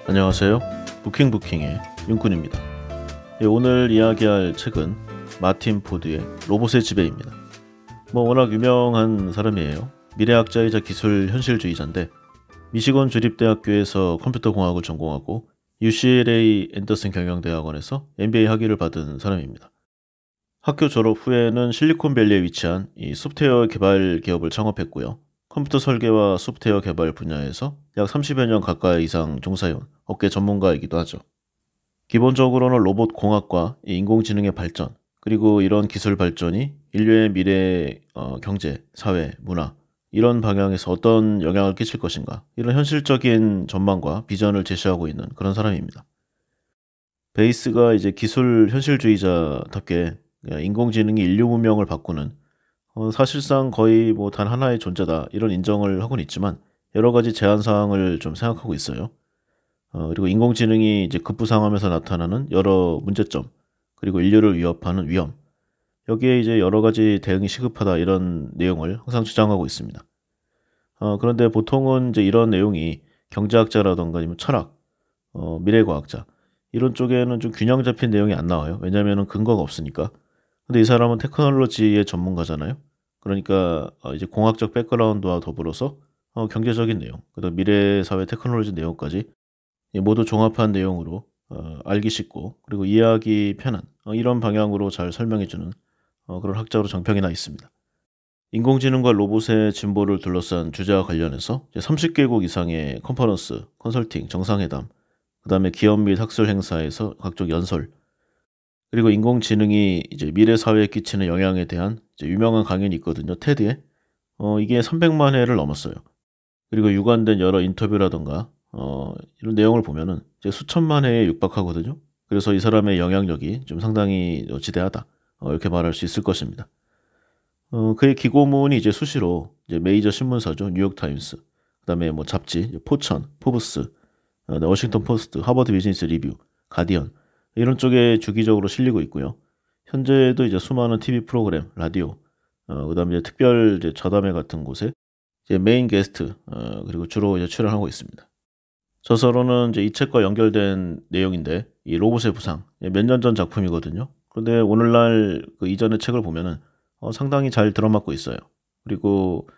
안녕하세요. 부킹부킹의 윤군입니다. 오늘 이야기할 책은 마틴 포드의 로봇의 지배입니다. 워낙 유명한 사람이에요. 미래학자이자 기술 현실주의자인데 미시건 주립대학교에서 컴퓨터공학을 전공하고 UCLA 앤더슨 경영대학원에서 MBA 학위를 받은 사람입니다. 학교 졸업 후에는 실리콘밸리에 위치한 이 소프트웨어 개발 기업을 창업했고요. 컴퓨터 설계와 소프트웨어 개발 분야에서 약 30여 년 가까이 이상 종사해온 업계 전문가이기도 하죠. 기본적으로는 로봇 공학과 이 인공지능의 발전, 그리고 이런 기술 발전이 인류의 미래 경제, 사회, 문화 이런 방향에서 어떤 영향을 끼칠 것인가, 이런 현실적인 전망과 비전을 제시하고 있는 그런 사람입니다. 베이스가 이제 기술 현실주의자답게 인공지능이 인류 문명을 바꾸는 사실상 거의 단 하나의 존재다, 이런 인정을 하고는 있지만 여러 가지 제한 사항을 좀 생각하고 있어요. 그리고 인공지능이 이제 급부상하면서 나타나는 여러 문제점, 그리고 인류를 위협하는 위험, 여기에 이제 여러 가지 대응이 시급하다, 이런 내용을 항상 주장하고 있습니다. 그런데 보통은 이제 이런 내용이 경제학자라던가 아니면 철학, 미래과학자 이런 쪽에는 좀 균형 잡힌 내용이 안 나와요. 왜냐하면 근거가 없으니까. 근데 이 사람은 테크놀로지의 전문가잖아요. 그러니까 이제 공학적 백그라운드와 더불어서 경제적인 내용, 그다음 미래 사회 테크놀로지 내용까지 모두 종합한 내용으로 알기 쉽고 그리고 이해하기 편한 이런 방향으로 잘 설명해주는 그런 학자로 정평이 나 있습니다. 인공지능과 로봇의 진보를 둘러싼 주제와 관련해서 30개국 이상의 컨퍼런스, 컨설팅, 정상회담, 그 다음에 기업 및 학술 행사에서 각종 연설, 그리고 인공지능이 이제 미래 사회에 끼치는 영향에 대한 이제 유명한 강연이 있거든요. 테드에. 이게 300만 회를 넘었어요. 그리고 유관된 여러 인터뷰라던가 이런 내용을 보면은 이제 수천만 회에 육박하거든요. 그래서 이 사람의 영향력이 좀 상당히 지대하다, 이렇게 말할 수 있을 것입니다. 그의 기고문이 이제 수시로 이제 메이저 신문사죠. 뉴욕타임스, 그다음에 잡지, 포천, 포브스, 워싱턴 포스트, 하버드 비즈니스 리뷰, 가디언 이런 쪽에 주기적으로 실리고 있고요. 현재도 이제 수많은 TV 프로그램, 라디오, 그다음에 이제 특별 이제 저담회 같은 곳에 이제 메인 게스트, 그리고 주로 이제 출연하고 있습니다. 저서로는 이제 이 책과 연결된 내용인데, 이 로봇의 부상, 몇 년 전 작품이거든요. 그런데 오늘날 그 이전의 책을 보면은 상당히 잘 들어맞고 있어요. 그리고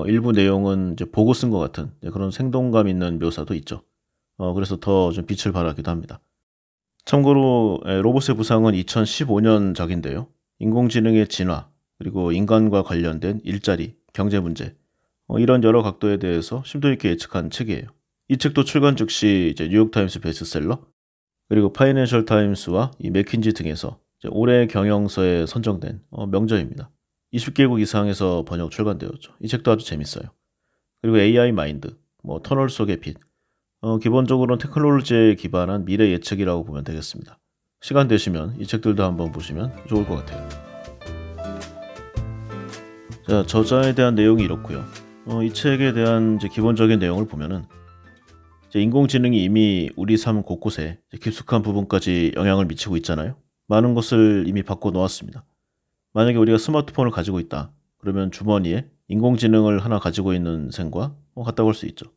일부 내용은 이제 보고 쓴 것 같은 그런 생동감 있는 묘사도 있죠. 그래서 더 좀 빛을 발하기도 합니다. 참고로 로봇의 부상은 2015년작인데요. 인공지능의 진화, 그리고 인간과 관련된 일자리, 경제 문제, 이런 여러 각도에 대해서 심도 있게 예측한 책이에요. 이 책도 출간 즉시 이제 뉴욕타임스 베스트셀러, 그리고 파이낸셜 타임스와 이 맥킨지 등에서 이제 올해 경영서에 선정된 명저입니다. 20개국 이상에서 번역 출간되었죠. 이 책도 아주 재밌어요. 그리고 AI 마인드, 터널 속의 빛, 기본적으로는 테크놀로지에 기반한 미래 예측이라고 보면 되겠습니다. 시간 되시면 이 책들도 한번 보시면 좋을 것 같아요. 자, 저자에 대한 내용이 이렇고요. 이 책에 대한 이제 기본적인 내용을 보면은 이제 인공지능이 이미 우리 삶 곳곳에 깊숙한 부분까지 영향을 미치고 있잖아요. 많은 것을 이미 바꿔 놓았습니다. 만약에 우리가 스마트폰을 가지고 있다, 그러면 주머니에 인공지능을 하나 가지고 있는 셈과 같다고 할 수 있죠.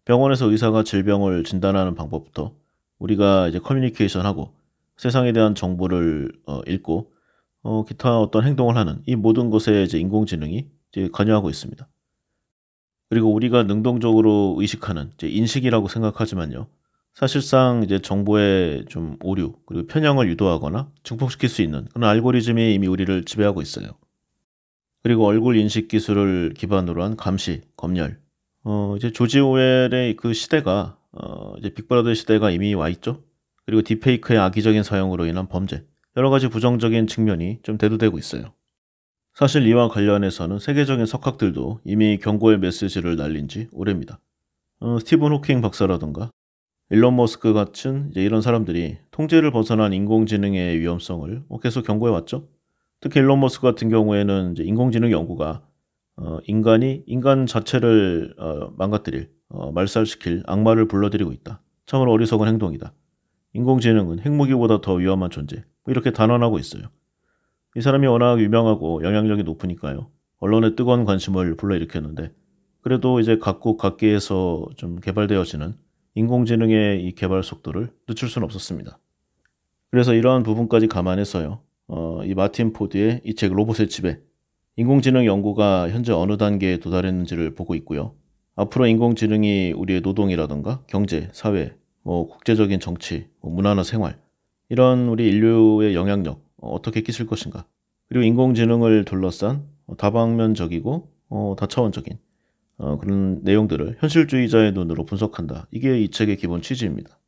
병원에서 의사가 질병을 진단하는 방법부터 우리가 이제 커뮤니케이션하고 세상에 대한 정보를 읽고 기타 어떤 행동을 하는 이 모든 것에 이제 인공지능이 이제 관여하고 있습니다. 그리고 우리가 능동적으로 의식하는 이제 인식이라고 생각하지만요. 사실상 이제 정보의 좀 오류, 그리고 편향을 유도하거나 증폭시킬 수 있는 그런 알고리즘이 이미 우리를 지배하고 있어요. 그리고 얼굴 인식 기술을 기반으로 한 감시, 검열, 이제 조지 오웰의 그 시대가 이제 빅브라더의 시대가 이미 와 있죠. 그리고 딥페이크의 악의적인 사용으로 인한 범죄, 여러 가지 부정적인 측면이 좀 대두되고 있어요. 사실 이와 관련해서는 세계적인 석학들도 이미 경고의 메시지를 날린 지 오래입니다. 스티븐 호킹 박사라든가 일론 머스크 같은 이제 이런 사람들이 통제를 벗어난 인공지능의 위험성을 계속 경고해 왔죠. 특히 일론 머스크 같은 경우에는 이제 인공지능 연구가 인간이 인간 자체를 망가뜨릴, 말살시킬 악마를 불러들이고 있다. 참으로 어리석은 행동이다. 인공지능은 핵무기보다 더 위험한 존재. 이렇게 단언하고 있어요. 이 사람이 워낙 유명하고 영향력이 높으니까요. 언론의 뜨거운 관심을 불러일으켰는데, 그래도 이제 각국 각계에서 좀 개발되어지는 인공지능의 이 개발 속도를 늦출 수는 없었습니다. 그래서 이러한 부분까지 감안해서요. 이 마틴 포드의 이 책 로봇의 지배, 인공지능 연구가 현재 어느 단계에 도달했는지를 보고 있고요. 앞으로 인공지능이 우리의 노동이라든가 경제, 사회, 국제적인 정치, 문화나 생활, 이런 우리 인류의 영향력 어떻게 끼칠 것인가. 그리고 인공지능을 둘러싼 다방면적이고 다차원적인 그런 내용들을 현실주의자의 눈으로 분석한다. 이게 이 책의 기본 취지입니다.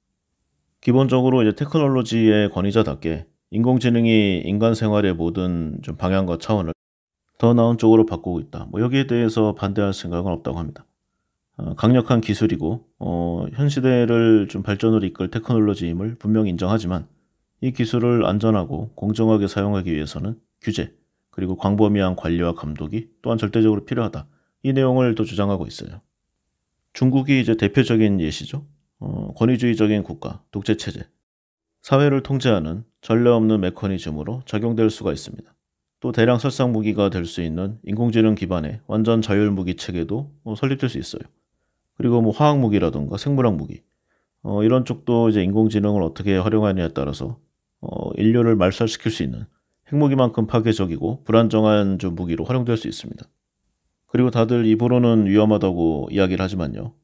기본적으로 이제 테크놀로지의 권위자답게 인공지능이 인간 생활의 모든 좀 방향과 차원을 더 나은 쪽으로 바꾸고 있다. 여기에 대해서 반대할 생각은 없다고 합니다. 강력한 기술이고 현 시대를 좀 발전으로 이끌 테크놀로지임을 분명히 인정하지만 이 기술을 안전하고 공정하게 사용하기 위해서는 규제, 그리고 광범위한 관리와 감독이 또한 절대적으로 필요하다. 이 내용을 또 주장하고 있어요. 중국이 이제 대표적인 예시죠. 권위주의적인 국가, 독재체제, 사회를 통제하는 전례 없는 메커니즘으로 작용될 수가 있습니다. 또 대량 살상 무기가 될 수 있는 인공지능 기반의 완전 자율 무기 체계도 설립될 수 있어요. 그리고 화학 무기라든가 생물학 무기, 이런 쪽도 이제 인공지능을 어떻게 활용하느냐에 따라서 인류를 말살시킬 수 있는 핵무기만큼 파괴적이고 불안정한 좀 무기로 활용될 수 있습니다. 그리고 다들 입으로는 위험하다고 이야기를 하지만요.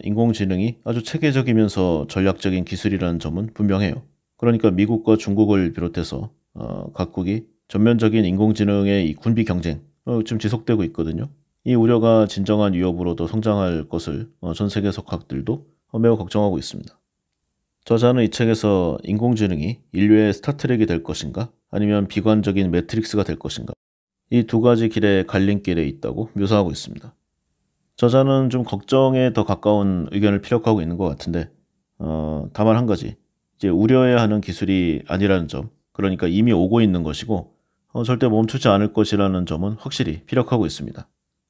인공지능이 아주 체계적이면서 전략적인 기술이라는 점은 분명해요. 그러니까 미국과 중국을 비롯해서 각국이 전면적인 인공지능의 이 군비 경쟁 지금 지속되고 있거든요. 이 우려가 진정한 위협으로 더 성장할 것을 전 세계 석학들도 매우 걱정하고 있습니다. 저자는 이 책에서 인공지능이 인류의 스타트랙이 될 것인가 아니면 비관적인 매트릭스가 될 것인가, 이 두 가지 길의 갈림길에 있다고 묘사하고 있습니다. 저자는 좀 걱정에 더 가까운 의견을 피력하고 있는 것 같은데 다만 한 가지, 이제 우려해야 하는 기술이 아니라는 점, 그러니까 이미 오고 있는 것이고 절대 멈추지 않을 것이라는 점은 확실히 피력하고 있습니다.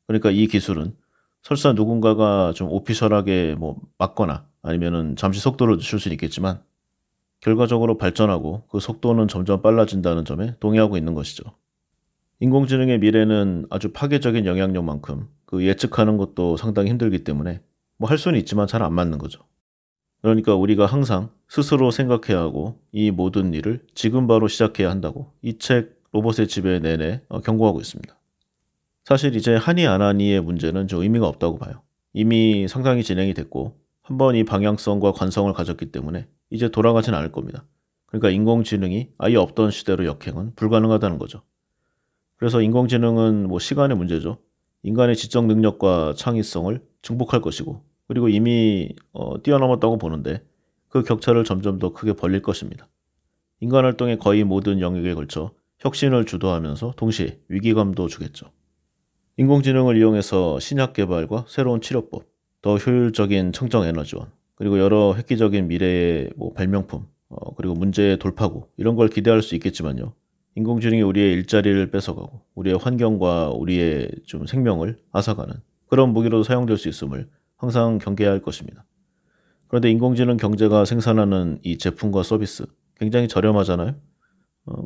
그러니까 이 기술은 설사 누군가가 좀 오피셜하게 막거나 아니면은 잠시 속도를 늦출 수는 있겠지만 결과적으로 발전하고 그 속도는 점점 빨라진다는 점에 동의하고 있는 것이죠. 인공지능의 미래는 아주 파괴적인 영향력만큼 그 예측하는 것도 상당히 힘들기 때문에 할 수는 있지만 잘 안 맞는 거죠. 그러니까 우리가 항상 스스로 생각해야 하고 이 모든 일을 지금 바로 시작해야 한다고 이 책 로봇의 지배 내내 경고하고 있습니다. 사실 이제 하니 안 하니의 문제는 좀 의미가 없다고 봐요. 이미 상당히 진행이 됐고 한번 이 방향성과 관성을 가졌기 때문에 이제 돌아가진 않을 겁니다. 그러니까 인공지능이 아예 없던 시대로 역행은 불가능하다는 거죠. 그래서 인공지능은 시간의 문제죠. 인간의 지적 능력과 창의성을 증복할 것이고, 그리고 이미 뛰어넘었다고 보는데 그 격차를 점점 더 크게 벌릴 것입니다. 인간 활동의 거의 모든 영역에 걸쳐 혁신을 주도하면서 동시에 위기감도 주겠죠. 인공지능을 이용해서 신약 개발과 새로운 치료법, 더 효율적인 청정 에너지원, 그리고 여러 획기적인 미래의 발명품, 그리고 문제의 돌파구, 이런 걸 기대할 수 있겠지만요. 인공지능이 우리의 일자리를 뺏어가고 우리의 환경과 우리의 좀 생명을 앗아가는 그런 무기로도 사용될 수 있음을 항상 경계해야 할 것입니다. 그런데 인공지능 경제가 생산하는 이 제품과 서비스 굉장히 저렴하잖아요.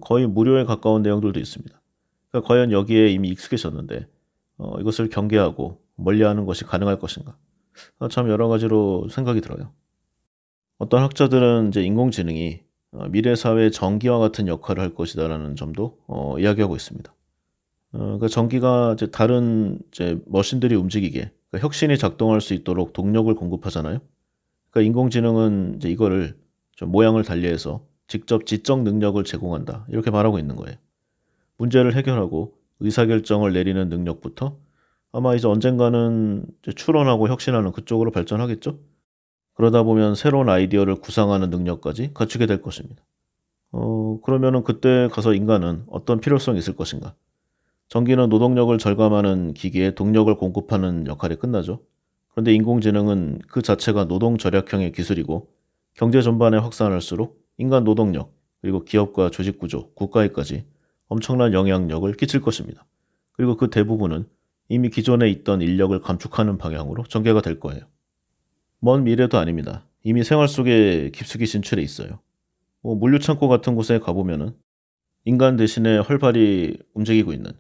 거의 무료에 가까운 내용들도 있습니다. 그러니까 과연 여기에 이미 익숙해졌는데 이것을 경계하고 멀리하는 것이 가능할 것인가? 참 여러 가지로 생각이 들어요. 어떤 학자들은 이제 인공지능이 미래 사회의 전기와 같은 역할을 할 것이다라는 점도 이야기하고 있습니다. 그러니까 전기가 이제 다른 이제 머신들이 움직이게, 그러니까 혁신이 작동할 수 있도록 동력을 공급하잖아요. 그러니까 인공지능은 이제 이거를 좀 모양을 달리해서 직접 지적 능력을 제공한다, 이렇게 말하고 있는 거예요. 문제를 해결하고 의사결정을 내리는 능력부터 아마 이제 언젠가는 이제 추론하고 혁신하는 그쪽으로 발전하겠죠. 그러다 보면 새로운 아이디어를 구상하는 능력까지 갖추게 될 것입니다. 그러면은 그때 가서 인간은 어떤 필요성이 있을 것인가? 전기는 노동력을 절감하는 기기에 동력을 공급하는 역할이 끝나죠. 그런데 인공지능은 그 자체가 노동 절약형의 기술이고 경제 전반에 확산할수록 인간 노동력, 그리고 기업과 조직 구조, 국가에까지 엄청난 영향력을 끼칠 것입니다. 그리고 그 대부분은 이미 기존에 있던 인력을 감축하는 방향으로 전개가 될 거예요. 먼 미래도 아닙니다. 이미 생활 속에 깊숙이 진출해 있어요. 물류창고 같은 곳에 가보면은 인간 대신에 활발히 움직이고 있는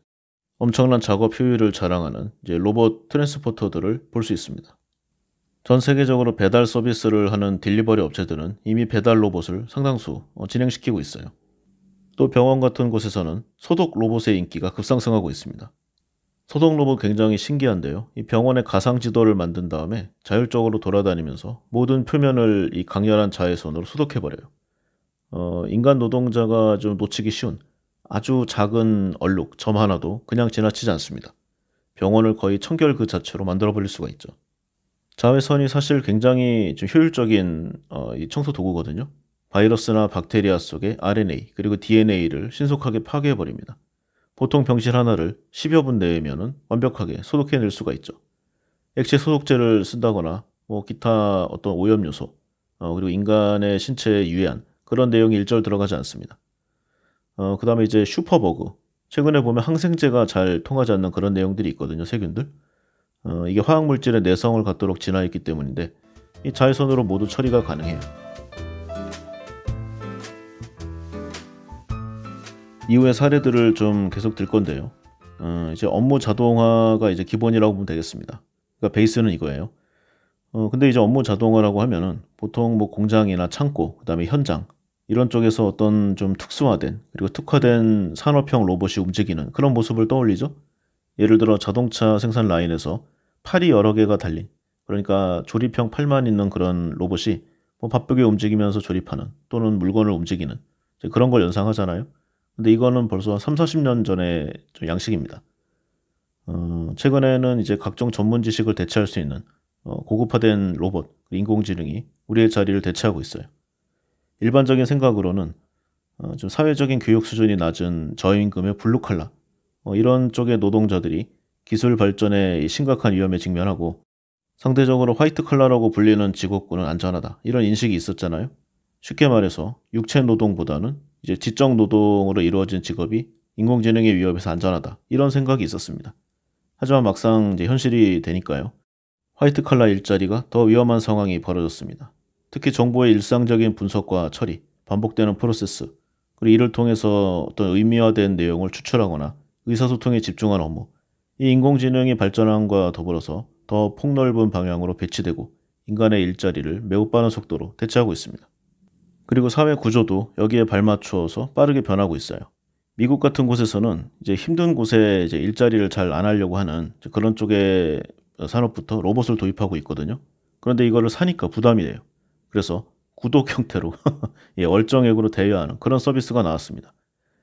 엄청난 작업 효율을 자랑하는 이제 로봇 트랜스포터들을 볼 수 있습니다. 전 세계적으로 배달 서비스를 하는 딜리버리 업체들은 이미 배달 로봇을 상당수 진행시키고 있어요. 또 병원 같은 곳에서는 소독 로봇의 인기가 급상승하고 있습니다. 소독 로봇 굉장히 신기한데요. 이 병원의 가상 지도를 만든 다음에 자율적으로 돌아다니면서 모든 표면을 이 강렬한 자외선으로 소독해버려요. 인간 노동자가 좀 놓치기 쉬운 아주 작은 얼룩, 점 하나도 그냥 지나치지 않습니다. 병원을 거의 청결 그 자체로 만들어버릴 수가 있죠. 자외선이 사실 굉장히 좀 효율적인 이 청소 도구거든요. 바이러스나 박테리아 속의 RNA 그리고 DNA를 신속하게 파괴해버립니다. 보통 병실 하나를 10여 분 내면은 완벽하게 소독해낼 수가 있죠. 액체 소독제를 쓴다거나 뭐 기타 어떤 오염 요소 그리고 인간의 신체에 유해한 그런 내용이 일절 들어가지 않습니다. 그다음에 이제 슈퍼버그 최근에 보면 항생제가 잘 통하지 않는 그런 내용들이 있거든요. 세균들. 이게 화학물질의 내성을 갖도록 진화했기 때문인데 이 자외선으로 모두 처리가 가능해요. 이후의 사례들을 좀 계속 들 건데요. 이제 업무 자동화가 이제 기본이라고 보면 되겠습니다. 그러니까 베이스는 이거예요. 근데 이제 업무 자동화라고 하면은 보통 뭐 공장이나 창고, 그다음에 현장 이런 쪽에서 어떤 좀 특수화된 그리고 특화된 산업형 로봇이 움직이는 그런 모습을 떠올리죠. 예를 들어 자동차 생산 라인에서 팔이 여러 개가 달린 그러니까 조립형 팔만 있는 그런 로봇이 뭐 바쁘게 움직이면서 조립하는 또는 물건을 움직이는 이제 그런 걸 연상하잖아요. 근데 이거는 벌써 3, 40년 전의 좀 양식입니다. 최근에는 이제 각종 전문 지식을 대체할 수 있는 고급화된 로봇, 인공지능이 우리의 자리를 대체하고 있어요. 일반적인 생각으로는 좀 사회적인 교육 수준이 낮은 저임금의 블루칼라 이런 쪽의 노동자들이 기술 발전에 심각한 위험에 직면하고 상대적으로 화이트 칼라라고 불리는 직업군은 안전하다 이런 인식이 있었잖아요. 쉽게 말해서 육체 노동보다는 이제 지적 노동으로 이루어진 직업이 인공지능의 위협에서 안전하다 이런 생각이 있었습니다. 하지만 막상 이제 현실이 되니까요. 화이트 칼라 일자리가 더 위험한 상황이 벌어졌습니다. 특히 정보의 일상적인 분석과 처리, 반복되는 프로세스, 그리고 이를 통해서 어떤 의미화된 내용을 추출하거나 의사소통에 집중한 업무, 이 인공지능이 발전함과 더불어서 더 폭넓은 방향으로 배치되고 인간의 일자리를 매우 빠른 속도로 대체하고 있습니다. 그리고 사회 구조도 여기에 발맞추어서 빠르게 변하고 있어요. 미국 같은 곳에서는 이제 힘든 곳에 이제 일자리를 잘 안 하려고 하는 그런 쪽의 산업부터 로봇을 도입하고 있거든요. 그런데 이거를 사니까 부담이 돼요. 그래서 구독 형태로 예, 월정액으로 대여하는 그런 서비스가 나왔습니다.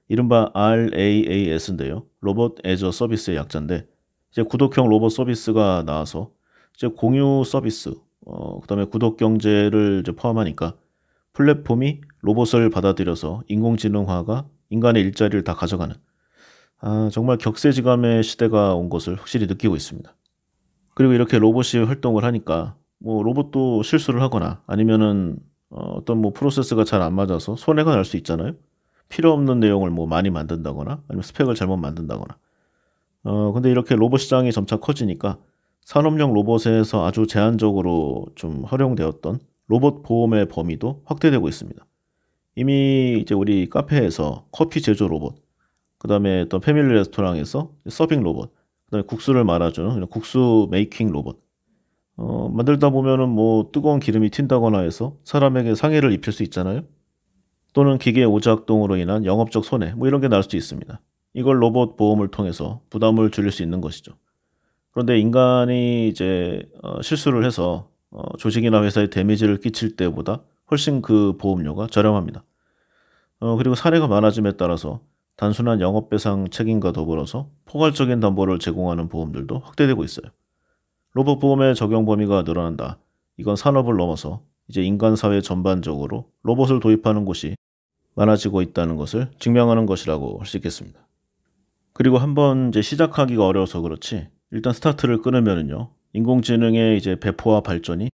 이른바 RAAS인데요. 로봇 애저 서비스의 약자인데 이제 구독형 로봇 서비스가 나와서 이제 공유 서비스, 그다음에 구독 경제를 이제 포함하니까 플랫폼이 로봇을 받아들여서 인공지능화가 인간의 일자리를 다 가져가는 정말 격세지감의 시대가 온 것을 확실히 느끼고 있습니다. 그리고 이렇게 로봇이 활동을 하니까 뭐 로봇도 실수를 하거나 아니면은 어떤 뭐 프로세스가 잘 안 맞아서 손해가 날 수 있잖아요. 필요 없는 내용을 뭐 많이 만든다거나 아니면 스펙을 잘못 만든다거나. 근데 이렇게 로봇 시장이 점차 커지니까 산업용 로봇에서 아주 제한적으로 좀 활용되었던 로봇 보험의 범위도 확대되고 있습니다. 이미 이제 우리 카페에서 커피 제조 로봇, 그다음에 또 패밀리 레스토랑에서 서빙 로봇, 그다음에 국수를 말아주는 국수 메이킹 로봇. 만들다 보면은 뭐 뜨거운 기름이 튄다거나 해서 사람에게 상해를 입힐 수 있잖아요. 또는 기계 오작동으로 인한 영업적 손해, 뭐 이런 게 날 수도 있습니다. 이걸 로봇 보험을 통해서 부담을 줄일 수 있는 것이죠. 그런데 인간이 이제 실수를 해서 조직이나 회사에 데미지를 끼칠 때보다 훨씬 그 보험료가 저렴합니다. 그리고 사례가 많아짐에 따라서 단순한 영업배상 책임과 더불어서 포괄적인 담보를 제공하는 보험들도 확대되고 있어요. 로봇 보험의 적용 범위가 늘어난다. 이건 산업을 넘어서 이제 인간 사회 전반적으로 로봇을 도입하는 곳이 많아지고 있다는 것을 증명하는 것이라고 할 수 있겠습니다. 그리고 한번 이제 시작하기가 어려워서 그렇지 일단 스타트를 끊으면은요. 인공지능의 이제 배포와 발전이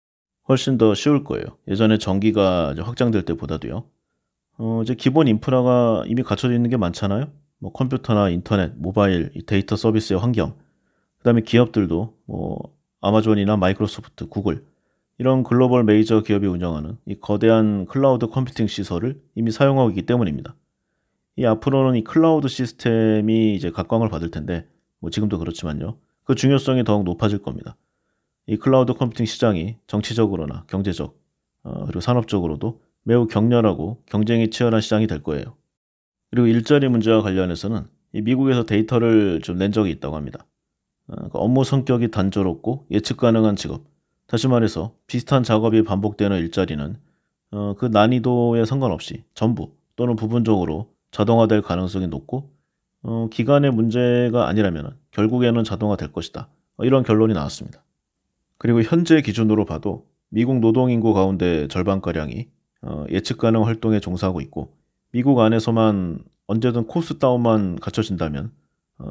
훨씬 더 쉬울 거예요. 예전에 전기가 이제 확장될 때보다도요. 이제 기본 인프라가 이미 갖춰져 있는 게 많잖아요. 뭐 컴퓨터나 인터넷, 모바일, 이 데이터 서비스의 환경, 그다음에 기업들도 뭐 아마존이나 마이크로소프트, 구글 이런 글로벌 메이저 기업이 운영하는 이 거대한 클라우드 컴퓨팅 시설을 이미 사용하고 있기 때문입니다. 이 앞으로는 이 클라우드 시스템이 이제 각광을 받을 텐데 뭐 지금도 그렇지만요. 그 중요성이 더욱 높아질 겁니다. 이 클라우드 컴퓨팅 시장이 정치적으로나 경제적 그리고 산업적으로도 매우 격렬하고 경쟁이 치열한 시장이 될 거예요. 그리고 일자리 문제와 관련해서는 이 미국에서 데이터를 좀 낸 적이 있다고 합니다. 그 업무 성격이 단조롭고 예측 가능한 직업, 다시 말해서 비슷한 작업이 반복되는 일자리는 그 난이도에 상관없이 전부 또는 부분적으로 자동화될 가능성이 높고 기간의 문제가 아니라면 결국에는 자동화될 것이다. 이런 결론이 나왔습니다. 그리고 현재 기준으로 봐도 미국 노동인구 가운데 절반가량이 예측 가능 활동에 종사하고 있고 미국 안에서만 언제든 코스트 다운만 갖춰진다면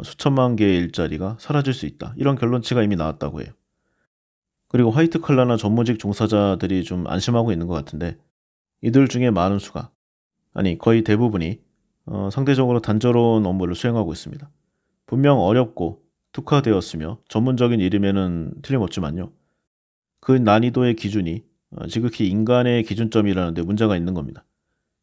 수천만 개의 일자리가 사라질 수 있다. 이런 결론치가 이미 나왔다고 해요. 그리고 화이트 칼라나 전문직 종사자들이 좀 안심하고 있는 것 같은데 이들 중에 많은 수가, 아니 거의 대부분이 상대적으로 단조로운 업무를 수행하고 있습니다. 분명 어렵고 특화되었으며 전문적인 일임에는 틀림없지만요. 그 난이도의 기준이 지극히 인간의 기준점이라는 데 문제가 있는 겁니다.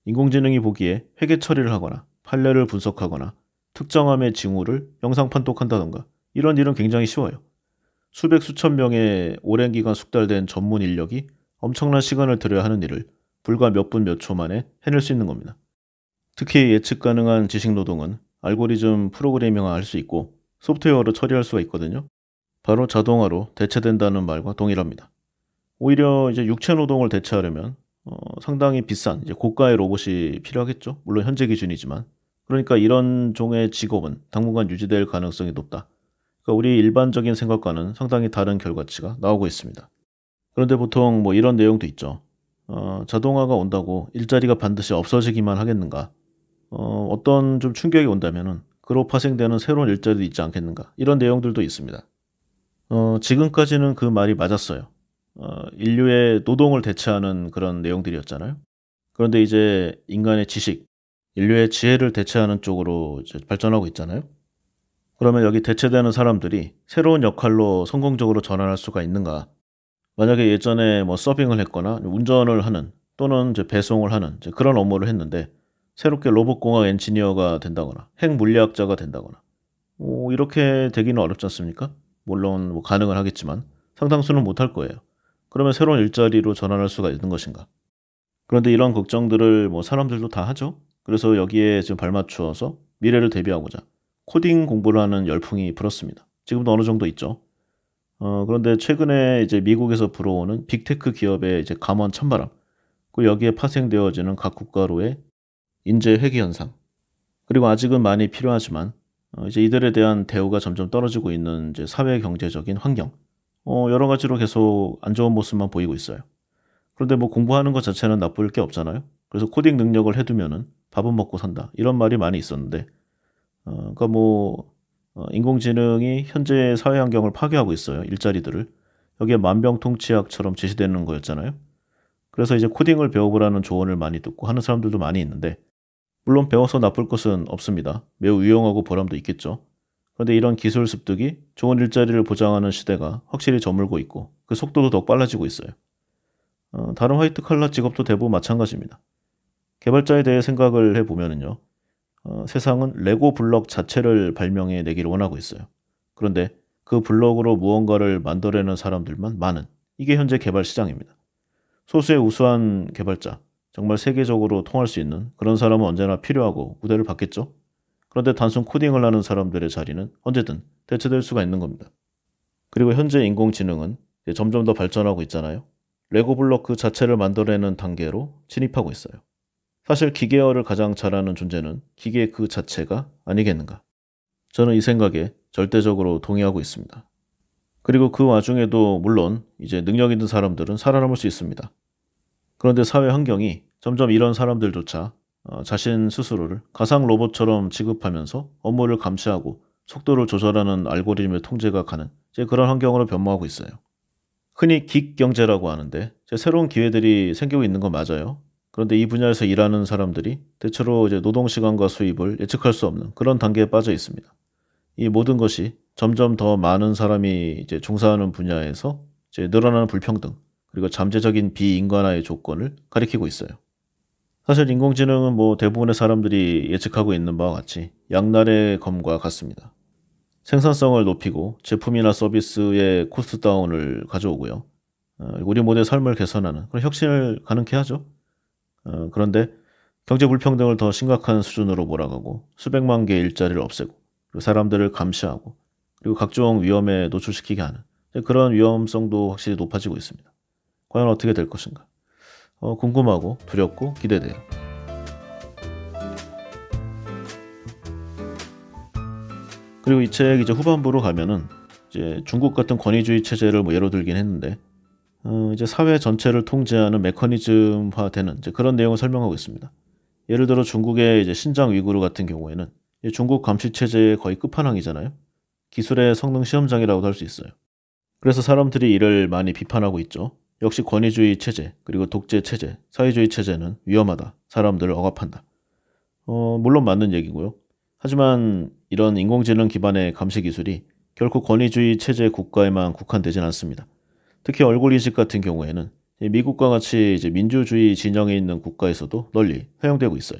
인공지능이 보기에 회계 처리를 하거나 판례를 분석하거나 특정함의 징후를 영상 판독한다던가 이런 일은 굉장히 쉬워요. 수백 수천 명의 오랜 기간 숙달된 전문 인력이 엄청난 시간을 들여야 하는 일을 불과 몇 분 몇 초 만에 해낼 수 있는 겁니다. 특히 예측 가능한 지식 노동은 알고리즘 프로그래밍화 할 수 있고 소프트웨어로 처리할 수가 있거든요. 바로 자동화로 대체된다는 말과 동일합니다. 오히려 이제 육체 노동을 대체하려면 상당히 비싼 이제 고가의 로봇이 필요하겠죠. 물론 현재 기준이지만. 그러니까 이런 종의 직업은 당분간 유지될 가능성이 높다. 그러니까 우리 일반적인 생각과는 상당히 다른 결과치가 나오고 있습니다. 그런데 보통 뭐 이런 내용도 있죠. 자동화가 온다고 일자리가 반드시 없어지기만 하겠는가? 어떤 좀 충격이 온다면은 그로 파생되는 새로운 일자리도 있지 않겠는가? 이런 내용들도 있습니다. 지금까지는 그 말이 맞았어요. 인류의 노동을 대체하는 그런 내용들이었잖아요. 그런데 이제 인간의 지식, 인류의 지혜를 대체하는 쪽으로 이제 발전하고 있잖아요. 그러면 여기 대체되는 사람들이 새로운 역할로 성공적으로 전환할 수가 있는가? 만약에 예전에 뭐 서빙을 했거나 운전을 하는 또는 이제 배송을 하는 이제 그런 업무를 했는데 새롭게 로봇공학 엔지니어가 된다거나 핵 물리학자가 된다거나 이렇게 되기는 어렵지 않습니까? 물론 뭐 가능은 하겠지만 상당수는 못할 거예요. 그러면 새로운 일자리로 전환할 수가 있는 것인가? 그런데 이런 걱정들을 뭐 사람들도 다 하죠. 그래서 여기에 지금 발맞추어서 미래를 대비하고자 코딩 공부를 하는 열풍이 불었습니다. 지금도 어느 정도 있죠. 그런데 최근에 이제 미국에서 불어오는 빅테크 기업의 이제 감원 찬바람, 그 여기에 파생되어지는 각 국가로의 인재 회귀 현상, 그리고 아직은 많이 필요하지만 이제 이들에 대한 대우가 점점 떨어지고 있는 이제 사회 경제적인 환경, 여러 가지로 계속 안 좋은 모습만 보이고 있어요. 그런데 뭐 공부하는 것 자체는 나쁠 게 없잖아요. 그래서 코딩 능력을 해두면은 밥은 먹고 산다 이런 말이 많이 있었는데, 그러니까 뭐 인공지능이 현재 사회 환경을 파괴하고 있어요. 일자리들을. 여기에 만병통치약처럼 제시되는 거였잖아요. 그래서 이제 코딩을 배워보라는 조언을 많이 듣고 하는 사람들도 많이 있는데 물론 배워서 나쁠 것은 없습니다. 매우 유용하고 보람도 있겠죠. 그런데 이런 기술 습득이 좋은 일자리를 보장하는 시대가 확실히 저물고 있고 그 속도도 더 빨라지고 있어요. 다른 화이트 칼라 직업도 대부분 마찬가지입니다. 개발자에 대해 생각을 해보면은요. 세상은 레고 블럭 자체를 발명해 내기를 원하고 있어요. 그런데 그 블럭으로 무언가를 만들어내는 사람들만 많은 이게 현재 개발 시장입니다. 소수의 우수한 개발자, 정말 세계적으로 통할 수 있는 그런 사람은 언제나 필요하고 우대를 받겠죠. 그런데 단순 코딩을 하는 사람들의 자리는 언제든 대체될 수가 있는 겁니다. 그리고 현재 인공지능은 점점 더 발전하고 있잖아요. 레고 블록 그 자체를 만들어내는 단계로 진입하고 있어요. 사실 기계어를 가장 잘하는 존재는 기계 그 자체가 아니겠는가. 저는 이 생각에 절대적으로 동의하고 있습니다. 그리고 그 와중에도 물론 이제 능력 있는 사람들은 살아남을 수 있습니다. 그런데 사회 환경이 점점 이런 사람들조차 자신 스스로를 가상 로봇처럼 취급하면서 업무를 감시하고 속도를 조절하는 알고리즘의 통제가 가는 그런 환경으로 변모하고 있어요. 흔히 긱 경제라고 하는데 새로운 기회들이 생기고 있는 건 맞아요. 그런데 이 분야에서 일하는 사람들이 대체로 이제 노동시간과 수입을 예측할 수 없는 그런 단계에 빠져 있습니다. 이 모든 것이 점점 더 많은 사람이 이제 종사하는 분야에서 이제 늘어나는 불평등, 그리고 잠재적인 비인간화의 조건을 가리키고 있어요. 사실 인공지능은 뭐 대부분의 사람들이 예측하고 있는 바와 같이 양날의 검과 같습니다. 생산성을 높이고 제품이나 서비스의 코스트 다운을 가져오고요. 우리 모두의 삶을 개선하는 그런 혁신을 가능케 하죠. 그런데 경제 불평등을 더 심각한 수준으로 몰아가고 수백만 개의 일자리를 없애고 그리고 사람들을 감시하고 그리고 각종 위험에 노출시키게 하는 그런 위험성도 확실히 높아지고 있습니다. 과연 어떻게 될 것인가? 궁금하고 두렵고 기대돼요. 그리고 이 책 이제 후반부로 가면은 이제 중국 같은 권위주의 체제를 뭐 예로 들긴 했는데 이제 사회 전체를 통제하는 메커니즘화되는 이제 그런 내용을 설명하고 있습니다. 예를 들어 중국의 이제 신장 위구르 같은 경우에는 이제 중국 감시 체제의 거의 끝판왕이잖아요. 기술의 성능 시험장이라고도 할 수 있어요. 그래서 사람들이 이를 많이 비판하고 있죠. 역시 권위주의 체제, 그리고 독재 체제, 사회주의 체제는 위험하다. 사람들을 억압한다. 물론 맞는 얘기고요. 하지만 이런 인공지능 기반의 감시 기술이 결코 권위주의 체제 국가에만 국한되진 않습니다. 특히 얼굴 인식 같은 경우에는 미국과 같이 이제 민주주의 진영에 있는 국가에서도 널리 사용되고 있어요.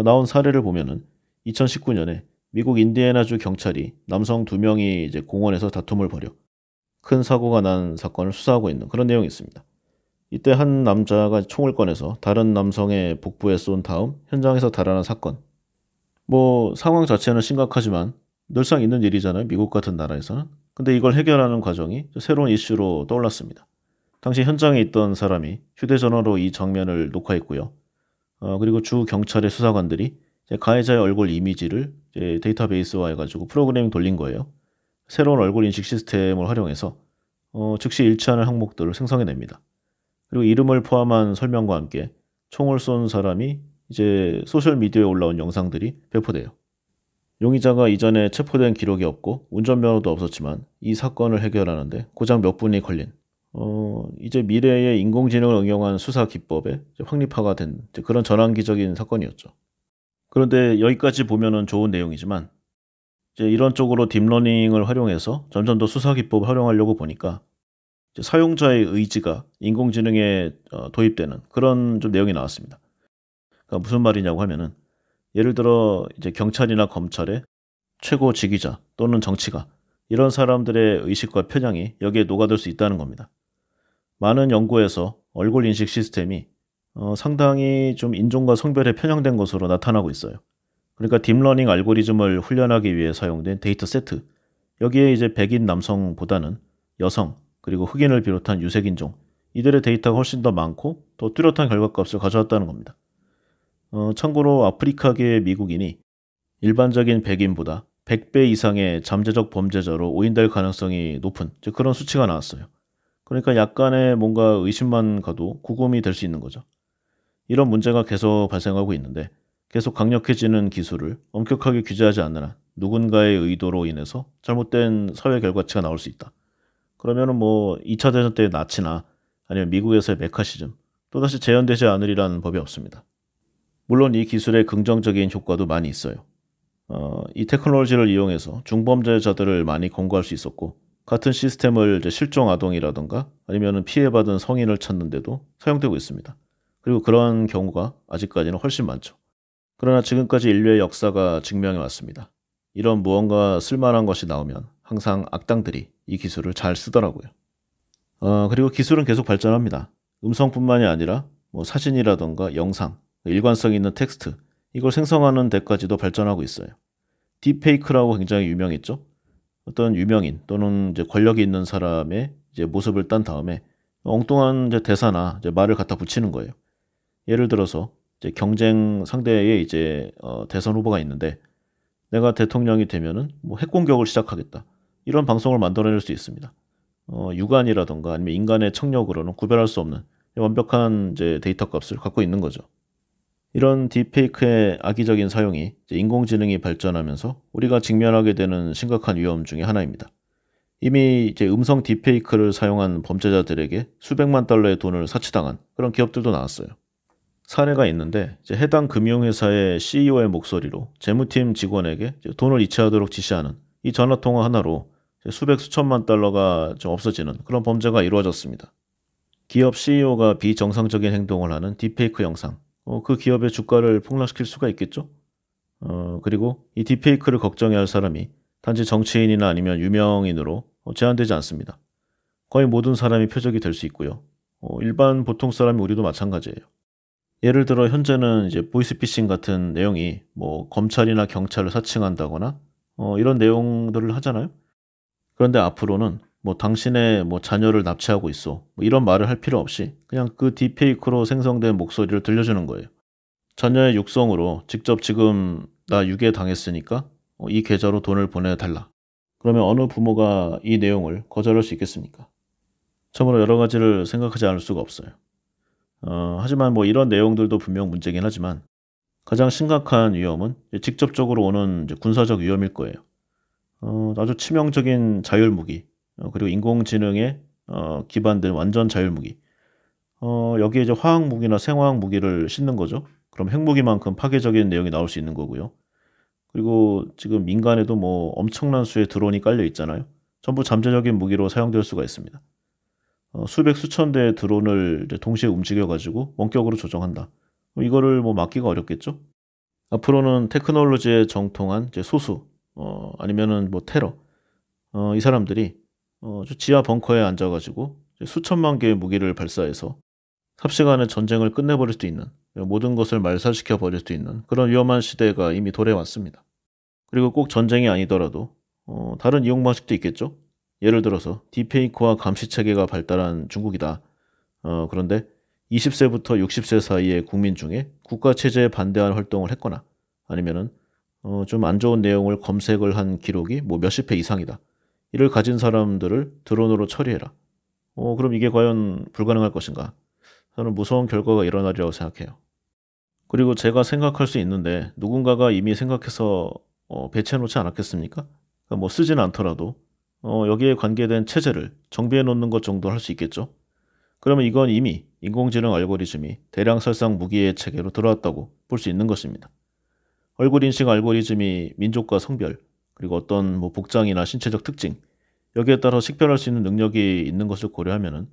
나온 사례를 보면은 2019년에 미국 인디애나주 경찰이 남성 2명이 이제 공원에서 다툼을 벌여 큰 사고가 난 사건을 수사하고 있는 그런 내용이 있습니다. 이때 한 남자가 총을 꺼내서 다른 남성의 복부에 쏜 다음 현장에서 달아난 사건. 뭐 상황 자체는 심각하지만 늘상 있는 일이잖아요. 미국 같은 나라에서는. 근데 이걸 해결하는 과정이 새로운 이슈로 떠올랐습니다. 당시 현장에 있던 사람이 휴대전화로 이 장면을 녹화했고요. 그리고 주 경찰의 수사관들이 이제 가해자의 얼굴 이미지를 이제 데이터베이스화 해가지고 프로그래밍 돌린 거예요. 새로운 얼굴 인식 시스템을 활용해서 즉시 일치하는 항목들을 생성해냅니다. 그리고 이름을 포함한 설명과 함께 총을 쏜 사람이 이제 소셜미디어에 올라온 영상들이 배포돼요. 용의자가 이전에 체포된 기록이 없고 운전면허도 없었지만 이 사건을 해결하는데 고작 몇 분이 걸린 이제 미래의 인공지능을 응용한 수사 기법의 확립화가 된 그런 전환기적인 사건이었죠. 그런데 여기까지 보면은 좋은 내용이지만 이제 이런 쪽으로 딥러닝을 활용해서 점점 더 수사 기법을 활용하려고 보니까 이제 사용자의 의지가 인공지능에 도입되는 그런 좀 내용이 나왔습니다. 그러니까 무슨 말이냐고 하면은 예를 들어 이제 경찰이나 검찰의 최고 지휘자 또는 정치가 이런 사람들의 의식과 편향이 여기에 녹아들 수 있다는 겁니다. 많은 연구에서 얼굴 인식 시스템이 상당히 좀 인종과 성별에 편향된 것으로 나타나고 있어요. 그러니까 딥러닝 알고리즘을 훈련하기 위해 사용된 데이터 세트. 여기에 이제 백인 남성보다는 여성, 그리고 흑인을 비롯한 유색인종, 이들의 데이터가 훨씬 더 많고 더 뚜렷한 결과값을 가져왔다는 겁니다. 참고로 아프리카계의 미국인이 일반적인 백인보다 100배 이상의 잠재적 범죄자로 오인될 가능성이 높은 그런 수치가 나왔어요. 그러니까 약간의 뭔가 의심만 가도 구금이 될 수 있는 거죠. 이런 문제가 계속 발생하고 있는데 계속 강력해지는 기술을 엄격하게 규제하지 않는 한 누군가의 의도로 인해서 잘못된 사회 결과치가 나올 수 있다. 그러면은 뭐 2차 대전 때의 나치나 아니면 미국에서의 메카시즘 또다시 재현되지 않으리라는 법이 없습니다. 물론 이 기술의 긍정적인 효과도 많이 있어요. 이 테크놀로지를 이용해서 중범죄자들을 많이 검거할 수 있었고 같은 시스템을 이제 실종 아동이라던가 아니면 피해받은 성인을 찾는데도 사용되고 있습니다. 그리고 그러한 경우가 아직까지는 훨씬 많죠. 그러나 지금까지 인류의 역사가 증명해 왔습니다. 이런 무언가 쓸만한 것이 나오면 항상 악당들이 이 기술을 잘 쓰더라고요. 그리고 기술은 계속 발전합니다. 음성뿐만이 아니라 뭐 사진이라던가 영상, 일관성 있는 텍스트 이걸 생성하는 데까지도 발전하고 있어요. 딥페이크라고 굉장히 유명했죠. 어떤 유명인 또는 이제 권력이 있는 사람의 이제 모습을 딴 다음에 엉뚱한 이제 대사나 이제 말을 갖다 붙이는 거예요. 예를 들어서 이제 경쟁 상대에 이제 대선 후보가 있는데 내가 대통령이 되면은 뭐 핵공격을 시작하겠다. 이런 방송을 만들어낼 수 있습니다. 육안이라던가 아니면 인간의 청력으로는 구별할 수 없는 완벽한 이제 데이터 값을 갖고 있는 거죠. 이런 딥페이크의 악의적인 사용이 이제 인공지능이 발전하면서 우리가 직면하게 되는 심각한 위험 중에 하나입니다. 이미 이제 음성 딥페이크를 사용한 범죄자들에게 수백만 달러의 돈을 사치당한 그런 기업들도 나왔어요. 사례가 있는데 이제 해당 금융회사의 CEO의 목소리로 재무팀 직원에게 돈을 이체하도록 지시하는 이 전화통화 하나로 수백 수천만 달러가 좀 없어지는 그런 범죄가 이루어졌습니다. 기업 CEO가 비정상적인 행동을 하는 딥페이크 영상, 그 기업의 주가를 폭락시킬 수가 있겠죠. 그리고 이 딥페이크를 걱정해야 할 사람이 단지 정치인이나 아니면 유명인으로 제한되지 않습니다. 거의 모든 사람이 표적이 될 수 있고요. 일반 보통 사람이 우리도 마찬가지예요. 예를 들어 현재는 이제 보이스피싱 같은 내용이 뭐 검찰이나 경찰을 사칭한다거나 이런 내용들을 하잖아요. 그런데 앞으로는 뭐 당신의 뭐 자녀를 납치하고 있어. 뭐 이런 말을 할 필요 없이 그냥 그 딥페이크로 생성된 목소리를 들려주는 거예요. 자녀의 육성으로 직접 지금 나 유괴 당했으니까 이 계좌로 돈을 보내달라. 그러면 어느 부모가 이 내용을 거절할 수 있겠습니까? 참으로 여러 가지를 생각하지 않을 수가 없어요. 하지만 뭐 이런 내용들도 분명 문제긴 하지만 가장 심각한 위험은 직접적으로 오는 이제 군사적 위험일 거예요. 아주 치명적인 자율무기, 그리고 인공지능에 기반된 완전 자율무기. 여기에 이제 화학무기나 생화학무기를 싣는 거죠. 그럼 핵무기만큼 파괴적인 내용이 나올 수 있는 거고요. 그리고 지금 민간에도 뭐 엄청난 수의 드론이 깔려 있잖아요. 전부 잠재적인 무기로 사용될 수가 있습니다. 수백 수천 대의 드론을 이제 동시에 움직여가지고 원격으로 조정한다. 이거를 뭐 막기가 어렵겠죠? 앞으로는 테크놀로지에 정통한 이제 소수, 아니면은 뭐 테러, 이 사람들이 저 지하 벙커에 앉아가지고 이제 수천만 개의 무기를 발사해서 삽시간에 전쟁을 끝내버릴 수도 있는, 모든 것을 말살시켜 버릴 수 있는 그런 위험한 시대가 이미 도래왔습니다. 그리고 꼭 전쟁이 아니더라도 다른 이용 방식도 있겠죠. 예를 들어서 딥페이크와 감시 체계가 발달한 중국이다. 그런데 20세부터 60세 사이의 국민 중에 국가 체제에 반대하는 활동을 했거나 아니면은 좀 안 좋은 내용을 검색을 한 기록이 뭐 몇십 회 이상이다. 이를 가진 사람들을 드론으로 처리해라. 그럼 이게 과연 불가능할 것인가? 저는 무서운 결과가 일어나리라고 생각해요. 그리고 제가 생각할 수 있는데 누군가가 이미 생각해서 배치해 놓지 않았겠습니까? 그러니까 뭐 쓰진 않더라도 여기에 관계된 체제를 정비해 놓는 것 정도 할 수 있겠죠. 그러면 이건 이미 인공지능 알고리즘이 대량 살상 무기의 체계로 들어왔다고 볼 수 있는 것입니다. 얼굴 인식 알고리즘이 민족과 성별, 그리고 어떤 뭐 복장이나 신체적 특징, 여기에 따라 식별할 수 있는 능력이 있는 것을 고려하면은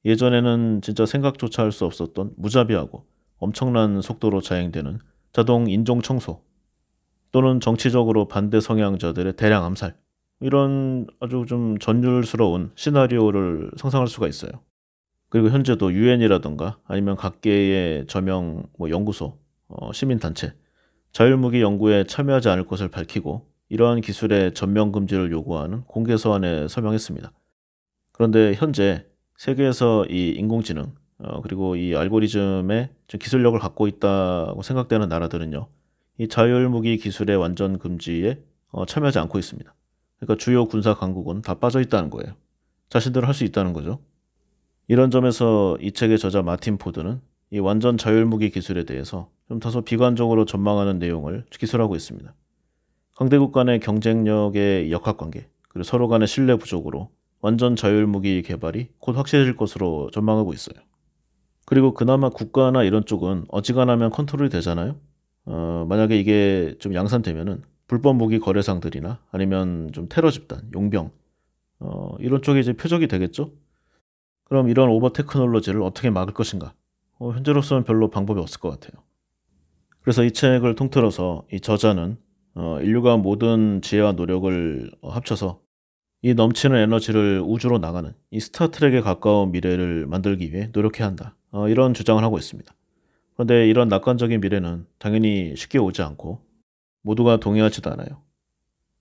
예전에는 진짜 생각조차 할 수 없었던 무자비하고 엄청난 속도로 자행되는 자동 인종 청소 또는 정치적으로 반대 성향자들의 대량 암살, 이런 아주 좀 전율스러운 시나리오를 상상할 수가 있어요. 그리고 현재도 유엔이라든가 아니면 각계의 저명 뭐 연구소, 시민단체, 자율무기 연구에 참여하지 않을 것을 밝히고 이러한 기술의 전면 금지를 요구하는 공개 서한에 서명했습니다. 그런데 현재 세계에서 이 인공지능, 그리고 이 알고리즘의 좀 기술력을 갖고 있다고 생각되는 나라들은요, 이 자율무기 기술의 완전 금지에 참여하지 않고 있습니다. 그러니까 주요 군사 강국은 다 빠져 있다는 거예요. 자신들은 할 수 있다는 거죠. 이런 점에서 이 책의 저자 마틴 포드는 이 완전 자율무기 기술에 대해서 좀 다소 비관적으로 전망하는 내용을 기술하고 있습니다. 강대국 간의 경쟁력의 역학관계, 그리고 서로 간의 신뢰 부족으로 완전 자율무기 개발이 곧 확실해질 것으로 전망하고 있어요. 그리고 그나마 국가나 이런 쪽은 어지간하면 컨트롤이 되잖아요. 만약에 이게 좀 양산되면은 불법 무기 거래상들이나 아니면 좀 테러 집단, 용병, 이런 쪽에 이제 표적이 되겠죠. 그럼 이런 오버 테크놀로지를 어떻게 막을 것인가? 현재로서는 별로 방법이 없을 것 같아요. 그래서 이 책을 통틀어서 이 저자는 인류가 모든 지혜와 노력을 합쳐서 이 넘치는 에너지를 우주로 나가는 이 스타트rek에 가까운 미래를 만들기 위해 노력해야 한다. 이런 주장을 하고 있습니다. 그런데 이런 낙관적인 미래는 당연히 쉽게 오지 않고 모두가 동의하지도 않아요.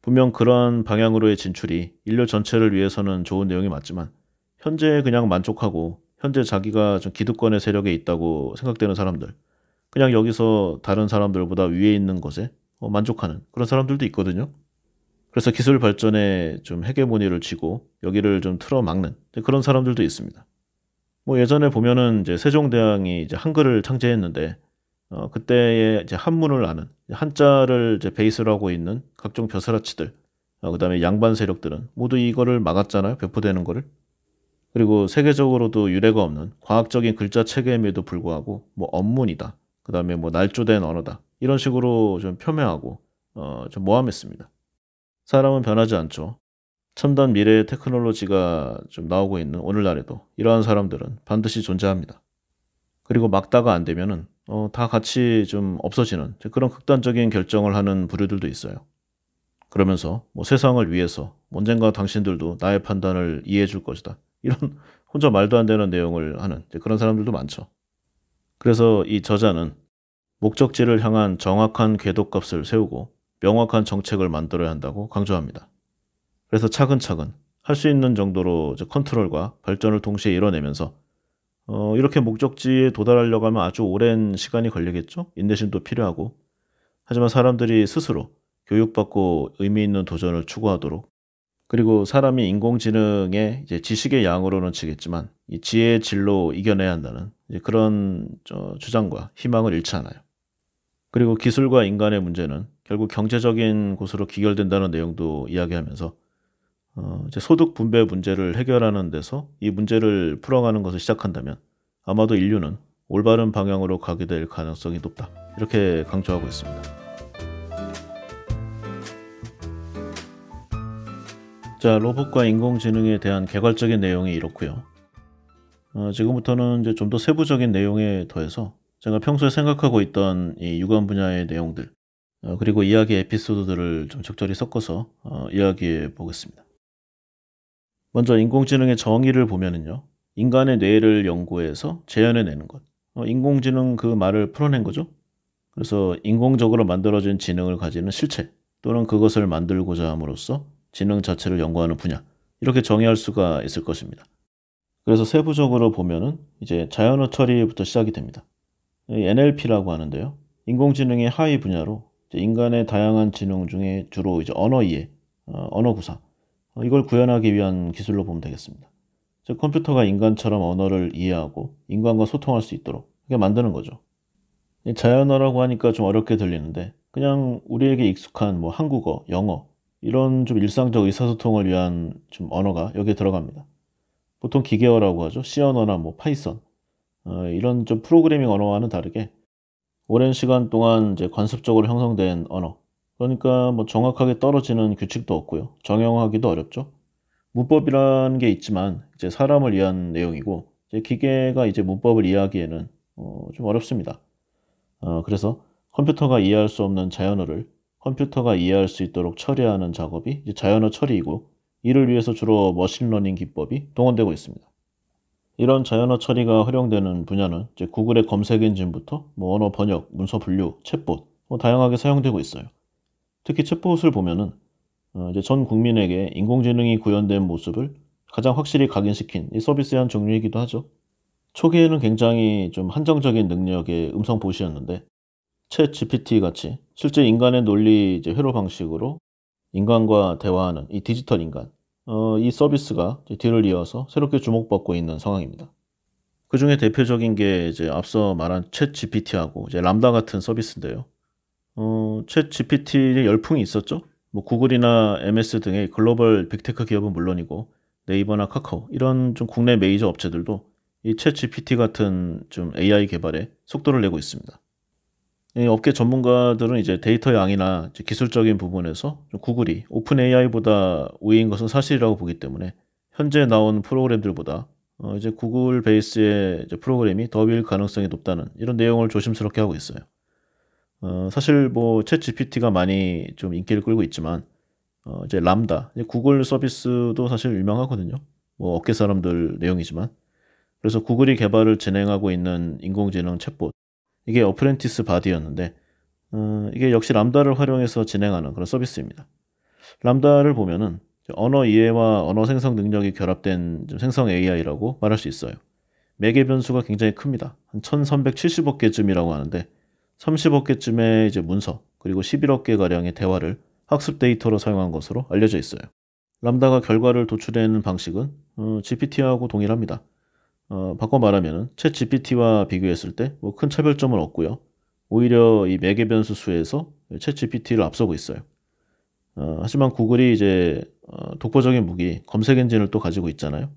분명 그러한 방향으로의 진출이 인류 전체를 위해서는 좋은 내용이 맞지만 현재에 그냥 만족하고 현재 자기가 좀 기득권의 세력에 있다고 생각되는 사람들, 그냥 여기서 다른 사람들보다 위에 있는 것에 만족하는 그런 사람들도 있거든요. 그래서 기술 발전에 좀 헤게모니를 쥐고 여기를 좀 틀어막는 그런 사람들도 있습니다. 뭐 예전에 보면은 이제 세종대왕이 이제 한글을 창제했는데 그때의 이제 한문을 아는 한자를 이제 베이스로 하고 있는 각종 벼슬아치들, 그다음에 양반 세력들은 모두 이거를 막았잖아요. 배포되는 거를. 그리고 세계적으로도 유례가 없는 과학적인 글자 체계임에도 불구하고 뭐 언문이다, 그다음에 뭐 날조된 언어다, 이런 식으로 좀 폄훼하고 좀 모함했습니다. 사람은 변하지 않죠. 첨단 미래의 테크놀로지가 좀 나오고 있는 오늘날에도 이러한 사람들은 반드시 존재합니다. 그리고 막다가 안 되면은 다 같이 좀 없어지는 그런 극단적인 결정을 하는 부류들도 있어요. 그러면서 뭐 세상을 위해서 언젠가 당신들도 나의 판단을 이해해 줄 것이다. 이런 혼자 말도 안 되는 내용을 하는 이제 그런 사람들도 많죠. 그래서 이 저자는 목적지를 향한 정확한 궤도값을 세우고 명확한 정책을 만들어야 한다고 강조합니다. 그래서 차근차근 할 수 있는 정도로 이제 컨트롤과 발전을 동시에 이뤄내면서 이렇게 목적지에 도달하려고 하면 아주 오랜 시간이 걸리겠죠. 인내심도 필요하고. 하지만 사람들이 스스로 교육받고 의미 있는 도전을 추구하도록, 그리고 사람이 인공지능의 이제 지식의 양으로는 치겠지만 이 지혜의 질로 이겨내야 한다는 이제 그런 주장과 희망을 잃지 않아요. 그리고 기술과 인간의 문제는 결국 경제적인 곳으로 귀결된다는 내용도 이야기하면서 이제 소득 분배 문제를 해결하는 데서 이 문제를 풀어가는 것을 시작한다면 아마도 인류는 올바른 방향으로 가게 될 가능성이 높다. 이렇게 강조하고 있습니다. 자, 로봇과 인공지능에 대한 개괄적인 내용이 이렇고요. 지금부터는 이제 좀 더 세부적인 내용에 더해서 제가 평소에 생각하고 있던 이 유관 분야의 내용들, 그리고 이야기 에피소드들을 좀 적절히 섞어서 이야기해 보겠습니다. 먼저 인공지능의 정의를 보면은요. 인간의 뇌를 연구해서 재현해내는 것. 인공지능 그 말을 풀어낸 거죠. 그래서 인공적으로 만들어진 지능을 가지는 실체 또는 그것을 만들고자 함으로써 지능 자체를 연구하는 분야. 이렇게 정의할 수가 있을 것입니다. 그래서 세부적으로 보면은 이제 자연어 처리부터 시작이 됩니다. NLP라고 하는데요. 인공지능의 하위 분야로 인간의 다양한 지능 중에 주로 이제 언어 이해, 언어 구사, 이걸 구현하기 위한 기술로 보면 되겠습니다. 즉 컴퓨터가 인간처럼 언어를 이해하고 인간과 소통할 수 있도록 이렇게 만드는 거죠. 이 자연어라고 하니까 좀 어렵게 들리는데 그냥 우리에게 익숙한 뭐 한국어, 영어 이런 좀 일상적 의사소통을 위한 좀 언어가 여기에 들어갑니다. 보통 기계어라고 하죠. C 언어나 뭐 파이썬 이런 좀 프로그래밍 언어와는 다르게 오랜 시간 동안 이제 관습적으로 형성된 언어. 그러니까 뭐 정확하게 떨어지는 규칙도 없고요. 정형하기도 어렵죠. 문법이라는 게 있지만 이제 사람을 위한 내용이고 이제 기계가 이제 문법을 이해하기에는 좀 어렵습니다. 그래서 컴퓨터가 이해할 수 없는 자연어를 컴퓨터가 이해할 수 있도록 처리하는 작업이 이제 자연어 처리이고 이를 위해서 주로 머신러닝 기법이 동원되고 있습니다. 이런 자연어 처리가 활용되는 분야는 이제 구글의 검색 엔진부터 뭐 언어 번역, 문서 분류, 챗봇 뭐 다양하게 사용되고 있어요. 특히 챗봇을 보면은 이제 전 국민에게 인공지능이 구현된 모습을 가장 확실히 각인시킨 이 서비스의 한 종류이기도 하죠. 초기에는 굉장히 좀 한정적인 능력의 음성 보시였는데 챗 GPT 같이 실제 인간의 논리 이제 회로 방식으로 인간과 대화하는 이 디지털 인간, 이 서비스가 이제 뒤를 이어서 새롭게 주목받고 있는 상황입니다. 그 중에 대표적인 게 이제 앞서 말한 챗 GPT하고 이제 람다 같은 서비스인데요. 챗 GPT의 열풍이 있었죠. 뭐 구글이나 MS 등의 글로벌 빅테크 기업은 물론이고 네이버나 카카오 이런 좀 국내 메이저 업체들도 이 챗 GPT 같은 좀 AI 개발에 속도를 내고 있습니다. 이 업계 전문가들은 이제 데이터 양이나 이제 기술적인 부분에서 좀 구글이 오픈 AI보다 우위인 것은 사실이라고 보기 때문에 현재 나온 프로그램들보다 이제 구글 베이스의 이제 프로그램이 더 윌 가능성이 높다는 이런 내용을 조심스럽게 하고 있어요. 사실 뭐 챗 GPT가 많이 좀 인기를 끌고 있지만 이제 람다, 이제 구글 서비스도 사실 유명하거든요. 뭐 업계 사람들 내용이지만. 그래서 구글이 개발을 진행하고 있는 인공지능 챗봇, 이게 어프렌티스 바디였는데 이게 역시 람다를 활용해서 진행하는 그런 서비스입니다. 람다를 보면은 언어 이해와 언어 생성 능력이 결합된 좀 생성 AI라고 말할 수 있어요. 매개 변수가 굉장히 큽니다. 한 1370억 개쯤이라고 하는데 30억 개쯤의 이제 문서 그리고 11억 개 가량의 대화를 학습 데이터로 사용한 것으로 알려져 있어요. 람다가 결과를 도출하는 방식은 GPT하고 동일합니다. 바꿔 말하면 챗 GPT와 비교했을 때 뭐 큰 차별점은 없고요. 오히려 이 매개 변수 수에서 챗 GPT를 앞서고 있어요. 하지만 구글이 이제 독보적인 무기 검색 엔진을 또 가지고 있잖아요.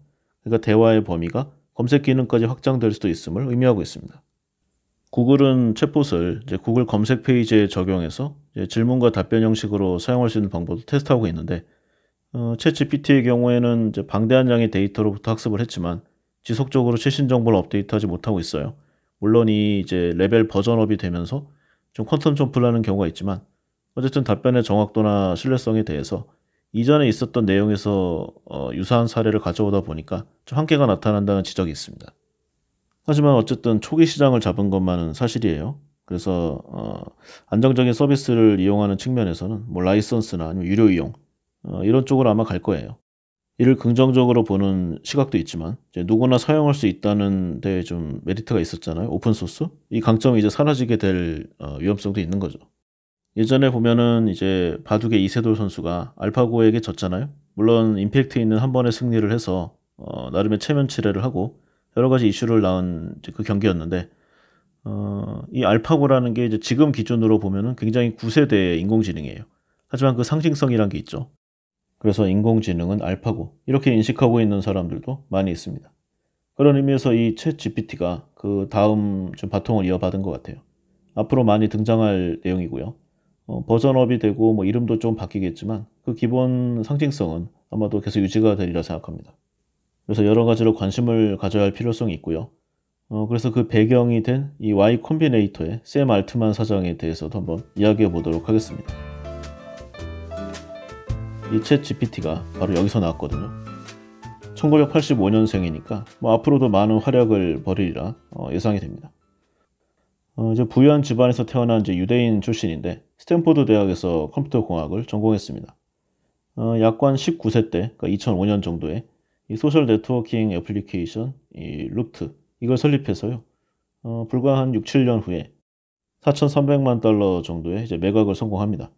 그러니까 대화의 범위가 검색 기능까지 확장될 수도 있음을 의미하고 있습니다. 구글은 챗봇을 이제 구글 검색 페이지에 적용해서 이제 질문과 답변 형식으로 사용할 수 있는 방법을 테스트하고 있는데 챗 GPT의 경우에는 이제 방대한 양의 데이터로부터 학습을 했지만 지속적으로 최신 정보를 업데이트하지 못하고 있어요. 물론 이 이제 레벨 버전업이 되면서 좀 퀀텀 점프를 하는 경우가 있지만 어쨌든 답변의 정확도나 신뢰성에 대해서 이전에 있었던 내용에서 유사한 사례를 가져오다 보니까 좀 한계가 나타난다는 지적이 있습니다. 하지만 어쨌든 초기 시장을 잡은 것만은 사실이에요. 그래서 안정적인 서비스를 이용하는 측면에서는 뭐 라이선스나 아니면 유료 이용 이런 쪽으로 아마 갈 거예요. 이를 긍정적으로 보는 시각도 있지만 이제 누구나 사용할 수 있다는 데 좀 메리트가 있었잖아요. 오픈 소스. 이 강점이 이제 사라지게 될 위험성도 있는 거죠. 예전에 보면은 이제 바둑의 이세돌 선수가 알파고에게 졌잖아요. 물론 임팩트 있는 한 번의 승리를 해서 나름의 체면치레를 하고 여러 가지 이슈를 낳은 이제 그 경기였는데 이 알파고라는 게 이제 지금 기준으로 보면은 굉장히 구세대의 인공지능이에요. 하지만 그 상징성이란 게 있죠. 그래서 인공지능은 알파고 이렇게 인식하고 있는 사람들도 많이 있습니다. 그런 의미에서 이 챗 GPT가 그 다음 좀 바통을 이어받은 것 같아요. 앞으로 많이 등장할 내용이고요. 버전업이 되고 뭐 이름도 좀 바뀌겠지만 그 기본 상징성은 아마도 계속 유지가 되리라 생각합니다. 그래서 여러 가지로 관심을 가져야 할 필요성이 있고요. 그래서 그 배경이 된 이 Y 콤비네이터의 샘 알트만 사장에 대해서도 한번 이야기해 보도록 하겠습니다. 이 챗 GPT가 바로 여기서 나왔거든요. 1985년생이니까 뭐 앞으로도 많은 활약을 벌이리라 예상이 됩니다. 이제 부유한 집안에서 태어난 이제 유대인 출신인데 스탠포드 대학에서 컴퓨터 공학을 전공했습니다. 약관 19세 때, 그러니까 2005년 정도에 이 소셜 네트워킹 애플리케이션 이 루트 이걸 설립해서요. 불과 한 6, 7년 후에 4,300만 달러 정도의 이제 매각을 성공합니다.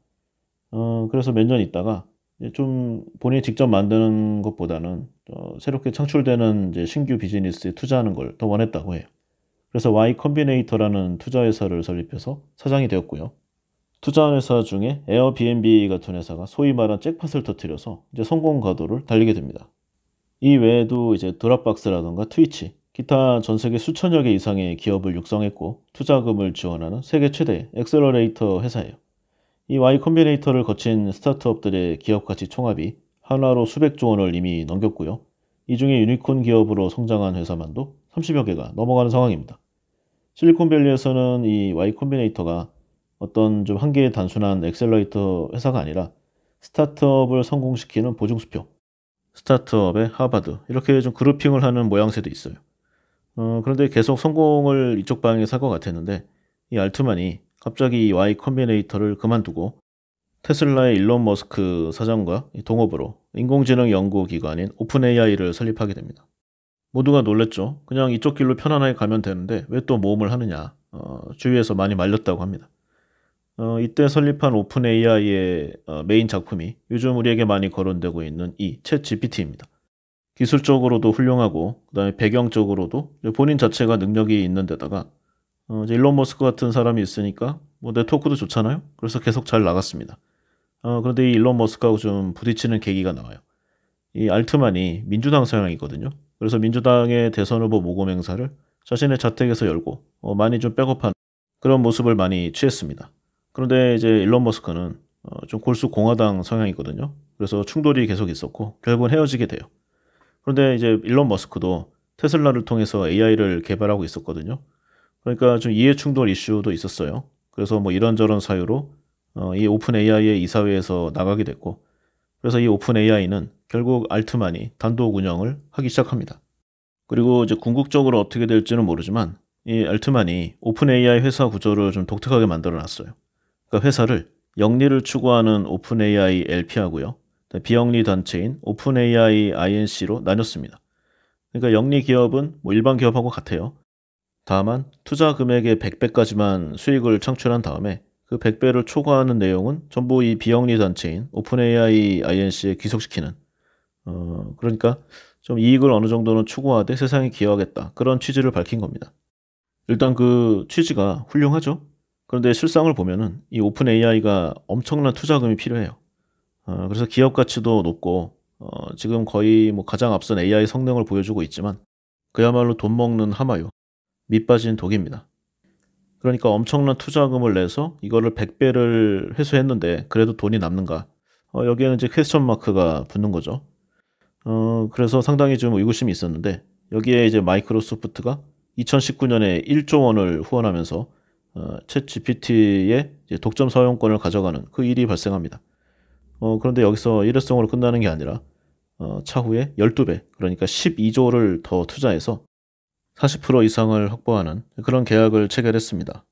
그래서 몇 년 있다가 이제 좀 본인이 직접 만드는 것보다는 새롭게 창출되는 이제 신규 비즈니스에 투자하는 걸 더 원했다고 해요. 그래서 Y 컴비네이터라는 투자회사를 설립해서 사장이 되었고요. 투자한 회사 중에 에어비앤비 같은 회사가 소위 말한 잭팟을 터뜨려서 이제 성공 가도를 달리게 됩니다. 이 외에도 이제 드랍박스라던가 트위치, 기타 전 세계 수천여 개 이상의 기업을 육성했고 투자금을 지원하는 세계 최대 엑셀러레이터 회사예요. 이 Y 컴비네이터를 거친 스타트업들의 기업 가치 총합이 하나로 수백조 원을 이미 넘겼고요. 이 중에 유니콘 기업으로 성장한 회사만도 30여 개가 넘어가는 상황입니다. 실리콘밸리에서는 이 Y 콤비네이터가 어떤 좀 한 개의 단순한 엑셀러레이터 회사가 아니라 스타트업을 성공시키는 보증수표, 스타트업의 하버드 이렇게 좀 그룹핑을 하는 모양새도 있어요. 그런데 계속 성공을 이쪽 방향에서 할 것 같았는데 이 알트만이 갑자기 이 Y 콤비네이터를 그만두고 테슬라의 일론 머스크 사장과 동업으로 인공지능 연구기관인 오픈 AI를 설립하게 됩니다. 모두가 놀랬죠. 그냥 이쪽 길로 편안하게 가면 되는데 왜 또 모험을 하느냐. 주위에서 많이 말렸다고 합니다. 이때 설립한 오픈 AI의 메인 작품이 요즘 우리에게 많이 거론되고 있는 이 챗 GPT입니다. 기술적으로도 훌륭하고 그다음에 배경적으로도 본인 자체가 능력이 있는 데다가 이제 일론 머스크 같은 사람이 있으니까 뭐 네트워크도 좋잖아요. 그래서 계속 잘 나갔습니다. 그런데 이 일론 머스크하고 좀 부딪히는 계기가 나와요. 이 알트만이 민주당 성향이거든요. 그래서 민주당의 대선 후보 모금 행사를 자신의 자택에서 열고 많이 좀 백업한 그런 모습을 많이 취했습니다. 그런데 이제 일론 머스크는 좀 골수 공화당 성향이거든요. 그래서 충돌이 계속 있었고 결국은 헤어지게 돼요. 그런데 이제 일론 머스크도 테슬라를 통해서 AI를 개발하고 있었거든요. 그러니까 좀 이해 충돌 이슈도 있었어요. 그래서 뭐 이런저런 사유로 이 오픈 AI의 이사회에서 나가게 됐고 그래서 이 오픈 AI는 결국 알트만이 단독 운영을 하기 시작합니다. 그리고 이제 궁극적으로 어떻게 될지는 모르지만 이 알트만이 오픈 AI 회사 구조를 좀 독특하게 만들어 놨어요. 그러니까 회사를 영리를 추구하는 오픈 AI LP하고요. 비영리 단체인 오픈 AI INC로 나눴습니다. 그러니까 영리 기업은 뭐 일반 기업하고 같아요. 다만 투자 금액의 100배까지만 수익을 창출한 다음에 그 100배를 초과하는 내용은 전부 이 비영리 단체인 오픈AI INC에 귀속시키는 그러니까 좀 이익을 어느 정도는 추구하되 세상에 기여하겠다 그런 취지를 밝힌 겁니다. 일단 그 취지가 훌륭하죠. 그런데 실상을 보면은 이 오픈AI가 엄청난 투자금이 필요해요. 그래서 기업 가치도 높고 지금 거의 뭐 가장 앞선 AI 성능을 보여주고 있지만 그야말로 돈 먹는 하마요. 밑 빠진 독입니다. 그러니까 엄청난 투자금을 내서 이거를 100배를 회수했는데 그래도 돈이 남는가? 여기에는 이제 퀘스천 마크가 붙는 거죠. 그래서 상당히 좀 의구심이 있었는데 여기에 이제 마이크로소프트가 2019년에 1조 원을 후원하면서 챗 GPT의 독점 사용권을 가져가는 그 일이 발생합니다. 그런데 여기서 일회성으로 끝나는 게 아니라 차후에 12배, 그러니까 12조를 더 투자해서 40% 이상을 확보하는 그런 계약을 체결했습니다.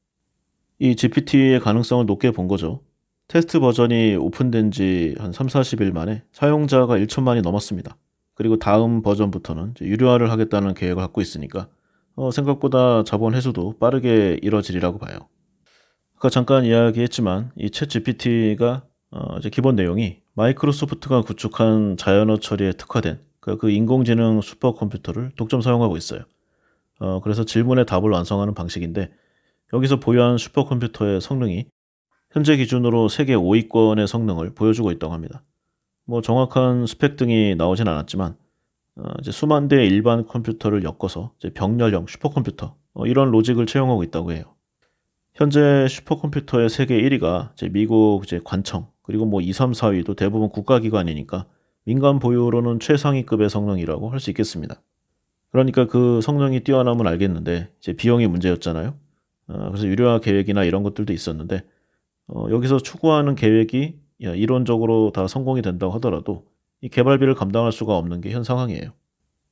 이 GPT의 가능성을 높게 본 거죠. 테스트 버전이 오픈된 지 한 3, 40일 만에 사용자가 1천만이 넘었습니다. 그리고 다음 버전부터는 유료화를 하겠다는 계획을 갖고 있으니까 생각보다 자본 회수도 빠르게 이뤄지리라고 봐요. 아까 잠깐 이야기했지만 이 챗 GPT가 이제 기본 내용이 마이크로소프트가 구축한 자연어 처리에 특화된 그 인공지능 슈퍼컴퓨터를 독점 사용하고 있어요. 그래서 질문에 답을 완성하는 방식인데 여기서 보유한 슈퍼컴퓨터의 성능이 현재 기준으로 세계 5위권의 성능을 보여주고 있다고 합니다. 뭐 정확한 스펙 등이 나오진 않았지만 이제 수만 대의 일반 컴퓨터를 엮어서 이제 병렬형 슈퍼컴퓨터 이런 로직을 채용하고 있다고 해요. 현재 슈퍼컴퓨터의 세계 1위가 이제 미국 이제 관청 그리고 뭐 2, 3, 4위도 대부분 국가기관이니까 민간 보유로는 최상위급의 성능이라고 할 수 있겠습니다. 그러니까 그 성능이 뛰어나면 알겠는데 이제 비용이 문제였잖아요. 그래서 유료화 계획이나 이런 것들도 있었는데 여기서 추구하는 계획이 이론적으로 다 성공이 된다고 하더라도 이 개발비를 감당할 수가 없는 게 현 상황이에요.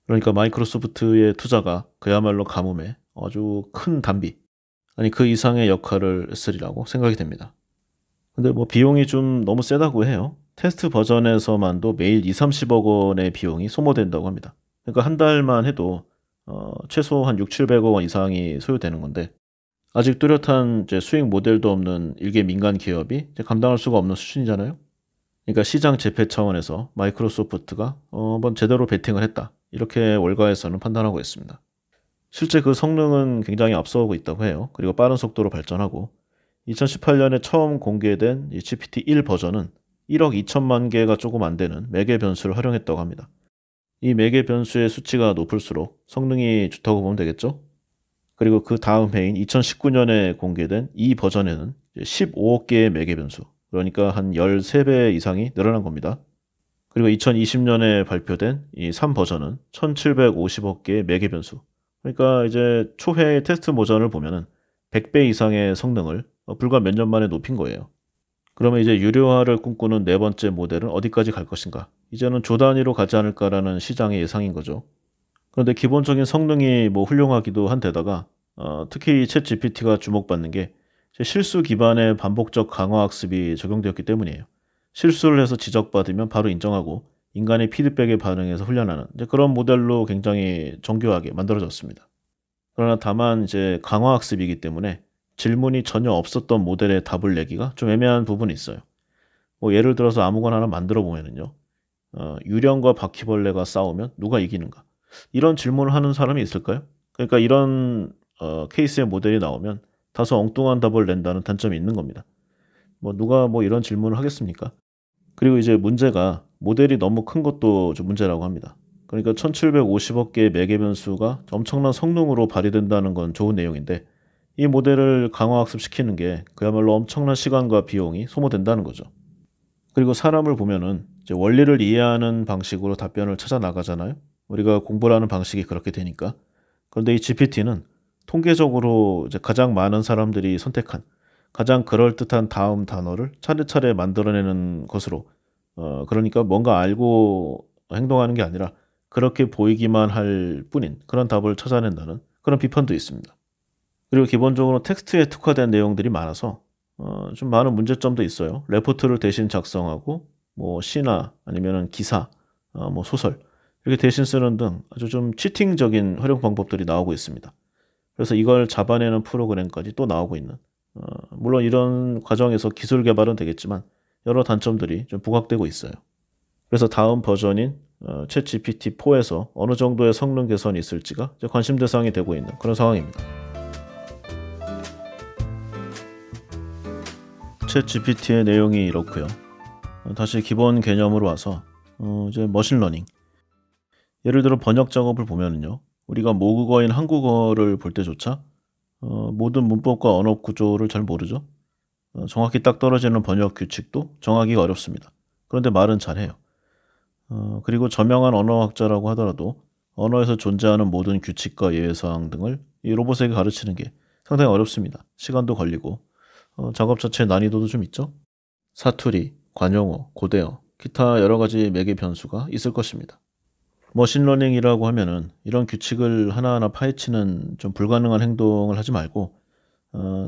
그러니까 마이크로소프트의 투자가 그야말로 가뭄에 아주 큰 단비, 아니 그 이상의 역할을 했으리라고 생각이 됩니다. 근데 뭐 비용이 좀 너무 세다고 해요. 테스트 버전에서만도 매일 2, 30억 원의 비용이 소모된다고 합니다. 그러니까 한 달만 해도 최소 한 6, 700억 원 이상이 소요되는 건데 아직 뚜렷한 이제 수익 모델도 없는 일개 민간 기업이 이제 감당할 수가 없는 수준이잖아요. 그러니까 시장 재패 차원에서 마이크로소프트가 한번 제대로 베팅을 했다. 이렇게 월가에서는 판단하고 있습니다. 실제 그 성능은 굉장히 앞서고 있다고 해요. 그리고 빠른 속도로 발전하고 2018년에 처음 공개된 이 GPT-1 버전은 1억 2천만 개가 조금 안 되는 매개 변수를 활용했다고 합니다. 이 매개 변수의 수치가 높을수록 성능이 좋다고 보면 되겠죠? 그리고 그 다음 해인 2019년에 공개된 이 버전에는 15억 개의 매개 변수, 그러니까 한 13배 이상이 늘어난 겁니다. 그리고 2020년에 발표된 이 3버전은 1750억 개의 매개 변수, 그러니까 이제 초회의 테스트 버전을 보면은 100배 이상의 성능을 불과 몇 년 만에 높인 거예요. 그러면 이제 유료화를 꿈꾸는 네 번째 모델은 어디까지 갈 것인가? 이제는 조 단위로 가지 않을까라는 시장의 예상인 거죠. 그런데 기본적인 성능이 뭐 훌륭하기도 한데다가 특히 이 챗 GPT가 주목받는 게 실수 기반의 반복적 강화 학습이 적용되었기 때문이에요. 실수를 해서 지적받으면 바로 인정하고 인간의 피드백에 반응해서 훈련하는 이제 그런 모델로 굉장히 정교하게 만들어졌습니다. 그러나 다만 이제 강화 학습이기 때문에 질문이 전혀 없었던 모델의 답을 내기가 좀 애매한 부분이 있어요. 뭐 예를 들어서 아무거나 하나 만들어 보면은요. 유령과 바퀴벌레가 싸우면 누가 이기는가? 이런 질문을 하는 사람이 있을까요? 그러니까 이런 케이스의 모델이 나오면 다소 엉뚱한 답을 낸다는 단점이 있는 겁니다. 뭐 누가 뭐 이런 질문을 하겠습니까? 그리고 이제 문제가 모델이 너무 큰 것도 좀 문제라고 합니다. 그러니까 1750억 개의 매개 변수가 엄청난 성능으로 발휘된다는 건 좋은 내용인데 이 모델을 강화학습시키는 게 그야말로 엄청난 시간과 비용이 소모된다는 거죠. 그리고 사람을 보면은 이제 원리를 이해하는 방식으로 답변을 찾아 나가잖아요. 우리가 공부를 하는 방식이 그렇게 되니까. 그런데 이 GPT는 통계적으로 이제 가장 많은 사람들이 선택한 가장 그럴듯한 다음 단어를 차례차례 만들어내는 것으로 그러니까 뭔가 알고 행동하는 게 아니라 그렇게 보이기만 할 뿐인 그런 답을 찾아낸다는 그런 비판도 있습니다. 그리고 기본적으로 텍스트에 특화된 내용들이 많아서 좀 많은 문제점도 있어요. 레포트를 대신 작성하고 뭐 시나 아니면은 기사, 뭐 소설 이렇게 대신 쓰는 등 아주 좀 치팅적인 활용 방법들이 나오고 있습니다. 그래서 이걸 잡아내는 프로그램까지 또 나오고 있는 물론 이런 과정에서 기술 개발은 되겠지만 여러 단점들이 좀 부각되고 있어요. 그래서 다음 버전인 챗 GPT-4에서 어느 정도의 성능 개선이 있을지가 이제 관심 대상이 되고 있는 그런 상황입니다. 챗 GPT의 내용이 이렇고요. 다시 기본 개념으로 와서 이제 머신러닝. 예를 들어 번역 작업을 보면은요. 우리가 모국어인 한국어를 볼 때조차 모든 문법과 언어 구조를 잘 모르죠. 정확히 딱 떨어지는 번역 규칙도 정하기가 어렵습니다. 그런데 말은 잘해요. 그리고 저명한 언어학자라고 하더라도 언어에서 존재하는 모든 규칙과 예외사항 등을 이 로봇에게 가르치는 게 상당히 어렵습니다. 시간도 걸리고 작업 자체의 난이도도 좀 있죠. 사투리, 관용어, 고대어, 기타 여러 가지 매개 변수가 있을 것입니다. 머신러닝이라고 하면은 이런 규칙을 하나하나 파헤치는 좀 불가능한 행동을 하지 말고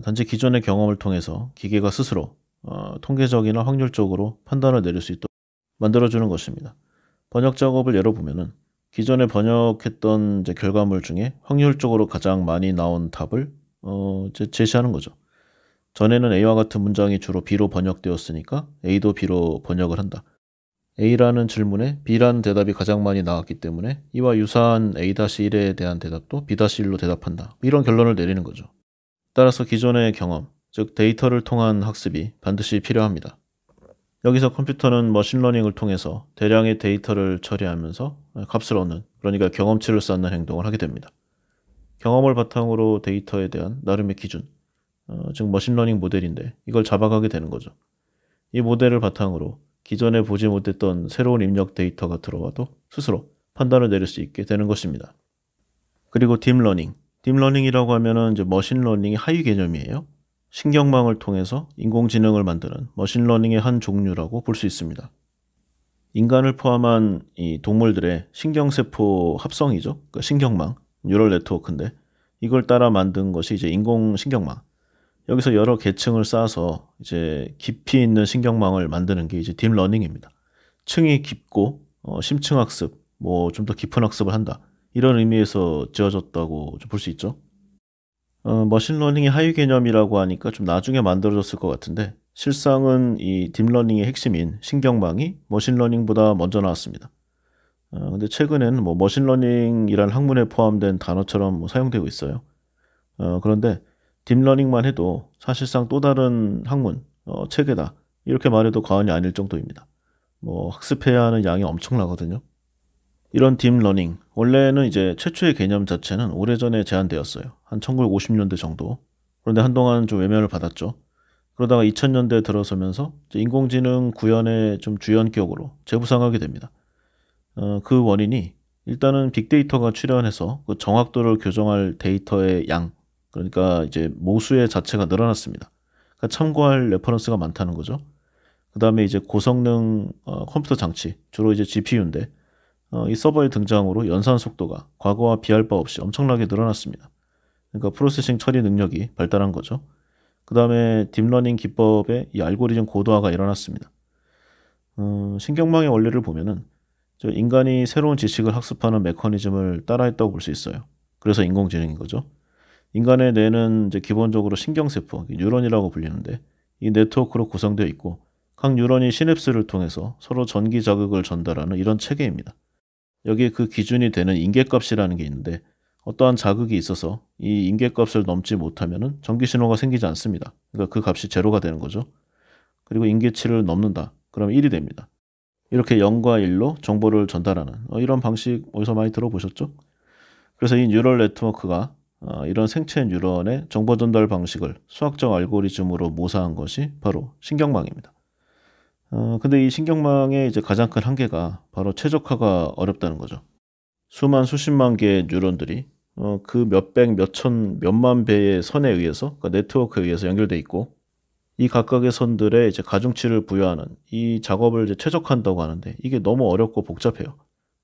단지 기존의 경험을 통해서 기계가 스스로 통계적이나 확률적으로 판단을 내릴 수 있도록 만들어주는 것입니다. 번역 작업을 예로 보면은 기존에 번역했던 이제 결과물 중에 확률적으로 가장 많이 나온 답을 이제 제시하는 거죠. 전에는 A와 같은 문장이 주로 B로 번역되었으니까 A도 B로 번역을 한다. A라는 질문에 B라는 대답이 가장 많이 나왔기 때문에 이와 유사한 A-1에 대한 대답도 B-1로 대답한다. 이런 결론을 내리는 거죠. 따라서 기존의 경험, 즉 데이터를 통한 학습이 반드시 필요합니다. 여기서 컴퓨터는 머신러닝을 통해서 대량의 데이터를 처리하면서 값을 얻는, 그러니까 경험치를 쌓는 행동을 하게 됩니다. 경험을 바탕으로 데이터에 대한 나름의 기준, 즉 머신러닝 모델인데 이걸 잡아가게 되는 거죠. 이 모델을 바탕으로 기존에 보지 못했던 새로운 입력 데이터가 들어와도 스스로 판단을 내릴 수 있게 되는 것입니다. 그리고 딥러닝. 딥러닝이라고 하면은 이제 머신러닝의 하위 개념이에요. 신경망을 통해서 인공지능을 만드는 머신러닝의 한 종류라고 볼 수 있습니다. 인간을 포함한 이 동물들의 신경세포 합성이죠. 그러니까 신경망, 뉴럴 네트워크인데 이걸 따라 만든 것이 이제 인공신경망. 여기서 여러 계층을 쌓아서 이제 깊이 있는 신경망을 만드는 게 이제 딥러닝입니다. 층이 깊고 심층학습, 뭐 좀 더 깊은 학습을 한다. 이런 의미에서 지어졌다고 볼 수 있죠. 머신러닝의 하위 개념이라고 하니까 좀 나중에 만들어졌을 것 같은데 실상은 이 딥러닝의 핵심인 신경망이 머신러닝보다 먼저 나왔습니다. 근데 최근에는 뭐 머신러닝이라는 학문에 포함된 단어처럼 뭐 사용되고 있어요. 그런데 딥러닝만 해도 사실상 또 다른 학문, 체계다. 이렇게 말해도 과언이 아닐 정도입니다. 뭐 학습해야 하는 양이 엄청나거든요. 이런 딥러닝, 원래는 이제 최초의 개념 자체는 오래전에 제안되었어요. 한 1950년대 정도. 그런데 한동안 좀 외면을 받았죠. 그러다가 2000년대 들어서면서 인공지능 구현의 좀 주연격으로 재부상하게 됩니다. 그 원인이 일단은 빅데이터가 출현해서 그 정확도를 교정할 데이터의 양, 그러니까 이제 모수의 자체가 늘어났습니다. 그러니까 참고할 레퍼런스가 많다는 거죠. 그 다음에 이제 고성능 컴퓨터 장치, 주로 이제 GPU인데 이 서버의 등장으로 연산 속도가 과거와 비할 바 없이 엄청나게 늘어났습니다. 그러니까 프로세싱 처리 능력이 발달한 거죠. 그 다음에 딥러닝 기법의 이 알고리즘 고도화가 일어났습니다. 신경망의 원리를 보면은 인간이 새로운 지식을 학습하는 메커니즘을 따라했다고 볼 수 있어요. 그래서 인공지능인 거죠. 인간의 뇌는 이제 기본적으로 신경세포, 뉴런이라고 불리는데 이 네트워크로 구성되어 있고 각 뉴런이 시냅스를 통해서 서로 전기 자극을 전달하는 이런 체계입니다. 여기에 그 기준이 되는 인계값이라는 게 있는데 어떠한 자극이 있어서 이 인계값을 넘지 못하면 전기 신호가 생기지 않습니다. 그러니까 그 값이 제로가 되는 거죠. 그리고 인계치를 넘는다. 그러면 1이 됩니다. 이렇게 0과 1로 정보를 전달하는 이런 방식 어디서 많이 들어보셨죠? 그래서 이 뉴럴 네트워크가 이런 생체 뉴런의 정보 전달 방식을 수학적 알고리즘으로 모사한 것이 바로 신경망입니다. 근데 이 신경망의 이제 가장 큰 한계가 바로 최적화가 어렵다는 거죠. 수만 수십만 개의 뉴런들이 그 몇백, 몇천, 몇만 배의 선에 의해서, 그러니까 네트워크에 의해서 연결돼 있고 이 각각의 선들의 이제 가중치를 부여하는 이 작업을 이제 최적화한다고 하는데 이게 너무 어렵고 복잡해요.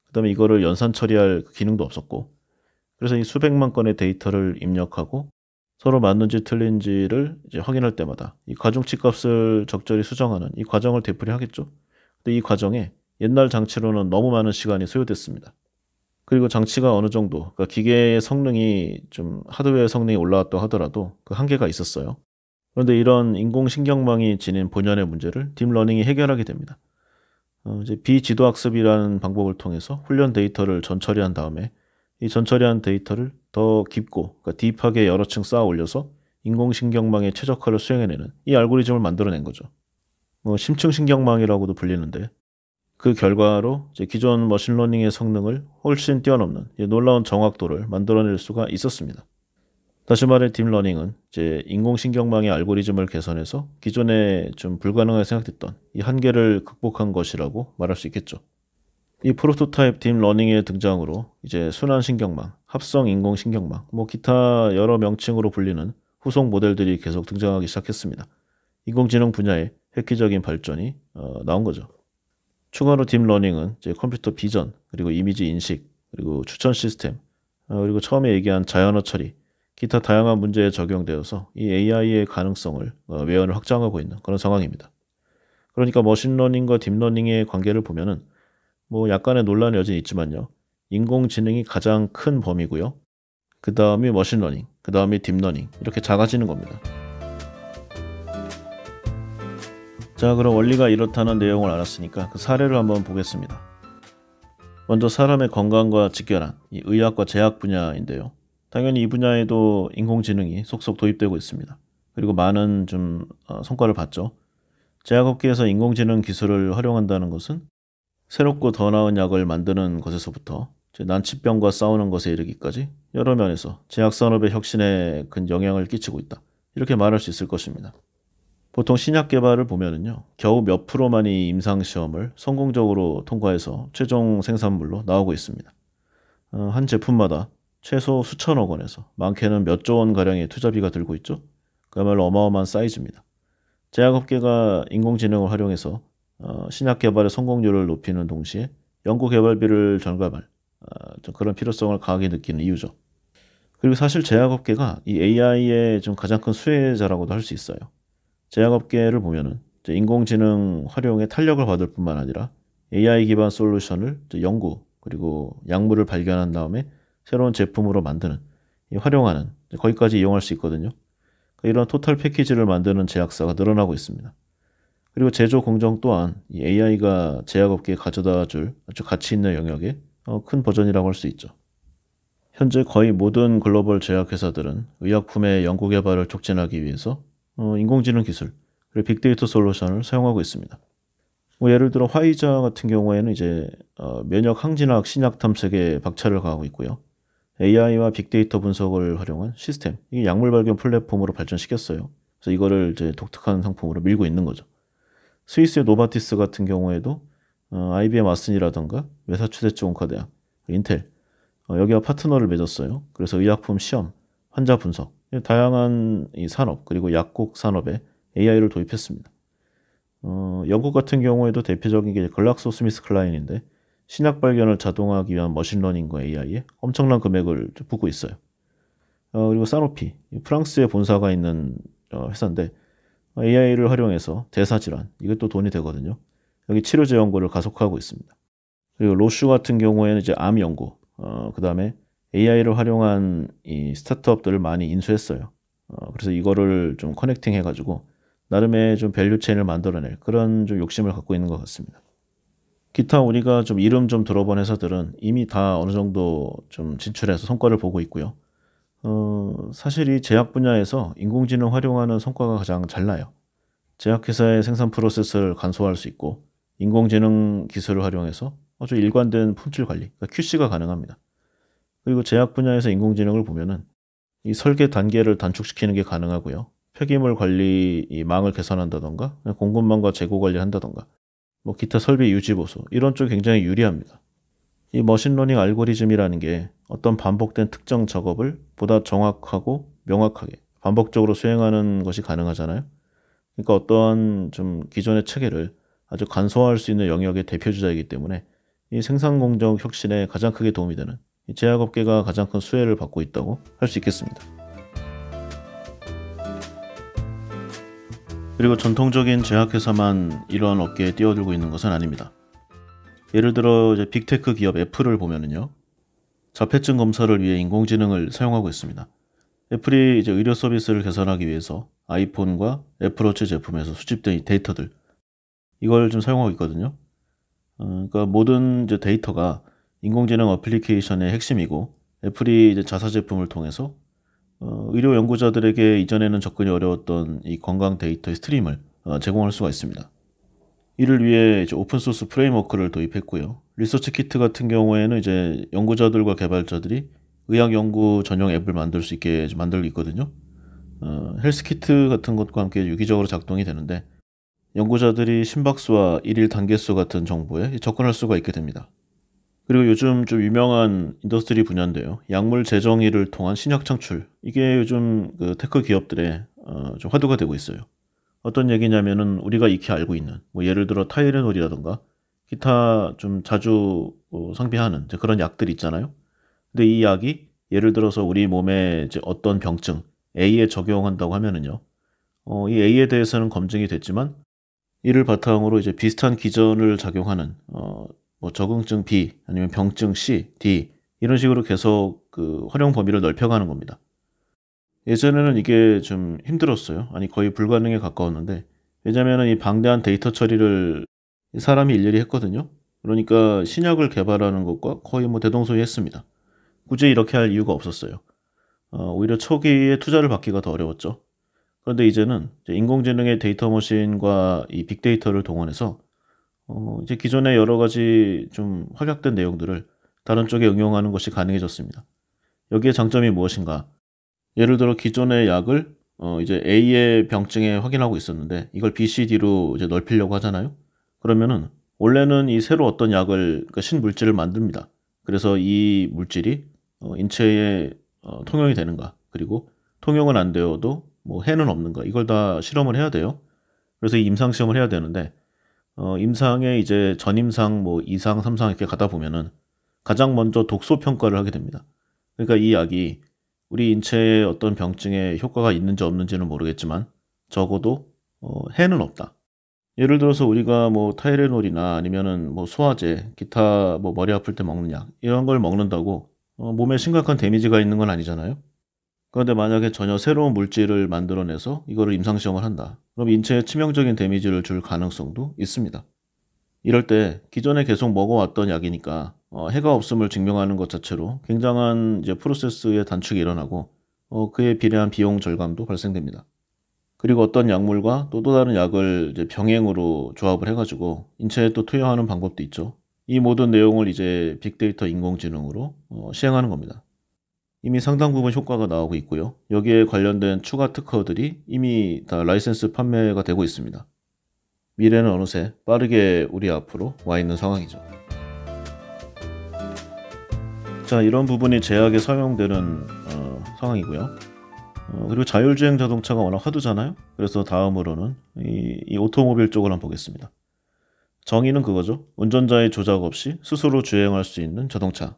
그다음에 이거를 연산 처리할 기능도 없었고 그래서 이 수백만 건의 데이터를 입력하고 서로 맞는지 틀린지를 이제 확인할 때마다 이 가중치 값을 적절히 수정하는 이 과정을 되풀이하겠죠. 근데 이 과정에 옛날 장치로는 너무 많은 시간이 소요됐습니다. 그리고 장치가 어느 정도, 그러니까 기계의 성능이 좀 하드웨어 성능이 올라왔다 하더라도 그 한계가 있었어요. 그런데 이런 인공신경망이 지닌 본연의 문제를 딥러닝이 해결하게 됩니다. 이제 비지도학습이라는 방법을 통해서 훈련 데이터를 전처리한 다음에 이 전처리한 데이터를 더 깊고 그러니까 딥하게 여러 층 쌓아 올려서 인공신경망의 최적화를 수행해내는 이 알고리즘을 만들어낸 거죠. 뭐 심층신경망이라고도 불리는데 그 결과로 이제 기존 머신러닝의 성능을 훨씬 뛰어넘는 놀라운 정확도를 만들어낼 수가 있었습니다. 다시 말해 딥러닝은 이제 인공신경망의 알고리즘을 개선해서 기존에 좀 불가능하게 생각됐던 이 한계를 극복한 것이라고 말할 수 있겠죠. 이 프로토타입 딥러닝의 등장으로 이제 순환신경망, 합성 인공신경망, 뭐 기타 여러 명칭으로 불리는 후속 모델들이 계속 등장하기 시작했습니다. 인공지능 분야의 획기적인 발전이 나온 거죠. 추가로 딥러닝은 이제 컴퓨터 비전, 그리고 이미지 인식, 그리고 추천 시스템, 그리고 처음에 얘기한 자연어 처리, 기타 다양한 문제에 적용되어서 이 AI의 가능성을 외연을 확장하고 있는 그런 상황입니다. 그러니까 머신러닝과 딥러닝의 관계를 보면은 뭐 약간의 논란이 여전히 있지만요. 인공지능이 가장 큰 범위고요. 그 다음이 머신러닝, 그 다음이 딥러닝 이렇게 작아지는 겁니다. 자, 그럼 원리가 이렇다는 내용을 알았으니까 그 사례를 한번 보겠습니다. 먼저 사람의 건강과 직결한 이 의학과 제약 분야인데요. 당연히 이 분야에도 인공지능이 속속 도입되고 있습니다. 그리고 많은 성과를 봤죠. 제약업계에서 인공지능 기술을 활용한다는 것은 새롭고 더 나은 약을 만드는 것에서부터 난치병과 싸우는 것에 이르기까지 여러 면에서 제약산업의 혁신에 큰 영향을 끼치고 있다. 이렇게 말할 수 있을 것입니다. 보통 신약 개발을 보면은요, 겨우 몇 프로만이 임상시험을 성공적으로 통과해서 최종 생산물로 나오고 있습니다. 한 제품마다 최소 수천억 원에서 많게는 몇 조 원가량의 투자비가 들고 있죠. 그야말로 어마어마한 사이즈입니다. 제약업계가 인공지능을 활용해서 신약 개발의 성공률을 높이는 동시에 연구개발비를 절감할 그런 필요성을 강하게 느끼는 이유죠. 그리고 사실 제약업계가 이 AI의 가장 큰 수혜자라고도 할 수 있어요. 제약업계를 보면은 인공지능 활용에 탄력을 받을 뿐만 아니라 AI 기반 솔루션을 연구 그리고 약물을 발견한 다음에 새로운 제품으로 만드는 활용하는 거기까지 이용할 수 있거든요. 이런 토탈 패키지를 만드는 제약사가 늘어나고 있습니다. 그리고 제조 공정 또한 이 AI가 제약업계에 가져다 줄 아주 가치 있는 영역의 큰 버전이라고 할 수 있죠. 현재 거의 모든 글로벌 제약회사들은 의약품의 연구개발을 촉진하기 위해서 인공지능 기술, 그리고 빅데이터 솔루션을 사용하고 있습니다. 예를 들어 화이자 같은 경우에는 이제 면역 항진학 신약 탐색에 박차를 가하고 있고요. AI와 빅데이터 분석을 활용한 시스템, 이 약물 발견 플랫폼으로 발전시켰어요. 그래서 이거를 이제 독특한 상품으로 밀고 있는 거죠. 스위스의 노바티스 같은 경우에도 IBM 아슨이라던가 메사추세츠 온카대학, 인텔 여기와 파트너를 맺었어요. 그래서 의약품 시험, 환자 분석, 다양한 이 산업 그리고 약국 산업에 AI를 도입했습니다. 영국 같은 경우에도 대표적인 게 글락소스미스클라인인데 신약 발견을 자동화하기 위한 머신러닝과 AI에 엄청난 금액을 붓고 있어요. 그리고 사노피, 프랑스에 본사가 있는 회사인데 AI를 활용해서 대사질환, 이것도 돈이 되거든요. 여기 치료제 연구를 가속화하고 있습니다. 그리고 로슈 같은 경우에는 이제 암 연구, 그 다음에 AI를 활용한 이 스타트업들을 많이 인수했어요. 그래서 이거를 좀 커넥팅 해가지고 나름의 밸류 체인을 만들어낼 그런 욕심을 갖고 있는 것 같습니다. 기타 우리가 이름 들어본 회사들은 이미 다 어느 정도 진출해서 성과를 보고 있고요. 사실 이 제약 분야에서 인공지능 활용하는 성과가 가장 잘 나요. 제약회사의 생산 프로세스를 간소화할 수 있고 인공지능 기술을 활용해서 아주 일관된 품질 관리, 그러니까 QC가 가능합니다. 그리고 제약 분야에서 인공지능을 보면은 이 설계 단계를 단축시키는 게 가능하고요. 폐기물 관리 이 망을 개선한다던가 공급망과 재고 관리를 한다던가 기타 설비 유지 보수 이런 쪽이 굉장히 유리합니다. 이 머신러닝 알고리즘이라는 게 어떤 반복된 특정 작업을 보다 정확하고 명확하게 반복적으로 수행하는 것이 가능하잖아요. 그러니까 어떠한 기존의 체계를 아주 간소화할 수 있는 영역의 대표주자이기 때문에 이 생산 공정 혁신에 가장 크게 도움이 되는 이 제약업계가 가장 큰 수혜를 받고 있다고 할 수 있겠습니다. 그리고 전통적인 제약회사만 이러한 업계에 뛰어들고 있는 것은 아닙니다. 예를 들어 이제 빅테크 기업 애플을 보면은요, 자폐증 검사를 위해 인공지능을 사용하고 있습니다. 애플이 이제 의료 서비스를 개선하기 위해서 아이폰과 애플워치 제품에서 수집된 이 데이터들 이걸 사용하고 있거든요. 그러니까 모든 이제 데이터가 인공지능 어플리케이션의 핵심이고 애플이 이제 자사 제품을 통해서 의료 연구자들에게 이전에는 접근이 어려웠던 이 건강 데이터의 스트림을 제공할 수가 있습니다. 이를 위해 이제 오픈소스 프레임워크를 도입했고요. 리서치 키트 같은 경우에는 이제 연구자들과 개발자들이 의학 연구 전용 앱을 만들 수 있게 만들고 있거든요. 헬스 키트 같은 것과 함께 유기적으로 작동이 되는데 연구자들이 심박수와 일일 단계수 같은 정보에 접근할 수가 있게 됩니다. 그리고 요즘 좀 유명한 인더스트리 분야인데요. 약물 재정의를 통한 신약 창출. 이게 요즘 그 테크 기업들의 좀 화두가 되고 있어요. 어떤 얘기냐면은 우리가 익히 알고 있는 뭐 예를 들어 타이레놀이라든가 기타 좀 자주 상비하는 이제 그런 약들 있잖아요. 근데 이 약이 예를 들어서 우리 몸에 이제 어떤 병증 A에 적용한다고 하면은요. 이 A에 대해서는 검증이 됐지만 이를 바탕으로 이제 비슷한 기전을 작용하는 뭐 적응증 B 아니면 병증 C, D 이런 식으로 계속 그 활용 범위를 넓혀가는 겁니다. 예전에는 이게 좀 힘들었어요. 아니 거의 불가능에 가까웠는데 왜냐면은 이 방대한 데이터 처리를 사람이 일일이 했거든요. 그러니까 신약을 개발하는 것과 거의 뭐 대동소이했습니다. 굳이 이렇게 할 이유가 없었어요. 오히려 초기에 투자를 받기가 더 어려웠죠. 그런데 이제는 이제 인공지능의 데이터 머신과 이 빅데이터를 동원해서 이제 기존의 여러 가지 좀 확약된 내용들을 다른 쪽에 응용하는 것이 가능해졌습니다. 여기에 장점이 무엇인가? 예를 들어 기존의 약을 이제 A의 병증에 확인하고 있었는데 이걸 B, C, D로 이제 넓히려고 하잖아요. 그러면은 원래는 이 새로 어떤 약을 그러니까 신물질을 만듭니다. 그래서 이 물질이 인체에 통용이 되는가 그리고 통용은 안 되어도 뭐 해는 없는가 이걸 다 실험을 해야 돼요. 그래서 이 임상 시험을 해야 되는데 임상에 이제 전임상 뭐 2상, 3상 이렇게 가다 보면은 가장 먼저 독소 평가를 하게 됩니다. 그러니까 이 약이 우리 인체에 어떤 병증에 효과가 있는지 없는지는 모르겠지만 적어도 해는 없다. 예를 들어서 우리가 뭐 타이레놀이나 아니면은 뭐 소화제, 기타 뭐 머리 아플 때 먹는 약 이런 걸 먹는다고 몸에 심각한 데미지가 있는 건 아니잖아요. 그런데 만약에 전혀 새로운 물질을 만들어내서 이거를 임상시험을 한다. 그럼 인체에 치명적인 데미지를 줄 가능성도 있습니다. 이럴 때 기존에 계속 먹어왔던 약이니까 해가 없음을 증명하는 것 자체로 굉장한 이제 프로세스의 단축이 일어나고 그에 비례한 비용 절감도 발생됩니다. 그리고 어떤 약물과 또 다른 약을 이제 병행으로 조합을 해가지고 인체에 또 투여하는 방법도 있죠. 이 모든 내용을 이제 빅데이터 인공지능으로 시행하는 겁니다. 이미 상당 부분 효과가 나오고 있고요. 여기에 관련된 추가 특허들이 이미 다 라이센스 판매가 되고 있습니다. 미래는 어느새 빠르게 우리 앞으로 와 있는 상황이죠. 자, 이런 부분이 제약에 사용되는 상황이고요. 그리고 자율주행 자동차가 워낙 화두잖아요. 그래서 다음으로는 이 오토모빌 쪽을 한번 보겠습니다. 정의는 그거죠. 운전자의 조작 없이 스스로 주행할 수 있는 자동차.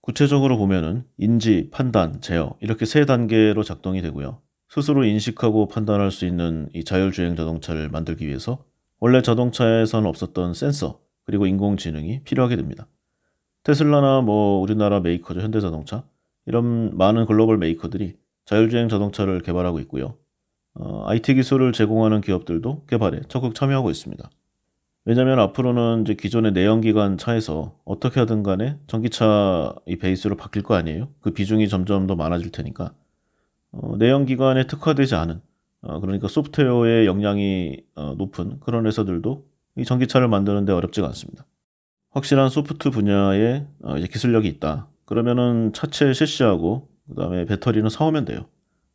구체적으로 보면은 인지, 판단, 제어 이렇게 세 단계로 작동이 되고요. 스스로 인식하고 판단할 수 있는 이 자율주행 자동차를 만들기 위해서 원래 자동차에선 없었던 센서 그리고 인공지능이 필요하게 됩니다. 테슬라나 뭐 우리나라 메이커죠, 현대자동차 이런 많은 글로벌 메이커들이 자율주행 자동차를 개발하고 있고요. IT 기술을 제공하는 기업들도 개발에 적극 참여하고 있습니다. 왜냐하면 앞으로는 이제 기존의 내연기관 차에서 어떻게 하든 간에 전기차 이 베이스로 바뀔 거 아니에요? 그 비중이 점점 더 많아질 테니까 내연기관에 특화되지 않은 그러니까 소프트웨어의 역량이 높은 그런 회사들도 이 전기차를 만드는데 어렵지가 않습니다. 확실한 소프트 분야에 이제 기술력이 있다. 그러면은 차체 실시하고 그다음에 배터리는 사오면 돼요.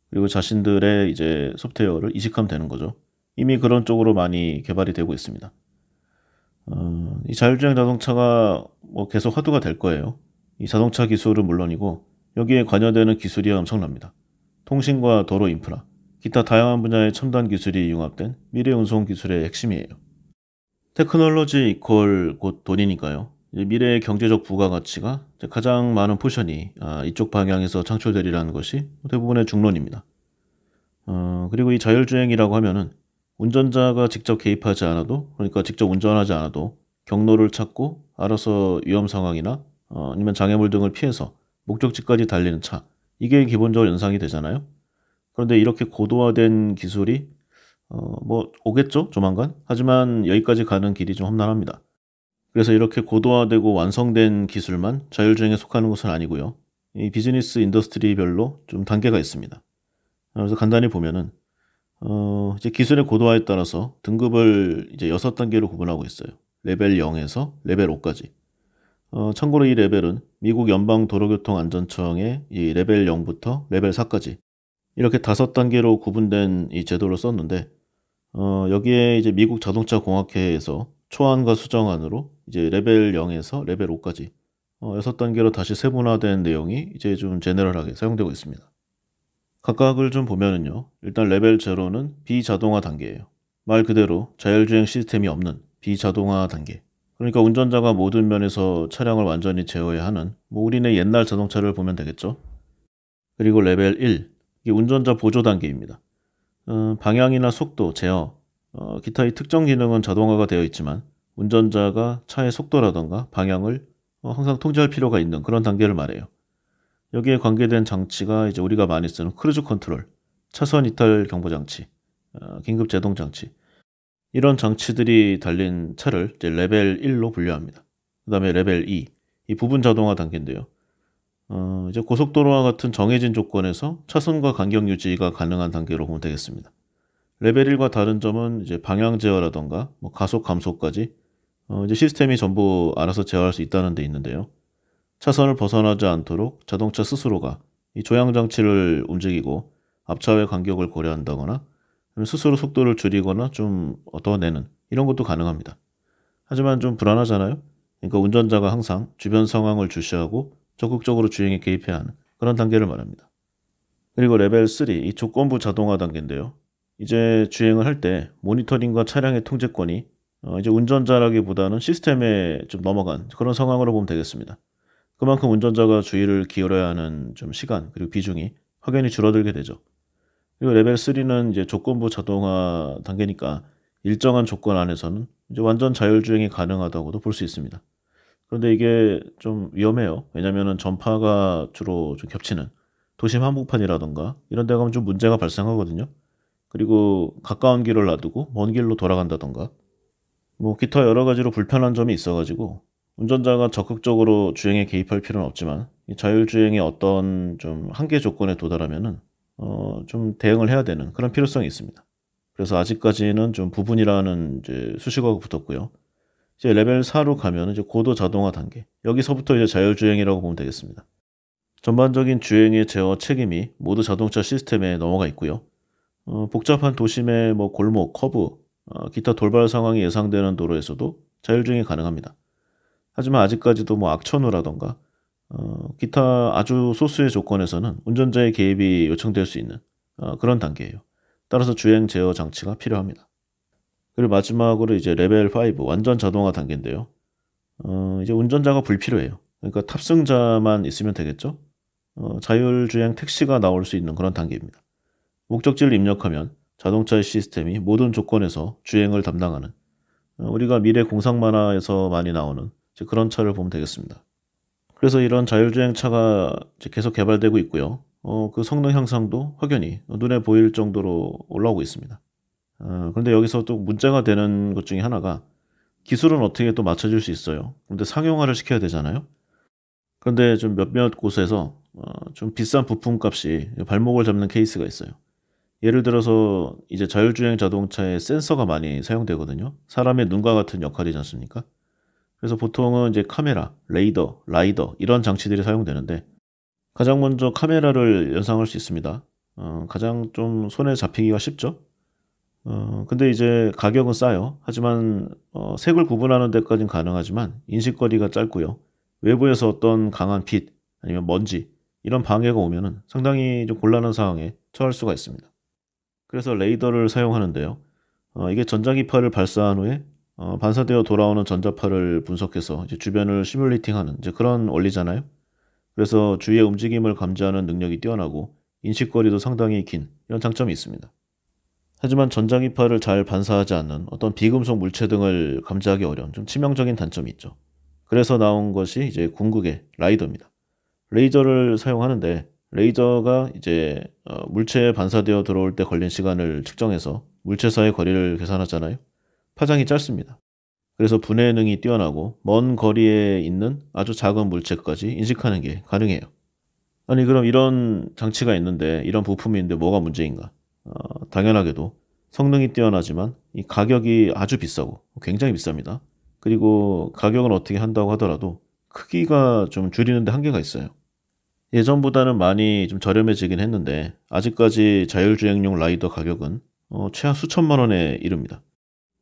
그리고 자신들의 이제 소프트웨어를 이식하면 되는 거죠. 이미 그런 쪽으로 많이 개발이 되고 있습니다. 이 자율주행 자동차가 뭐 계속 화두가 될 거예요. 이 자동차 기술은 물론이고 여기에 관여되는 기술이 엄청납니다. 통신과 도로 인프라, 기타 다양한 분야의 첨단 기술이 융합된 미래 운송 기술의 핵심이에요. 테크놀로지 이퀄 곧 돈이니까요. 미래의 경제적 부가가치가 가장 많은 포션이 이쪽 방향에서 창출되리라는 것이 대부분의 중론입니다. 그리고 이 자율주행이라고 하면은 운전자가 직접 개입하지 않아도 그러니까 직접 운전하지 않아도 경로를 찾고 알아서 위험 상황이나 아니면 장애물 등을 피해서 목적지까지 달리는 차 이게 기본적으로 연상이 되잖아요. 그런데 이렇게 고도화된 기술이 뭐 오겠죠 조만간. 하지만 여기까지 가는 길이 좀 험난합니다. 그래서 이렇게 고도화되고 완성된 기술만 자율주행에 속하는 것은 아니고요. 이 비즈니스 인더스트리별로 좀 단계가 있습니다. 그래서 간단히 보면은 이제 기술의 고도화에 따라서 등급을 이제 6단계로 구분하고 있어요. 레벨 0에서 레벨 5까지. 참고로 이 레벨은 미국 연방도로교통안전청의 이 레벨 0부터 레벨 4까지 이렇게 5단계로 구분된 이 제도를 썼는데 여기에 이제 미국 자동차 공학회에서 초안과 수정안으로 이제 레벨 0에서 레벨 5까지 6단계로 다시 세분화된 내용이 이제 좀 제너럴하게 사용되고 있습니다. 각각을 좀 보면은요. 일단 레벨 0는 비자동화 단계예요. 말 그대로 자율주행 시스템이 없는 비자동화 단계. 그러니까 운전자가 모든 면에서 차량을 완전히 제어해야 하는 우리네 옛날 자동차를 보면 되겠죠. 그리고 레벨 1, 이게 운전자 보조 단계입니다. 방향이나 속도, 제어, 기타의 특정 기능은 자동화가 되어 있지만 운전자가 차의 속도라던가 방향을 항상 통제할 필요가 있는 그런 단계를 말해요. 여기에 관계된 장치가 이제 우리가 많이 쓰는 크루즈 컨트롤, 차선 이탈 경보 장치, 긴급 제동 장치, 이런 장치들이 달린 차를 이제 레벨 1로 분류합니다. 그 다음에 레벨 2, 이 부분 자동화 단계인데요. 이제 고속도로와 같은 정해진 조건에서 차선과 간격 유지가 가능한 단계로 보면 되겠습니다. 레벨 1과 다른 점은 이제 방향 제어라던가 가속 감소까지 이제 시스템이 전부 알아서 제어할 수 있다는 데 있는데요. 차선을 벗어나지 않도록 자동차 스스로가 이 조향 장치를 움직이고 앞차와의 간격을 고려한다거나 스스로 속도를 줄이거나 좀 얻어내는 이런 것도 가능합니다. 하지만 좀 불안하잖아요. 그러니까 운전자가 항상 주변 상황을 주시하고 적극적으로 주행에 개입해야 하는 그런 단계를 말합니다. 그리고 레벨 3, 이 조건부 자동화 단계인데요. 이제 주행을 할 때 모니터링과 차량의 통제권이 이제 운전자라기보다는 시스템에 좀 넘어간 그런 상황으로 보면 되겠습니다. 그만큼 운전자가 주의를 기울여야 하는 좀 시간 그리고 비중이 확연히 줄어들게 되죠. 그리고 레벨 3는 이제 조건부 자동화 단계니까 일정한 조건 안에서는 이제 완전 자율주행이 가능하다고도 볼 수 있습니다. 그런데 이게 좀 위험해요. 왜냐면은 전파가 주로 좀 겹치는 도심 한복판이라던가 이런 데 가면 좀 문제가 발생하거든요. 그리고 가까운 길을 놔두고 먼 길로 돌아간다던가 기타 여러 가지로 불편한 점이 있어가지고 운전자가 적극적으로 주행에 개입할 필요는 없지만 이 자율주행의 어떤 좀 한계 조건에 도달하면은 좀 대응을 해야 되는 그런 필요성이 있습니다. 그래서 아직까지는 좀 부분이라는 이제 수식어가 붙었고요. 이제 레벨 4로 가면 이제 고도 자동화 단계. 여기서부터 이제 자율주행이라고 보면 되겠습니다. 전반적인 주행의 제어 책임이 모두 자동차 시스템에 넘어가 있고요. 복잡한 도심의 골목, 커브, 기타 돌발 상황이 예상되는 도로에서도 자율주행이 가능합니다. 하지만 아직까지도 악천후라던가 기타 아주 소수의 조건에서는 운전자의 개입이 요청될 수 있는 그런 단계예요. 따라서 주행 제어 장치가 필요합니다. 그리고 마지막으로 이제 레벨 5 완전 자동화 단계인데요. 이제 운전자가 불필요해요. 그러니까 탑승자만 있으면 되겠죠. 자율주행 택시가 나올 수 있는 그런 단계입니다. 목적지를 입력하면 자동차의 시스템이 모든 조건에서 주행을 담당하는 우리가 미래 공상 만화에서 많이 나오는 그런 차를 보면 되겠습니다. 그래서 이런 자율주행 차가 계속 개발되고 있고요. 그 성능 향상도 확연히 눈에 보일 정도로 올라오고 있습니다. 그런데 여기서 또 문제가 되는 것 중에 하나가 기술은 어떻게 또 맞춰질 수 있어요. 그런데 상용화를 시켜야 되잖아요. 그런데 좀 몇몇 곳에서 좀 비싼 부품값이 발목을 잡는 케이스가 있어요. 예를 들어서 이제 자율주행 자동차에 센서가 많이 사용되거든요. 사람의 눈과 같은 역할이지 않습니까? 그래서 보통은 이제 카메라, 레이더, 라이더 이런 장치들이 사용되는데 가장 먼저 카메라를 연상할 수 있습니다. 가장 좀 손에 잡히기가 쉽죠. 근데 이제 가격은 싸요. 하지만 색을 구분하는 데까지는 가능하지만 인식거리가 짧고요. 외부에서 어떤 강한 빛 아니면 먼지 이런 방해가 오면은 상당히 좀 곤란한 상황에 처할 수가 있습니다. 그래서 레이더를 사용하는데요. 이게 전자기파를 발사한 후에 반사되어 돌아오는 전자파를 분석해서 이제 주변을 시뮬레이팅하는 이제 그런 원리잖아요. 그래서 주위의 움직임을 감지하는 능력이 뛰어나고 인식거리도 상당히 긴 이런 장점이 있습니다. 하지만 전자기파를 잘 반사하지 않는 어떤 비금속 물체 등을 감지하기 어려운 좀 치명적인 단점이 있죠. 그래서 나온 것이 이제 궁극의 라이더입니다. 레이저를 사용하는데 레이저가 이제 물체에 반사되어 들어올 때 걸린 시간을 측정해서 물체 사이의 거리를 계산하잖아요. 파장이 짧습니다. 그래서 분해능이 뛰어나고 먼 거리에 있는 아주 작은 물체까지 인식하는 게 가능해요. 아니 그럼 이런 장치가 있는데 이런 부품이 있는데 뭐가 문제인가? 당연하게도 성능이 뛰어나지만 이 가격이 아주 비싸고 굉장히 비쌉니다. 그리고 가격은 어떻게 한다고 하더라도 크기가 좀 줄이는데 한계가 있어요. 예전보다는 많이 좀 저렴해지긴 했는데 아직까지 자율주행용 라이더 가격은 최하 수천만 원에 이릅니다.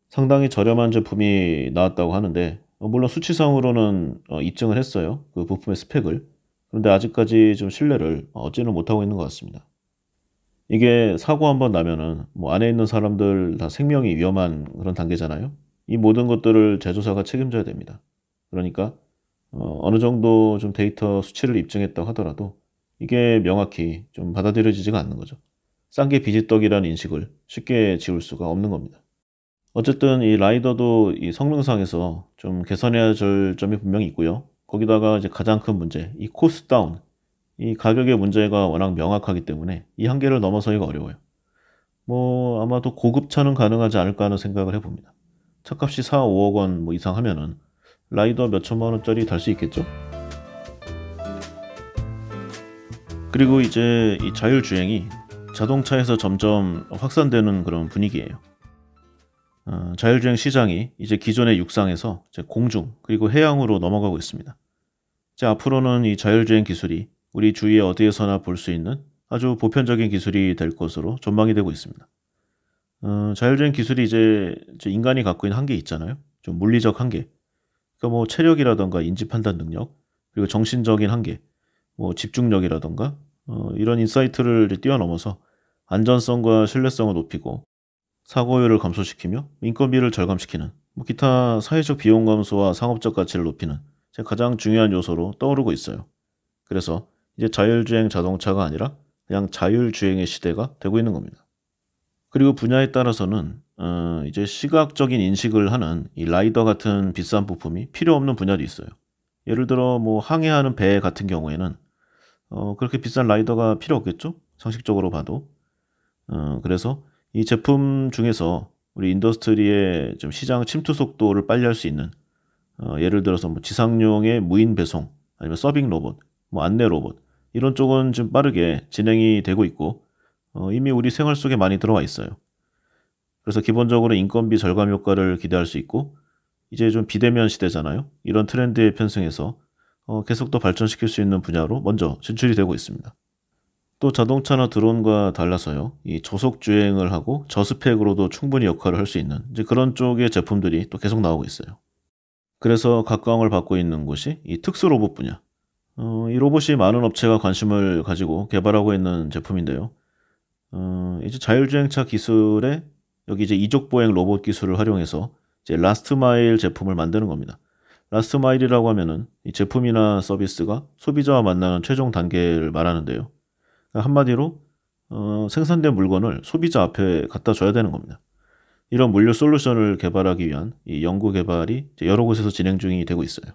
상당히 저렴한 제품이 나왔다고 하는데 물론 수치상으로는 입증을 했어요. 그 부품의 스펙을. 그런데 아직까지 좀 신뢰를 얻지는 못하고 있는 것 같습니다. 이게 사고 한번 나면은 뭐 안에 있는 사람들 다 생명이 위험한 그런 단계잖아요. 이 모든 것들을 제조사가 책임져야 됩니다. 그러니까 어느 정도 좀 데이터 수치를 입증했다고 하더라도 이게 명확히 좀 받아들여지지가 않는 거죠. 싼 게 비지떡이라는 인식을 쉽게 지울 수가 없는 겁니다. 어쨌든 이 라이더도 이 성능상에서 좀 개선해야 될 점이 분명히 있고요. 거기다가 이제 가장 큰 문제, 이 코스트 다운, 이 가격의 문제가 워낙 명확하기 때문에 이 한계를 넘어서기가 어려워요. 뭐 아마도 고급차는 가능하지 않을까 하는 생각을 해봅니다. 차값이 4, 5억 원 뭐 이상 하면은 라이더 몇 천만 원짜리 달 수 있겠죠? 그리고 이제 이 자율주행이 자동차에서 점점 확산되는 그런 분위기예요. 자율주행 시장이 이제 기존의 육상에서 이제 공중 그리고 해양으로 넘어가고 있습니다. 이제 앞으로는 이 자율주행 기술이 우리 주위에 어디에서나 볼 수 있는 아주 보편적인 기술이 될 것으로 전망이 되고 있습니다. 자율주행 기술이 이제 인간이 갖고 있는 한계 있잖아요. 좀 물리적 한계. 그러니까 뭐 체력이라던가 인지 판단 능력, 그리고 정신적인 한계, 뭐 집중력이라던가 이런 인사이트를 이제 뛰어넘어서 안전성과 신뢰성을 높이고 사고율을 감소시키며 인건비를 절감시키는 뭐 기타 사회적 비용 감소와 상업적 가치를 높이는 가장 중요한 요소로 떠오르고 있어요. 그래서 이제 자율주행 자동차가 아니라 그냥 자율주행의 시대가 되고 있는 겁니다. 그리고 분야에 따라서는 이제 시각적인 인식을 하는 이 라이더 같은 비싼 부품이 필요 없는 분야도 있어요. 예를 들어 뭐 항해하는 배 같은 경우에는 그렇게 비싼 라이더가 필요 없겠죠? 상식적으로 봐도. 그래서 이 제품 중에서 우리 인더스트리의 좀 시장 침투 속도를 빨리 할 수 있는 예를 들어서 뭐 지상용의 무인 배송 아니면 서빙 로봇, 뭐 안내 로봇 이런 쪽은 좀 빠르게 진행이 되고 있고 이미 우리 생활 속에 많이 들어와 있어요. 그래서 기본적으로 인건비 절감 효과를 기대할 수 있고 이제 좀 비대면 시대잖아요. 이런 트렌드에 편승해서 계속 더 발전시킬 수 있는 분야로 먼저 진출이 되고 있습니다. 또 자동차나 드론과 달라서요. 이 저속 주행을 하고 저스펙으로도 충분히 역할을 할 수 있는 이제 그런 쪽의 제품들이 또 계속 나오고 있어요. 그래서 각광을 받고 있는 곳이 이 특수 로봇 분야. 이 로봇이 많은 업체가 관심을 가지고 개발하고 있는 제품인데요. 이제 자율주행차 기술에 여기 이제 이족 보행 로봇 기술을 활용해서 이제 라스트 마일 제품을 만드는 겁니다. 라스트 마일이라고 하면은 이 제품이나 서비스가 소비자와 만나는 최종 단계를 말하는데요. 한마디로 생산된 물건을 소비자 앞에 갖다 줘야 되는 겁니다. 이런 물류 솔루션을 개발하기 위한 이 연구 개발이 이제 여러 곳에서 진행 중이 되고 있어요.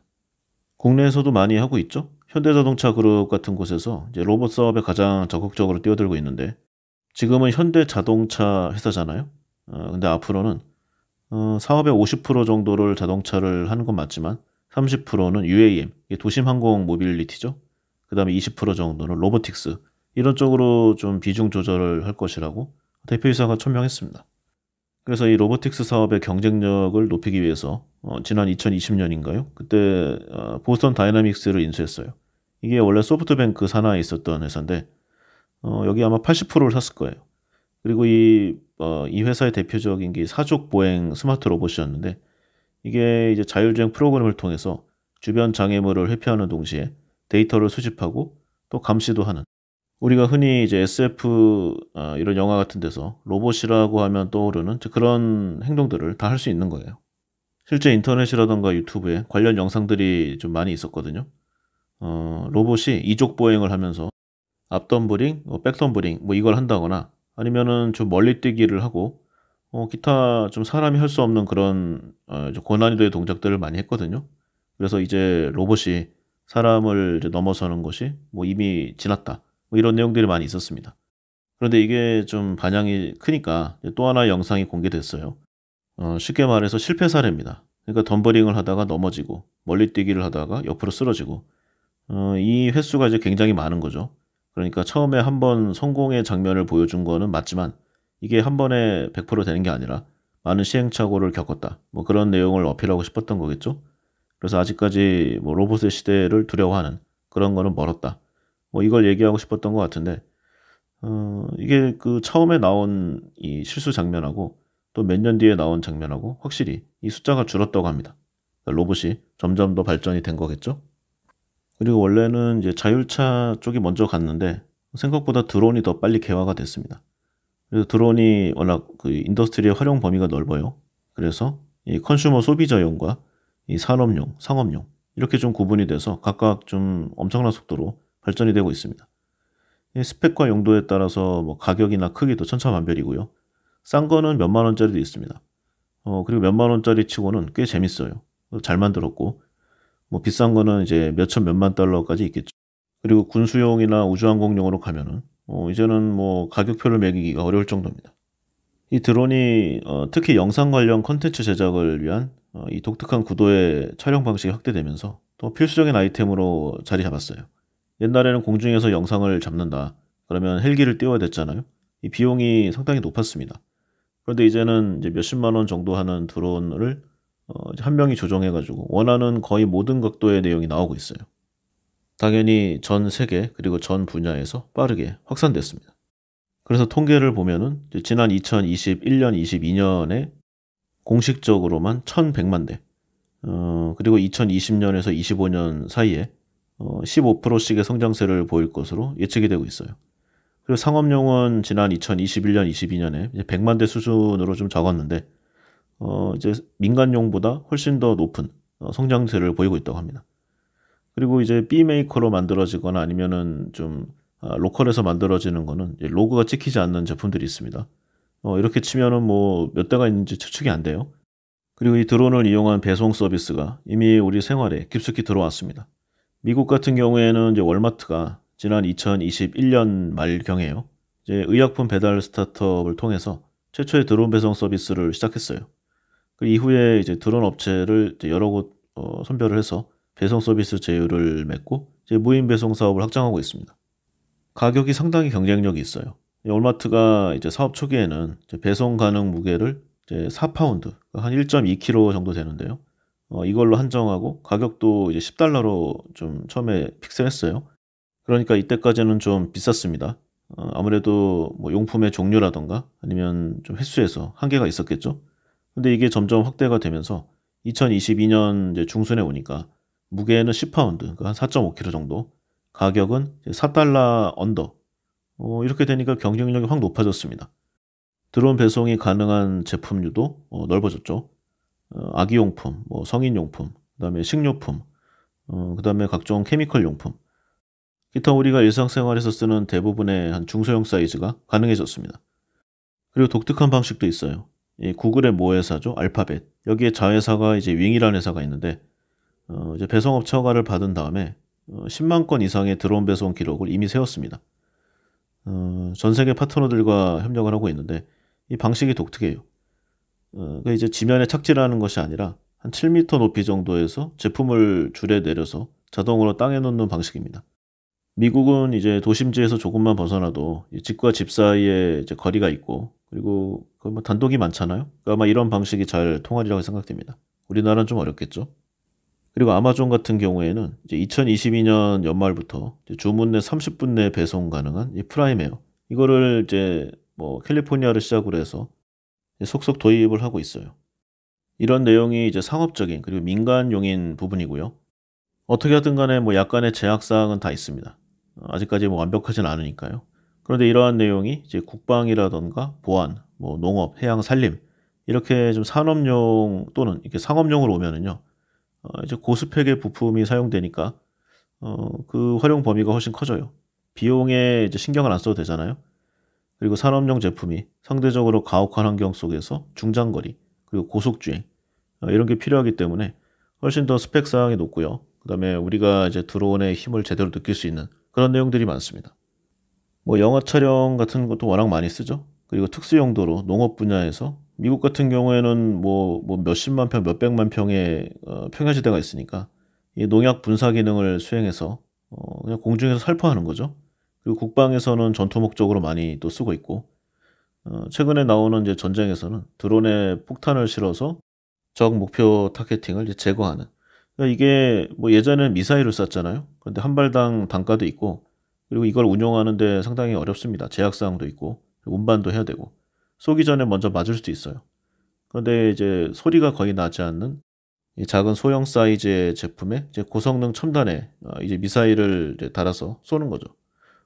국내에서도 많이 하고 있죠. 현대자동차 그룹 같은 곳에서 이제 로봇 사업에 가장 적극적으로 뛰어들고 있는데 지금은 현대자동차 회사잖아요. 근데 앞으로는 사업의 50% 정도를 자동차를 하는 건 맞지만 30%는 UAM, 이게 도심항공 모빌리티죠. 그 다음에 20% 정도는 로보틱스, 이런 쪽으로 좀 비중 조절을 할 것이라고 대표이사가 천명했습니다. 그래서 이 로보틱스 사업의 경쟁력을 높이기 위해서 지난 2020년인가요? 그때 보스턴 다이나믹스를 인수했어요. 이게 원래 소프트뱅크 산하에 있었던 회사인데 여기 아마 80%를 샀을 거예요. 그리고 이 회사의 대표적인 게 사족 보행 스마트 로봇이었는데 이게 이제 자율주행 프로그램을 통해서 주변 장애물을 회피하는 동시에 데이터를 수집하고 또 감시도 하는 우리가 흔히 이제 SF 이런 영화 같은 데서 로봇이라고 하면 떠오르는 그런 행동들을 다 할 수 있는 거예요. 실제 인터넷이라던가 유튜브에 관련 영상들이 좀 많이 있었거든요. 로봇이 이족 보행을 하면서 앞덤브링, 백덤브링 뭐 이걸 한다거나 아니면은 좀 멀리 뛰기를 하고 기타 좀 사람이 할 수 없는 그런 좀 고난이도의 동작들을 많이 했거든요. 그래서 이제 로봇이 사람을 이제 넘어서는 것이 뭐 이미 지났다. 뭐 이런 내용들이 많이 있었습니다. 그런데 이게 좀 반향이 크니까 또 하나의 영상이 공개됐어요. 쉽게 말해서 실패 사례입니다. 그러니까 덤버링을 하다가 넘어지고 멀리 뛰기를 하다가 옆으로 쓰러지고 이 횟수가 이제 굉장히 많은 거죠. 그러니까 처음에 한 번 성공의 장면을 보여준 거는 맞지만 이게 한 번에 100% 되는 게 아니라 많은 시행착오를 겪었다. 뭐 그런 내용을 어필하고 싶었던 거겠죠. 그래서 아직까지 뭐 로봇의 시대를 두려워하는 그런 거는 멀었다. 뭐 이걸 얘기하고 싶었던 것 같은데 이게 그 처음에 나온 이 실수 장면하고 또 몇 년 뒤에 나온 장면하고 확실히 이 숫자가 줄었다고 합니다. 로봇이 점점 더 발전이 된 거겠죠. 그리고 원래는 이제 자율차 쪽이 먼저 갔는데 생각보다 드론이 더 빨리 개화가 됐습니다. 그래서 드론이 워낙 그 인더스트리의 활용 범위가 넓어요. 그래서 이 컨슈머 소비자용과 이 산업용, 상업용 이렇게 좀 구분이 돼서 각각 좀 엄청난 속도로 발전이 되고 있습니다. 이 스펙과 용도에 따라서 뭐 가격이나 크기도 천차만별이고요. 싼 거는 몇만 원짜리도 있습니다. 그리고 몇만 원짜리 치고는 꽤 재밌어요. 잘 만들었고, 뭐 비싼 거는 이제 몇천 몇만 달러까지 있겠죠. 그리고 군수용이나 우주항공용으로 가면은 이제는 뭐 가격표를 매기기가 어려울 정도입니다. 이 드론이 특히 영상 관련 콘텐츠 제작을 위한 이 독특한 구도의 촬영 방식이 확대되면서 또 필수적인 아이템으로 자리 잡았어요. 옛날에는 공중에서 영상을 잡는다. 그러면 헬기를 띄워야 됐잖아요. 이 비용이 상당히 높았습니다. 그런데 이제는 이제 몇십만 원 정도 하는 드론을 이제 한 명이 조정해가지고 원하는 거의 모든 각도의 내용이 나오고 있어요. 당연히 전 세계 그리고 전 분야에서 빠르게 확산됐습니다. 그래서 통계를 보면은 이제 지난 2021년, 22년에 공식적으로만 1,100만 대, 그리고 2020년에서 25년 사이에 15%씩의 성장세를 보일 것으로 예측이 되고 있어요. 그리고 상업용은 지난 2021년, 22년에 이제 100만 대 수준으로 좀 적었는데 이제 민간용보다 훨씬 더 높은 성장세를 보이고 있다고 합니다. 그리고 이제 B 메이커로 만들어지거나 아니면은 좀 로컬에서 만들어지는 거는 이제 로고가 찍히지 않는 제품들이 있습니다. 이렇게 치면은 뭐 몇 대가 있는지 추측이 안 돼요. 그리고 이 드론을 이용한 배송 서비스가 이미 우리 생활에 깊숙이 들어왔습니다. 미국 같은 경우에는 이제 월마트가 지난 2021년 말경에요. 이제 의약품 배달 스타트업을 통해서 최초의 드론 배송 서비스를 시작했어요. 그 이후에 이제 드론 업체를 이제 여러 곳 선별을 해서 배송 서비스 제휴를 맺고 이제 무인 배송 사업을 확장하고 있습니다. 가격이 상당히 경쟁력이 있어요. 이 월마트가 이제 사업 초기에는 이제 배송 가능 무게를 이제 4파운드, 한 1.2kg 정도 되는데요. 이걸로 한정하고 가격도 이제 10달러로 좀 처음에 픽스했어요. 그러니까 이때까지는 좀 비쌌습니다. 아무래도 뭐 용품의 종류라던가 아니면 좀 횟수에서 한계가 있었겠죠. 근데 이게 점점 확대가 되면서 2022년 이제 중순에 오니까 무게는 10파운드, 그러니까 한 4.5kg 정도, 가격은 4달러 언더. 이렇게 되니까 경쟁력이 확 높아졌습니다. 드론 배송이 가능한 제품류도 넓어졌죠. 아기용품, 뭐 성인용품, 그다음에 식료품, 그다음에 각종 케미컬 용품. 기타 우리가 일상생활에서 쓰는 대부분의 한 중소형 사이즈가 가능해졌습니다. 그리고 독특한 방식도 있어요. 이 구글의 모 회사죠, 알파벳. 여기에 자회사가 이제 윙이라는 회사가 있는데 이제 배송업체 허가를 받은 다음에 10만 건 이상의 드론 배송 기록을 이미 세웠습니다. 전 세계 파트너들과 협력을 하고 있는데 이 방식이 독특해요. 그러니까 이제 지면에 착지라는 것이 아니라 한 7m 높이 정도에서 제품을 줄에 내려서 자동으로 땅에 놓는 방식입니다. 미국은 이제 도심지에서 조금만 벗어나도 이 집과 집 사이에 이제 거리가 있고 그리고 뭐 단독이 많잖아요. 그러니까 아마 이런 방식이 잘 통하리라고 생각됩니다. 우리나라는 좀 어렵겠죠. 그리고 아마존 같은 경우에는 이제 2022년 연말부터 이제 주문 내 30분 내 배송 가능한 이 프라임 에어 이거를 이제 뭐 캘리포니아를 시작으로 해서 속속 도입을 하고 있어요. 이런 내용이 이제 상업적인 그리고 민간용인 부분이고요. 어떻게 하든 간에 뭐 약간의 제약 사항은 다 있습니다. 아직까지 뭐 완벽하진 않으니까요. 그런데 이러한 내용이 이제 국방이라던가 보안, 뭐 농업, 해양 산림 이렇게 좀 산업용 또는 이렇게 상업용으로 오면은요. 이제 고스펙의 부품이 사용되니까 그 활용 범위가 훨씬 커져요. 비용에 이제 신경을 안 써도 되잖아요. 그리고 산업용 제품이 상대적으로 가혹한 환경 속에서 중장거리 그리고 고속주행 이런 게 필요하기 때문에 훨씬 더 스펙 사항이 높고요. 그다음에 우리가 이제 드론의 힘을 제대로 느낄 수 있는 그런 내용들이 많습니다. 뭐 영화 촬영 같은 것도 워낙 많이 쓰죠. 그리고 특수 용도로 농업 분야에서 미국 같은 경우에는 뭐 몇십만 평, 몇백만 평의 평야지대가 있으니까 이 농약 분사 기능을 수행해서 그냥 공중에서 살포하는 거죠. 그리고 국방에서는 전투 목적으로 많이 또 쓰고 있고 최근에 나오는 이제 전쟁에서는 드론에 폭탄을 실어서 적 목표 타겟팅을 이제 제거하는. 그러니까 이게 뭐 예전에는 미사일을 쐈잖아요. 그런데 한 발당 단가도 있고 그리고 이걸 운용하는데 상당히 어렵습니다. 제약사항도 있고 운반도 해야 되고 쏘기 전에 먼저 맞을 수도 있어요. 그런데 이제 소리가 거의 나지 않는 이 작은 소형 사이즈의 제품에 이제 고성능 첨단의 이제 미사일을 이제 달아서 쏘는 거죠.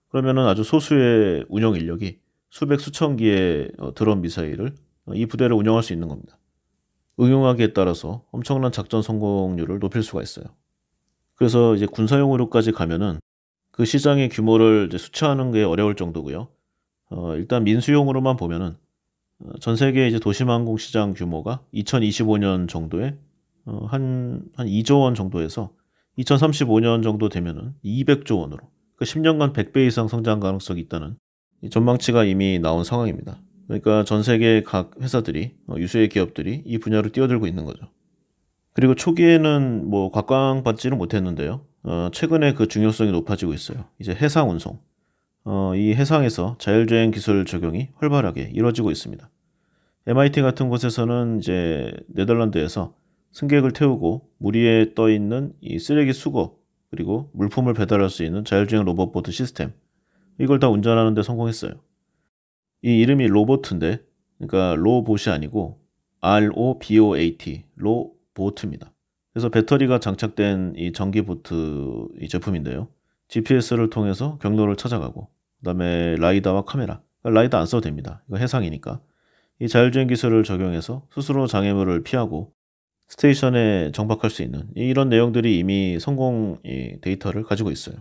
그러면은 아주 소수의 운영 인력이 수백 수천 기의 드론 미사일을 이 부대를 운영할 수 있는 겁니다. 응용하기에 따라서 엄청난 작전 성공률을 높일 수가 있어요. 그래서 이제 군사용으로까지 가면은 그 시장의 규모를 이제 수치하는 게 어려울 정도고요. 일단 민수용으로만 보면은 전 세계 이제 도심항공 시장 규모가 2025년 정도에 한 2조 원 정도에서 2035년 정도 되면은 200조 원으로 그 10년간 100배 이상 성장 가능성이 있다는 이 전망치가 이미 나온 상황입니다. 그러니까 전 세계 각 회사들이 유수의 기업들이 이 분야로 뛰어들고 있는 거죠. 그리고 초기에는 뭐 각광받지는 못했는데요. 최근에 그 중요성이 높아지고 있어요. 이제 해상 운송. 이 해상에서 자율주행 기술 적용이 활발하게 이루어지고 있습니다. MIT 같은 곳에서는 이제 네덜란드에서 승객을 태우고 물 위에 떠 있는 이 쓰레기 수거 그리고 물품을 배달할 수 있는 자율주행 로봇보트 시스템 이걸 다 운전하는 데 성공했어요. 이 이름이 로보트인데 그러니까 로봇이 아니고 ROBOAT 로보트입니다. 그래서 배터리가 장착된 이 전기 보트 이 제품인데요. GPS를 통해서 경로를 찾아가고 그다음에 라이다와 카메라 라이다 안 써도 됩니다. 이거 해상이니까 이 자율주행 기술을 적용해서 스스로 장애물을 피하고 스테이션에 정박할 수 있는 이런 내용들이 이미 성공 데이터를 가지고 있어요.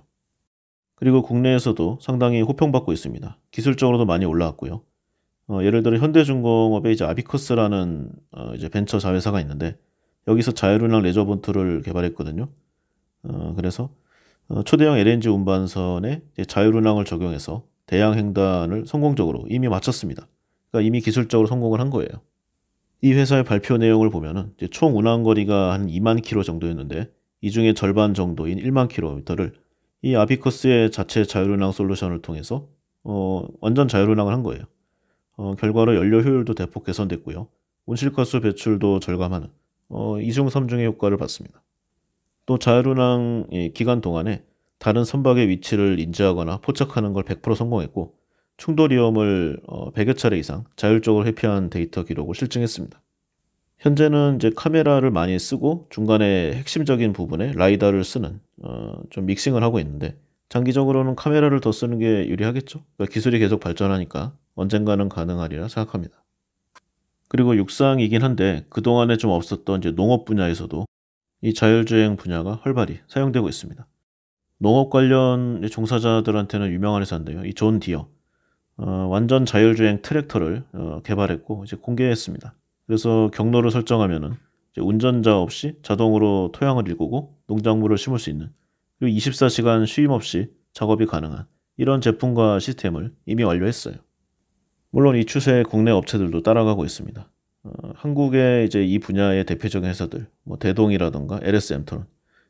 그리고 국내에서도 상당히 호평받고 있습니다. 기술적으로도 많이 올라왔고요. 예를 들어 현대중공업의 이제 아비커스라는 이제 벤처 자회사가 있는데 여기서 자율운항 레저본트를 개발했거든요. 그래서 초대형 LNG 운반선에 이제 자율운항을 적용해서 대양 횡단을 성공적으로 이미 마쳤습니다. 그러니까 이미 기술적으로 성공을 한 거예요. 이 회사의 발표 내용을 보면은 이제 총 운항 거리가 한 2만 킬로 정도였는데 이 중에 절반 정도인 1만 킬로미터를 이 아비커스의 자체 자율운항 솔루션을 통해서 완전 자율운항을 한 거예요. 결과로 연료 효율도 대폭 개선됐고요. 온실가스 배출도 절감하는 이중삼중의 효과를 봤습니다. 또 자율운항 기간 동안에 다른 선박의 위치를 인지하거나 포착하는 걸 100% 성공했고 충돌 위험을 100여 차례 이상 자율적으로 회피한 데이터 기록을 실증했습니다. 현재는 이제 카메라를 많이 쓰고 중간에 핵심적인 부분에 라이다를 쓰는 좀 믹싱을 하고 있는데 장기적으로는 카메라를 더 쓰는 게 유리하겠죠. 그러니까 기술이 계속 발전하니까 언젠가는 가능하리라 생각합니다. 그리고 육상이긴 한데 그동안에 좀 없었던 이제 농업 분야에서도 이 자율주행 분야가 활발히 사용되고 있습니다. 농업 관련 종사자들한테는 유명한 회사인데요. 이 존 디어 완전 자율주행 트랙터를 개발했고 이제 공개했습니다. 그래서 경로를 설정하면은 이제 운전자 없이 자동으로 토양을 일구고 농작물을 심을 수 있는 그리고 24시간 쉼 없이 작업이 가능한 이런 제품과 시스템을 이미 완료했어요. 물론 이 추세에 국내 업체들도 따라가고 있습니다. 한국의 이제 이 분야의 대표적인 회사들, 뭐 대동이라던가 LS엠터는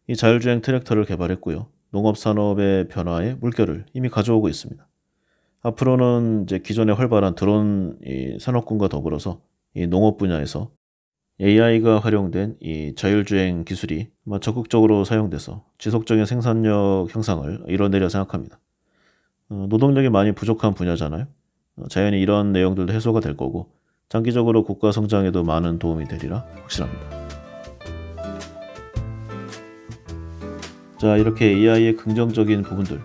이 자율주행 트랙터를 개발했고요. 농업 산업의 변화에 물결을 이미 가져오고 있습니다. 앞으로는 이제 기존의 활발한 드론 산업군과 더불어서 이 농업 분야에서 AI가 활용된 이 자율주행 기술이 적극적으로 사용돼서 지속적인 생산력 향상을 이뤄내려 생각합니다. 노동력이 많이 부족한 분야잖아요. 자연히 이런 내용들도 해소가 될 거고 장기적으로 국가 성장에도 많은 도움이 되리라 확신합니다. 자, 이렇게 AI의 긍정적인 부분들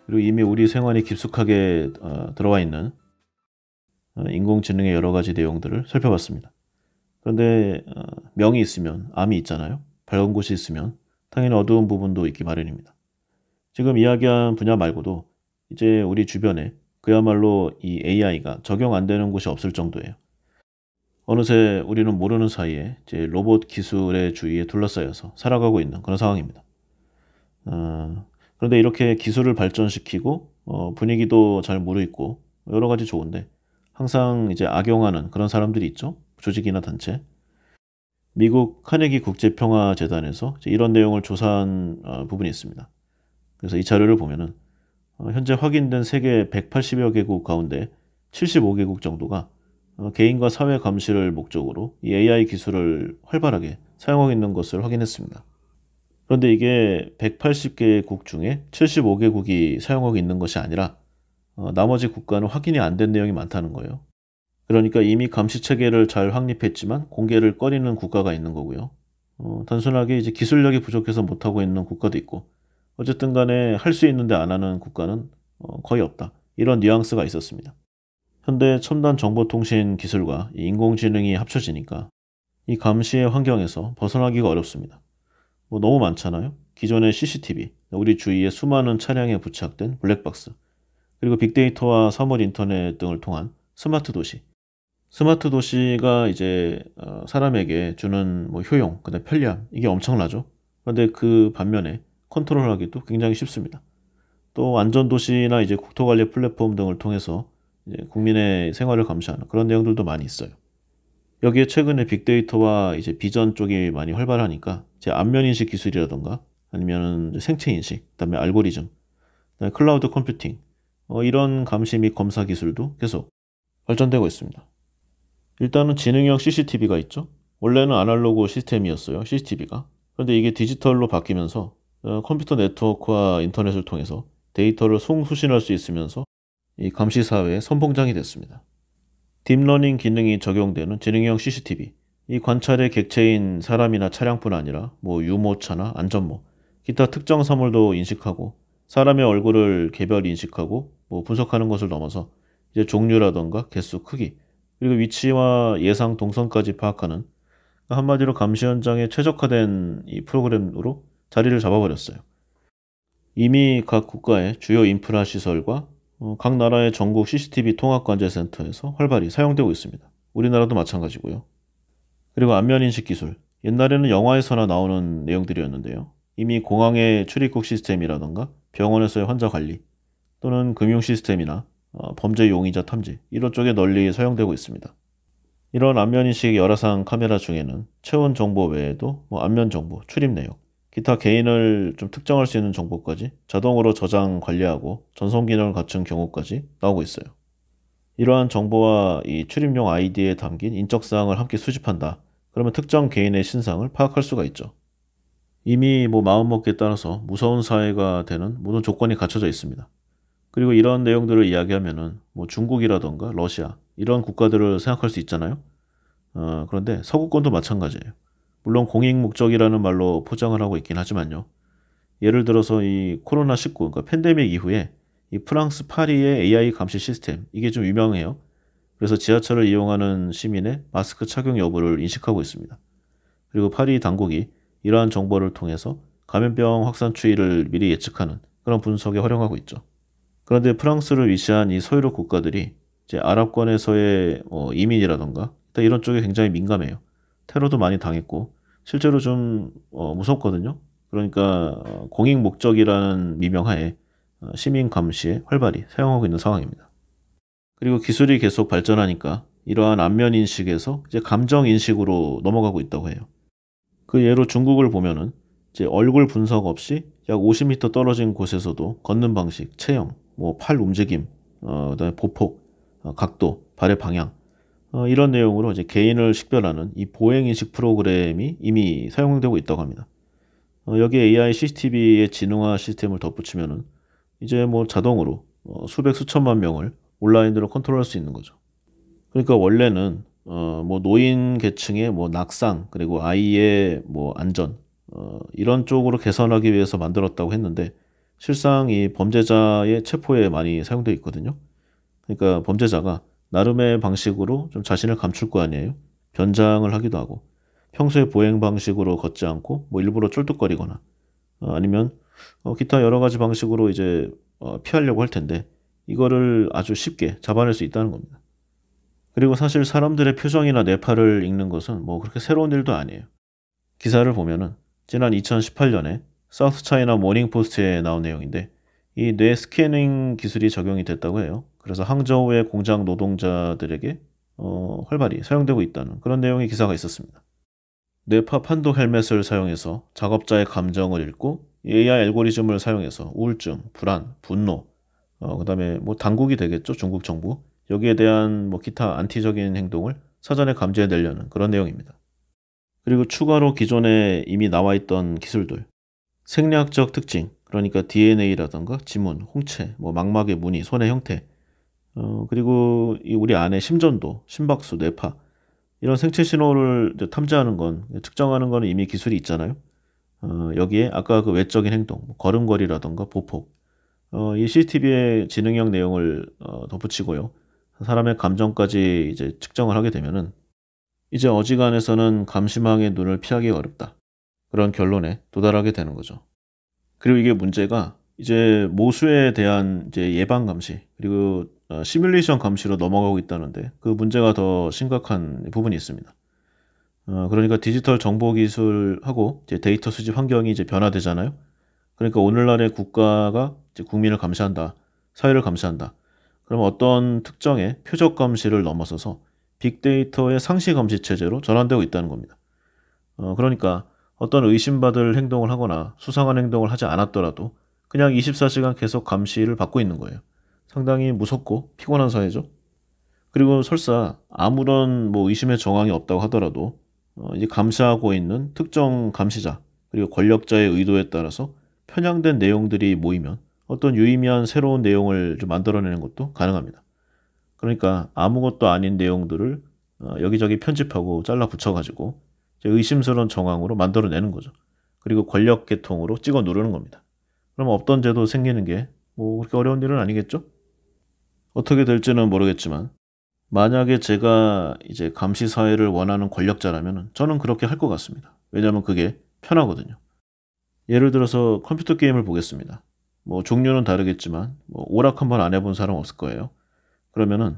그리고 이미 우리 생활에 깊숙하게 들어와 있는 인공지능의 여러 가지 내용들을 살펴봤습니다. 그런데 명이 있으면 암이 있잖아요. 밝은 곳이 있으면 당연히 어두운 부분도 있기 마련입니다. 지금 이야기한 분야 말고도 이제 우리 주변에 그야말로 이 AI가 적용 안 되는 곳이 없을 정도예요. 어느새 우리는 모르는 사이에 이제 로봇 기술의 주위에 둘러싸여서 살아가고 있는 그런 상황입니다. 그런데 이렇게 기술을 발전시키고 분위기도 잘 무르익고 여러 가지 좋은데 항상 이제 악용하는 그런 사람들이 있죠. 조직이나 단체. 미국 카네기 국제평화재단에서 이런 내용을 조사한 부분이 있습니다. 그래서 이 자료를 보면은 현재 확인된 세계 180여 개국 가운데 75개국 정도가 개인과 사회 감시를 목적으로 이 AI 기술을 활발하게 사용하고 있는 것을 확인했습니다. 그런데 이게 180개국 중에 75개국이 사용하고 있는 것이 아니라 나머지 국가는 확인이 안 된 내용이 많다는 거예요. 그러니까 이미 감시 체계를 잘 확립했지만 공개를 꺼리는 국가가 있는 거고요. 단순하게 이제 기술력이 부족해서 못하고 있는 국가도 있고 어쨌든 간에 할 수 있는데 안 하는 국가는 거의 없다. 이런 뉘앙스가 있었습니다. 현대 첨단 정보통신 기술과 이 인공지능이 합쳐지니까 이 감시의 환경에서 벗어나기가 어렵습니다. 뭐 너무 많잖아요. 기존의 CCTV, 우리 주위에 수많은 차량에 부착된 블랙박스, 그리고 빅데이터와 사물 인터넷 등을 통한 스마트 도시. 스마트 도시가 이제 사람에게 주는 뭐 효용, 그다음에 편리함 이게 엄청나죠. 그런데 그 반면에 컨트롤하기도 굉장히 쉽습니다. 또 안전도시나 이제 국토관리 플랫폼 등을 통해서 이제 국민의 생활을 감시하는 그런 내용들도 많이 있어요. 여기에 최근에 빅데이터와 이제 비전 쪽이 많이 활발하니까 이제 안면인식 기술이라던가 아니면 생체인식, 그다음에 알고리즘, 그다음에 클라우드 컴퓨팅 이런 감시 및 검사 기술도 계속 발전되고 있습니다. 일단은 지능형 CCTV가 있죠. 원래는 아날로그 시스템이었어요. CCTV가. 그런데 이게 디지털로 바뀌면서 컴퓨터 네트워크와 인터넷을 통해서 데이터를 송수신할 수 있으면서 이 감시 사회의 선봉장이 됐습니다. 딥러닝 기능이 적용되는 지능형 CCTV. 이 관찰의 객체인 사람이나 차량뿐 아니라 뭐 유모차나 안전모, 기타 특정 사물도 인식하고 사람의 얼굴을 개별 인식하고 뭐 분석하는 것을 넘어서 이제 종류라던가 개수, 크기, 그리고 위치와 예상 동선까지 파악하는 한마디로 감시 현장에 최적화된 이 프로그램으로 자리를 잡아버렸어요. 이미 각 국가의 주요 인프라 시설과 각 나라의 전국 CCTV 통합관제센터에서 활발히 사용되고 있습니다. 우리나라도 마찬가지고요. 그리고 안면인식 기술. 옛날에는 영화에서나 나오는 내용들이었는데요. 이미 공항의 출입국 시스템이라던가 병원에서의 환자 관리 또는 금융 시스템이나 범죄 용의자 탐지 이런 쪽에 널리 사용되고 있습니다. 이런 안면인식 열화상 카메라 중에는 체온 정보 외에도 뭐 안면 정보, 출입 내역, 기타 개인을 좀 특정할 수 있는 정보까지 자동으로 저장 관리하고 전송 기능을 갖춘 경우까지 나오고 있어요. 이러한 정보와 이 출입용 아이디에 담긴 인적사항을 함께 수집한다. 그러면 특정 개인의 신상을 파악할 수가 있죠. 이미 뭐 마음먹기에 따라서 무서운 사회가 되는 모든 조건이 갖춰져 있습니다. 그리고 이런 내용들을 이야기하면은 뭐 중국이라던가 러시아 이런 국가들을 생각할 수 있잖아요. 그런데 서구권도 마찬가지예요. 물론 공익 목적이라는 말로 포장을 하고 있긴 하지만요. 예를 들어서 이 코로나19, 그러니까 팬데믹 이후에 이 프랑스 파리의 AI 감시 시스템 이게 좀 유명해요. 그래서 지하철을 이용하는 시민의 마스크 착용 여부를 인식하고 있습니다. 그리고 파리 당국이 이러한 정보를 통해서 감염병 확산 추이를 미리 예측하는 그런 분석에 활용하고 있죠. 그런데 프랑스를 위시한 이 서유럽 국가들이 이제 아랍권에서의 이민이라던가 이런 쪽에 굉장히 민감해요. 테러도 많이 당했고 실제로 좀 무섭거든요. 그러니까 공익 목적이라는 미명하에 시민 감시에 활발히 사용하고 있는 상황입니다. 그리고 기술이 계속 발전하니까 이러한 안면 인식에서 이제 감정 인식으로 넘어가고 있다고 해요. 그 예로 중국을 보면은 이제 얼굴 분석 없이 약 50m 떨어진 곳에서도 걷는 방식, 체형, 뭐 팔 움직임, 그다음에 보폭, 각도, 발의 방향 이런 내용으로 이제 개인을 식별하는 이 보행 인식 프로그램이 이미 사용되고 있다고 합니다. 여기에 AI CCTV의 지능화 시스템을 덧붙이면은 이제 뭐 자동으로 수백 수천만 명을 온라인으로 컨트롤할 수 있는 거죠. 그러니까 원래는 뭐 노인 계층의 뭐 낙상 그리고 아이의 뭐 안전 이런 쪽으로 개선하기 위해서 만들었다고 했는데 실상 이 범죄자의 체포에 많이 사용되어 있거든요. 그러니까 범죄자가 나름의 방식으로 좀 자신을 감출 거 아니에요. 변장을 하기도 하고 평소에 보행 방식으로 걷지 않고 뭐 일부러 쫄뚝거리거나 아니면 기타 여러 가지 방식으로 이제 피하려고 할 텐데 이거를 아주 쉽게 잡아낼 수 있다는 겁니다. 그리고 사실 사람들의 표정이나 뇌파를 읽는 것은 뭐 그렇게 새로운 일도 아니에요. 기사를 보면은 지난 2018년에 사우스 차이나 모닝 포스트에 나온 내용인데 이 뇌 스캐닝 기술이 적용이 됐다고 해요. 그래서 항저우의 공장 노동자들에게 활발히 사용되고 있다는 그런 내용의 기사가 있었습니다. 뇌파 판독 헬멧을 사용해서 작업자의 감정을 읽고 AI 알고리즘을 사용해서 우울증, 불안, 분노, 그다음에 뭐 당국이 되겠죠. 중국 정부. 여기에 대한 뭐 기타 안티적인 행동을 사전에 감지해내려는 그런 내용입니다. 그리고 추가로 기존에 이미 나와 있던 기술들, 생리학적 특징, 그러니까 DNA라던가 지문, 홍채, 뭐 망막의 무늬, 손의 형태, 그리고 이 우리 안에 심전도, 심박수, 뇌파 이런 생체 신호를 이제 탐지하는 건, 측정하는 거는 이미 기술이 있잖아요. 여기에 아까 그 외적인 행동, 뭐 걸음걸이라던가 보폭, 이 CCTV의 지능형 내용을 덧붙이고요. 사람의 감정까지 이제 측정을 하게 되면은 이제 어지간해서는 감시망의 눈을 피하기 어렵다. 그런 결론에 도달하게 되는 거죠. 그리고 이게 문제가 이제 모수에 대한 이제 예방 감시 그리고 시뮬레이션 감시로 넘어가고 있다는데 그 문제가 더 심각한 부분이 있습니다. 그러니까 디지털 정보 기술하고 이제 데이터 수집 환경이 이제 변화되잖아요. 그러니까 오늘날의 국가가 이제 국민을 감시한다, 사회를 감시한다. 그럼 어떤 특정의 표적 감시를 넘어서서 빅데이터의 상시 감시 체제로 전환되고 있다는 겁니다. 그러니까 어떤 의심받을 행동을 하거나 수상한 행동을 하지 않았더라도 그냥 24시간 계속 감시를 받고 있는 거예요. 상당히 무섭고 피곤한 사회죠. 그리고 설사 아무런 뭐 의심의 정황이 없다고 하더라도 이제 감시하고 있는 특정 감시자 그리고 권력자의 의도에 따라서 편향된 내용들이 모이면 어떤 유의미한 새로운 내용을 좀 만들어내는 것도 가능합니다. 그러니까 아무것도 아닌 내용들을 여기저기 편집하고 잘라 붙여가지고 이제 의심스러운 정황으로 만들어내는 거죠. 그리고 권력 계통으로 찍어 누르는 겁니다. 그럼 없던 죄도 생기는 게 뭐 그렇게 어려운 일은 아니겠죠? 어떻게 될지는 모르겠지만 만약에 제가 이제 감시 사회를 원하는 권력자라면 저는 그렇게 할 것 같습니다. 왜냐하면 그게 편하거든요. 예를 들어서 컴퓨터 게임을 보겠습니다. 뭐 종류는 다르겠지만 뭐 오락 한번 안 해본 사람 없을 거예요. 그러면은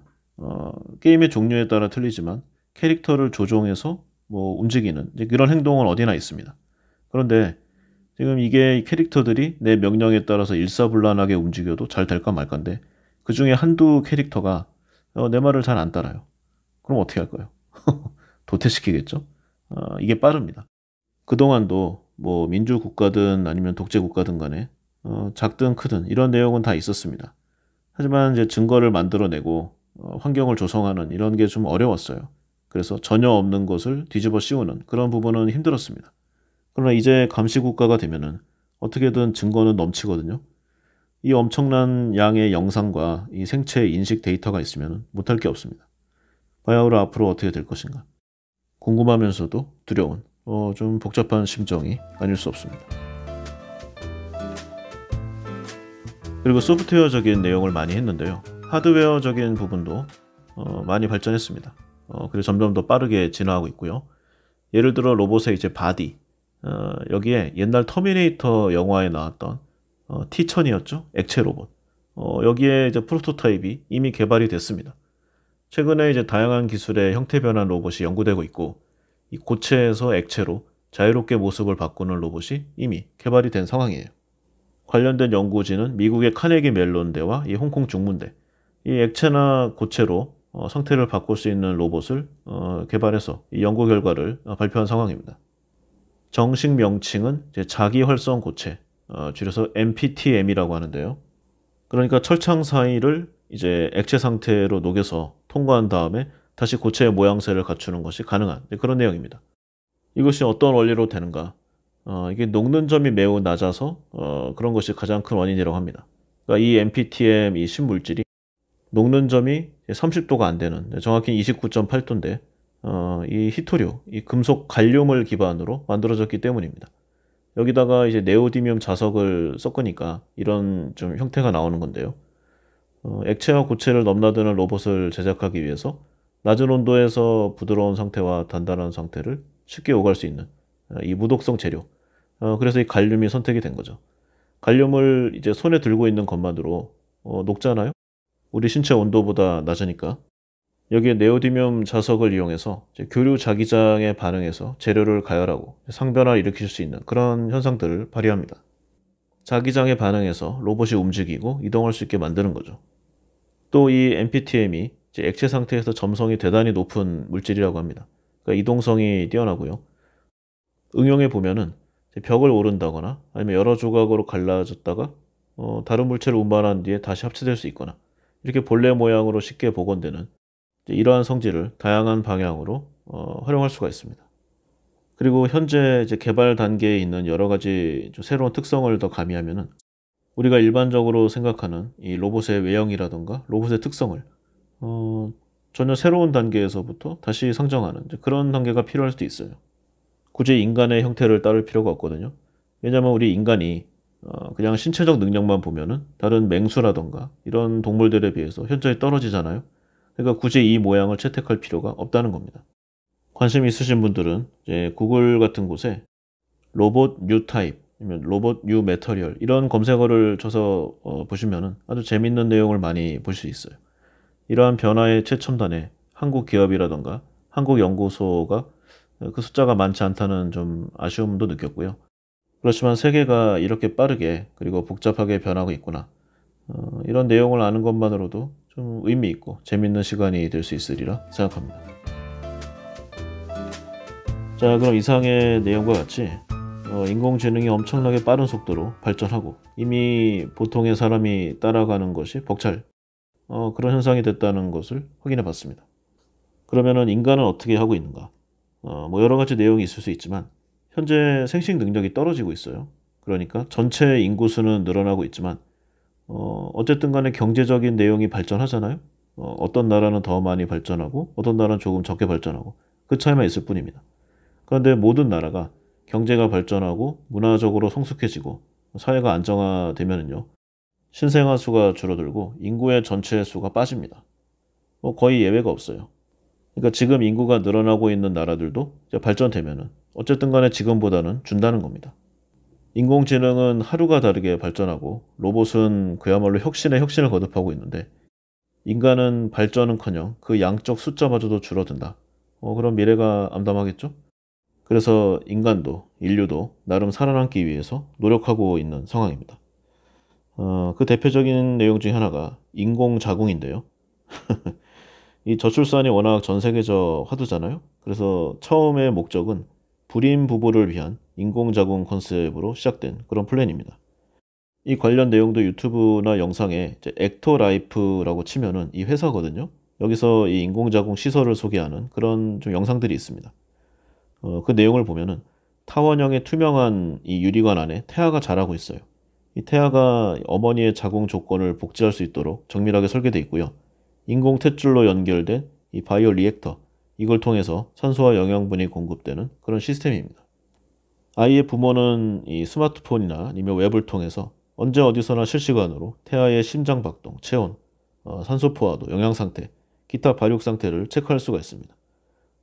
게임의 종류에 따라 틀리지만 캐릭터를 조종해서 뭐 움직이는 이제 그런 행동은 어디나 있습니다. 그런데 지금 이게 캐릭터들이 내 명령에 따라서 일사불란하게 움직여도 잘 될까 말까인데 그 중에 한두 캐릭터가 내 말을 잘 안 따라요. 그럼 어떻게 할까요? 도태시키겠죠? 이게 빠릅니다. 그동안도 뭐 민주국가든 아니면 독재국가든 간에 작든 크든 이런 내용은 다 있었습니다. 하지만 이제 증거를 만들어내고 환경을 조성하는 이런 게 좀 어려웠어요. 그래서 전혀 없는 것을 뒤집어 씌우는 그런 부분은 힘들었습니다. 그러나 이제 감시국가가 되면은 어떻게든 증거는 넘치거든요. 이 엄청난 양의 영상과 이 생체 인식 데이터가 있으면 못할 게 없습니다. 바야흐로 앞으로 어떻게 될 것인가. 궁금하면서도 두려운 좀 복잡한 심정이 아닐 수 없습니다. 그리고 소프트웨어적인 내용을 많이 했는데요. 하드웨어적인 부분도 많이 발전했습니다. 그리고 점점 더 빠르게 진화하고 있고요. 예를 들어 로봇의 이제 바디 여기에 옛날 터미네이터 영화에 나왔던 T-1000이었죠? 액체 로봇. 여기에 이제 프로토타입이 이미 개발이 됐습니다. 최근에 이제 다양한 기술의 형태 변환 로봇이 연구되고 있고 이 고체에서 액체로 자유롭게 모습을 바꾸는 로봇이 이미 개발이 된 상황이에요. 관련된 연구진은 미국의 카네기 멜론대와 이 홍콩 중문대, 이 액체나 고체로 상태를 바꿀 수 있는 로봇을 개발해서 이 연구 결과를 발표한 상황입니다. 정식 명칭은 이제 자기활성 고체, 줄여서 MPTM이라고 하는데요. 그러니까 철창 사이를 이제 액체 상태로 녹여서 통과한 다음에 다시 고체의 모양새를 갖추는 것이 가능한 그런 내용입니다. 이것이 어떤 원리로 되는가? 이게 녹는 점이 매우 낮아서 그런 것이 가장 큰 원인이라고 합니다. 그러니까 이 MPTM 이 신물질이 녹는 점이 30도가 안 되는 정확히 29.8도인데 이 히토류, 이 금속 갈륨을 기반으로 만들어졌기 때문입니다. 여기다가 이제 네오디뮴 자석을 섞으니까 이런 좀 형태가 나오는 건데요. 액체와 고체를 넘나드는 로봇을 제작하기 위해서 낮은 온도에서 부드러운 상태와 단단한 상태를 쉽게 오갈 수 있는 이 무독성 재료. 그래서 이 갈륨이 선택이 된 거죠. 갈륨을 이제 손에 들고 있는 것만으로 녹잖아요. 우리 신체 온도보다 낮으니까. 여기에 네오디뮴 자석을 이용해서 이제 교류 자기장에 반응해서 재료를 가열하고 상변화를 일으킬 수 있는 그런 현상들을 발휘합니다. 자기장에 반응해서 로봇이 움직이고 이동할 수 있게 만드는 거죠. 또 이 MPTM이 이제 액체 상태에서 점성이 대단히 높은 물질이라고 합니다. 그러니까 이동성이 뛰어나고요. 응용해 보면은 벽을 오른다거나 아니면 여러 조각으로 갈라졌다가 다른 물체를 운반한 뒤에 다시 합체될 수 있거나 이렇게 본래 모양으로 쉽게 복원되는 이러한 성질을 다양한 방향으로 활용할 수가 있습니다. 그리고 현재 이제 개발 단계에 있는 여러 가지 좀 새로운 특성을 더 가미하면은 우리가 일반적으로 생각하는 이 로봇의 외형이라던가 로봇의 특성을 전혀 새로운 단계에서부터 다시 성장하는 그런 단계가 필요할 수도 있어요. 굳이 인간의 형태를 따를 필요가 없거든요. 왜냐하면 우리 인간이 그냥 신체적 능력만 보면은 다른 맹수라던가 이런 동물들에 비해서 현저히 떨어지잖아요. 그러니까 굳이 이 모양을 채택할 필요가 없다는 겁니다. 관심 있으신 분들은 이제 구글 같은 곳에 로봇 뉴 타입, 아니면 로봇 뉴 매터리얼 이런 검색어를 쳐서 보시면은 아주 재밌는 내용을 많이 볼 수 있어요. 이러한 변화의 최첨단에 한국 기업이라던가 한국 연구소가 그 숫자가 많지 않다는 좀 아쉬움도 느꼈고요. 그렇지만 세계가 이렇게 빠르게 그리고 복잡하게 변하고 있구나. 이런 내용을 아는 것만으로도 좀 의미 있고 재밌는 시간이 될 수 있으리라 생각합니다. 자, 그럼 이상의 내용과 같이 인공지능이 엄청나게 빠른 속도로 발전하고 이미 보통의 사람이 따라가는 것이 벅찰 그런 현상이 됐다는 것을 확인해 봤습니다. 그러면은 인간은 어떻게 하고 있는가? 뭐 여러 가지 내용이 있을 수 있지만 현재 생식 능력이 떨어지고 있어요. 그러니까 전체 인구수는 늘어나고 있지만 어쨌든 간에 경제적인 내용이 발전하잖아요. 어떤 나라는 더 많이 발전하고 어떤 나라는 조금 적게 발전하고 그 차이만 있을 뿐입니다. 그런데 모든 나라가 경제가 발전하고 문화적으로 성숙해지고 사회가 안정화되면은요. 신생아 수가 줄어들고 인구의 전체 수가 빠집니다. 거의 예외가 없어요. 그러니까 지금 인구가 늘어나고 있는 나라들도 이제 발전되면은 어쨌든 간에 지금보다는 준다는 겁니다. 인공지능은 하루가 다르게 발전하고 로봇은 그야말로 혁신에 혁신을 거듭하고 있는데 인간은 발전은커녕 그 양적 숫자마저도 줄어든다. 그런 미래가 암담하겠죠? 그래서 인간도 인류도 나름 살아남기 위해서 노력하고 있는 상황입니다. 그 대표적인 내용 중에 하나가 인공자궁인데요. 이 저출산이 워낙 전 세계적 화두잖아요. 그래서 처음의 목적은 불임 부부를 위한 인공자궁 컨셉으로 시작된 그런 플랜입니다. 이 관련 내용도 유튜브나 영상에 액터라이프라고 치면은 이 회사거든요. 여기서 이 인공자궁 시설을 소개하는 그런 좀 영상들이 있습니다. 그 내용을 보면은 타원형의 투명한 이 유리관 안에 태아가 자라고 있어요. 이 태아가 어머니의 자궁 조건을 복제할 수 있도록 정밀하게 설계되어 있고요. 인공 탯줄로 연결된 이 바이오 리액터, 이걸 통해서 산소와 영양분이 공급되는 그런 시스템입니다. 아이의 부모는 이 스마트폰이나 아니면 웹을 통해서 언제 어디서나 실시간으로 태아의 심장 박동, 체온, 산소 포화도, 영양 상태, 기타 발육 상태를 체크할 수가 있습니다.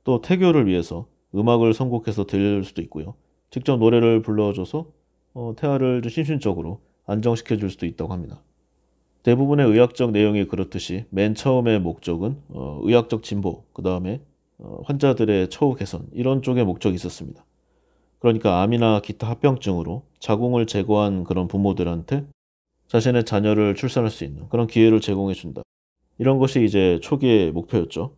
또 태교를 위해서 음악을 선곡해서 들릴 수도 있고요. 직접 노래를 불러줘서 태아를 좀 심신적으로 안정시켜 줄 수도 있다고 합니다. 대부분의 의학적 내용이 그렇듯이 맨 처음의 목적은 의학적 진보, 그 다음에 환자들의 처우 개선 이런 쪽의 목적이 있었습니다. 그러니까 암이나 기타 합병증으로 자궁을 제거한 그런 부모들한테 자신의 자녀를 출산할 수 있는 그런 기회를 제공해 준다. 이런 것이 이제 초기의 목표였죠.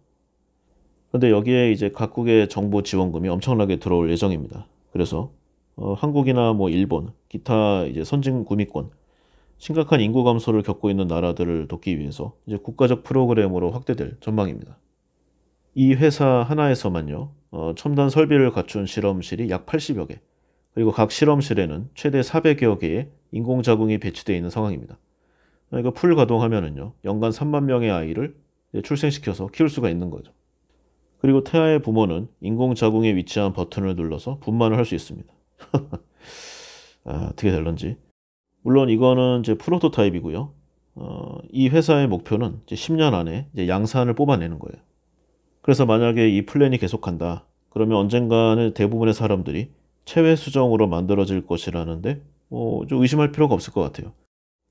그런데 여기에 이제 각국의 정부 지원금이 엄청나게 들어올 예정입니다. 그래서 한국이나 뭐 일본, 기타 이제 선진 구미권 심각한 인구 감소를 겪고 있는 나라들을 돕기 위해서 이제 국가적 프로그램으로 확대될 전망입니다. 이 회사 하나에서만요, 첨단 설비를 갖춘 실험실이 약 80여 개, 그리고 각 실험실에는 최대 400여 개의 인공자궁이 배치되어 있는 상황입니다. 이거 풀 가동하면은요, 연간 3만 명의 아이를 출생시켜서 키울 수가 있는 거죠. 그리고 태아의 부모는 인공자궁에 위치한 버튼을 눌러서 분만을 할 수 있습니다. 어떻게 될런지. 물론 이거는 이제 프로토타입이고요. 이 회사의 목표는 이제 10년 안에 이제 양산을 뽑아내는 거예요. 그래서 만약에 이 플랜이 계속한다. 그러면 언젠가는 대부분의 사람들이 체외 수정으로 만들어질 것이라는데 좀 의심할 필요가 없을 것 같아요.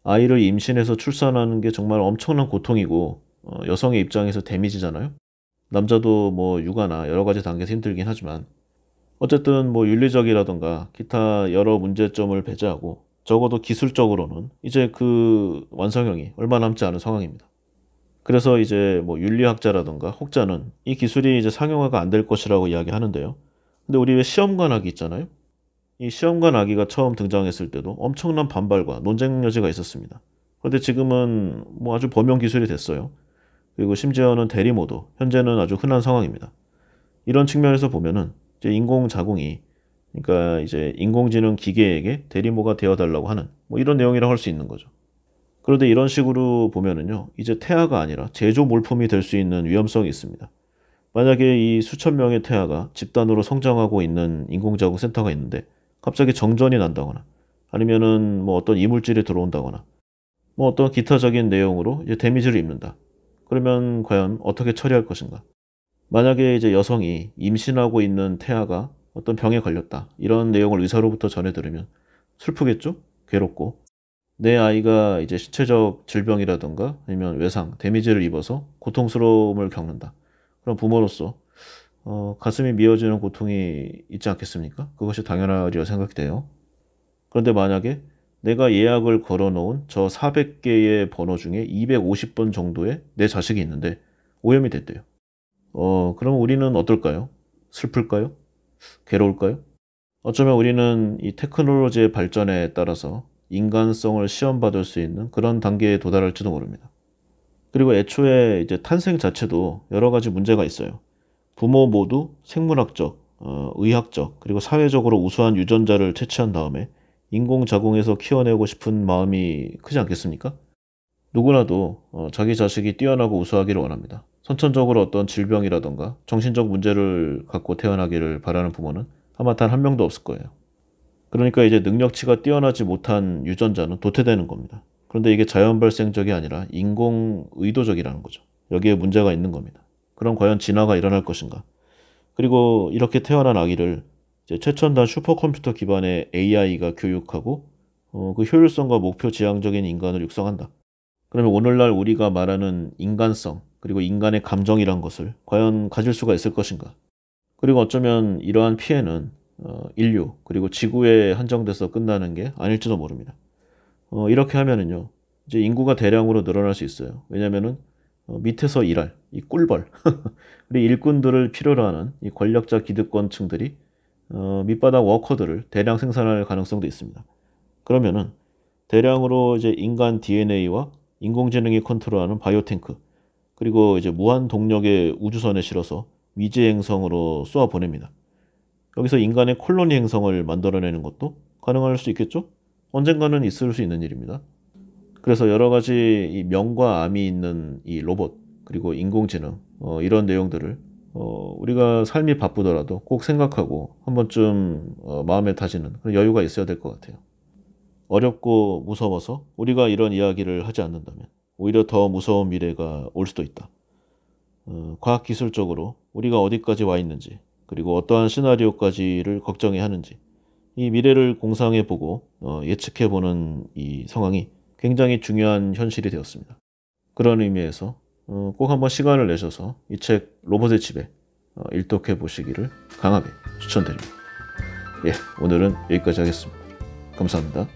아이를 임신해서 출산하는 게 정말 엄청난 고통이고 여성의 입장에서 데미지잖아요. 남자도 뭐 육아나 여러 가지 단계에서 힘들긴 하지만 어쨌든 뭐 윤리적이라던가 기타 여러 문제점을 배제하고 적어도 기술적으로는 이제 그 완성형이 얼마 남지 않은 상황입니다. 그래서 이제 뭐 윤리학자라던가 혹자는 이 기술이 이제 상용화가 안 될 것이라고 이야기하는데요. 근데 우리 왜 시험관 아기 있잖아요. 이 시험관 아기가 처음 등장했을 때도 엄청난 반발과 논쟁 여지가 있었습니다. 그런데 지금은 뭐 아주 범용 기술이 됐어요. 그리고 심지어는 대리모도 현재는 아주 흔한 상황입니다. 이런 측면에서 보면은 이제 인공자궁이 그러니까 이제 인공지능 기계에게 대리모가 되어달라고 하는 뭐 이런 내용이라고 할 수 있는 거죠. 그런데 이런 식으로 보면은요, 이제 태아가 아니라 제조 몰품이 될 수 있는 위험성이 있습니다. 만약에 이 수천 명의 태아가 집단으로 성장하고 있는 인공자궁 센터가 있는데 갑자기 정전이 난다거나 아니면은 뭐 어떤 이물질이 들어온다거나 뭐 어떤 기타적인 내용으로 이제 데미지를 입는다. 그러면 과연 어떻게 처리할 것인가? 만약에 이제 여성이 임신하고 있는 태아가 어떤 병에 걸렸다. 이런 내용을 의사로부터 전해 들으면 슬프겠죠? 괴롭고. 내 아이가 이제 신체적 질병이라든가 아니면 외상, 데미지를 입어서 고통스러움을 겪는다. 그럼 부모로서 가슴이 미어지는 고통이 있지 않겠습니까? 그것이 당연하리라 생각이 돼요. 그런데 만약에 내가 예약을 걸어놓은 저 400개의 번호 중에 250번 정도의 내 자식이 있는데 오염이 됐대요. 그럼 우리는 어떨까요? 슬플까요? 괴로울까요? 어쩌면 우리는 이 테크놀로지의 발전에 따라서 인간성을 시험받을 수 있는 그런 단계에 도달할지도 모릅니다. 그리고 애초에 이제 탄생 자체도 여러 가지 문제가 있어요. 부모 모두 생물학적, 의학적, 그리고 사회적으로 우수한 유전자를 채취한 다음에 인공자궁에서 키워내고 싶은 마음이 크지 않겠습니까? 누구나도 자기 자식이 뛰어나고 우수하기를 원합니다. 선천적으로 어떤 질병이라던가 정신적 문제를 갖고 태어나기를 바라는 부모는 아마 단 한 명도 없을 거예요. 그러니까 이제 능력치가 뛰어나지 못한 유전자는 도태되는 겁니다. 그런데 이게 자연 발생적이 아니라 인공 의도적이라는 거죠. 여기에 문제가 있는 겁니다. 그럼 과연 진화가 일어날 것인가? 그리고 이렇게 태어난 아기를 이제 최첨단 슈퍼컴퓨터 기반의 AI가 교육하고 그 효율성과 목표 지향적인 인간을 육성한다. 그러면 오늘날 우리가 말하는 인간성 그리고 인간의 감정이란 것을 과연 가질 수가 있을 것인가? 그리고 어쩌면 이러한 피해는 인류 그리고 지구에 한정돼서 끝나는 게 아닐지도 모릅니다. 이렇게 하면은요, 이제 인구가 대량으로 늘어날 수 있어요. 왜냐면은 밑에서 일할 이 꿀벌, 우리 일꾼들을 필요로 하는 이 권력자 기득권층들이 밑바닥 워커들을 대량 생산할 가능성도 있습니다. 그러면은 대량으로 이제 인간 DNA와 인공지능이 컨트롤하는 바이오탱크 그리고 이제 무한 동력의 우주선에 실어서 미지 행성으로 쏘아 보냅니다. 여기서 인간의 콜로니 행성을 만들어내는 것도 가능할 수 있겠죠? 언젠가는 있을 수 있는 일입니다. 그래서 여러 가지 이 명과 암이 있는 이 로봇 그리고 인공지능 이런 내용들을 우리가 삶이 바쁘더라도 꼭 생각하고 한 번쯤 마음에 다지는 그런 여유가 있어야 될 것 같아요. 어렵고 무서워서 우리가 이런 이야기를 하지 않는다면 오히려 더 무서운 미래가 올 수도 있다. 과학기술적으로 우리가 어디까지 와 있는지 그리고 어떠한 시나리오까지를 걱정해야 하는지 이 미래를 공상해보고 예측해보는 이 상황이 굉장히 중요한 현실이 되었습니다. 그런 의미에서 꼭 한번 시간을 내셔서 이 책 로봇의 지배 일독해 보시기를 강하게 추천드립니다. 예, 오늘은 여기까지 하겠습니다. 감사합니다.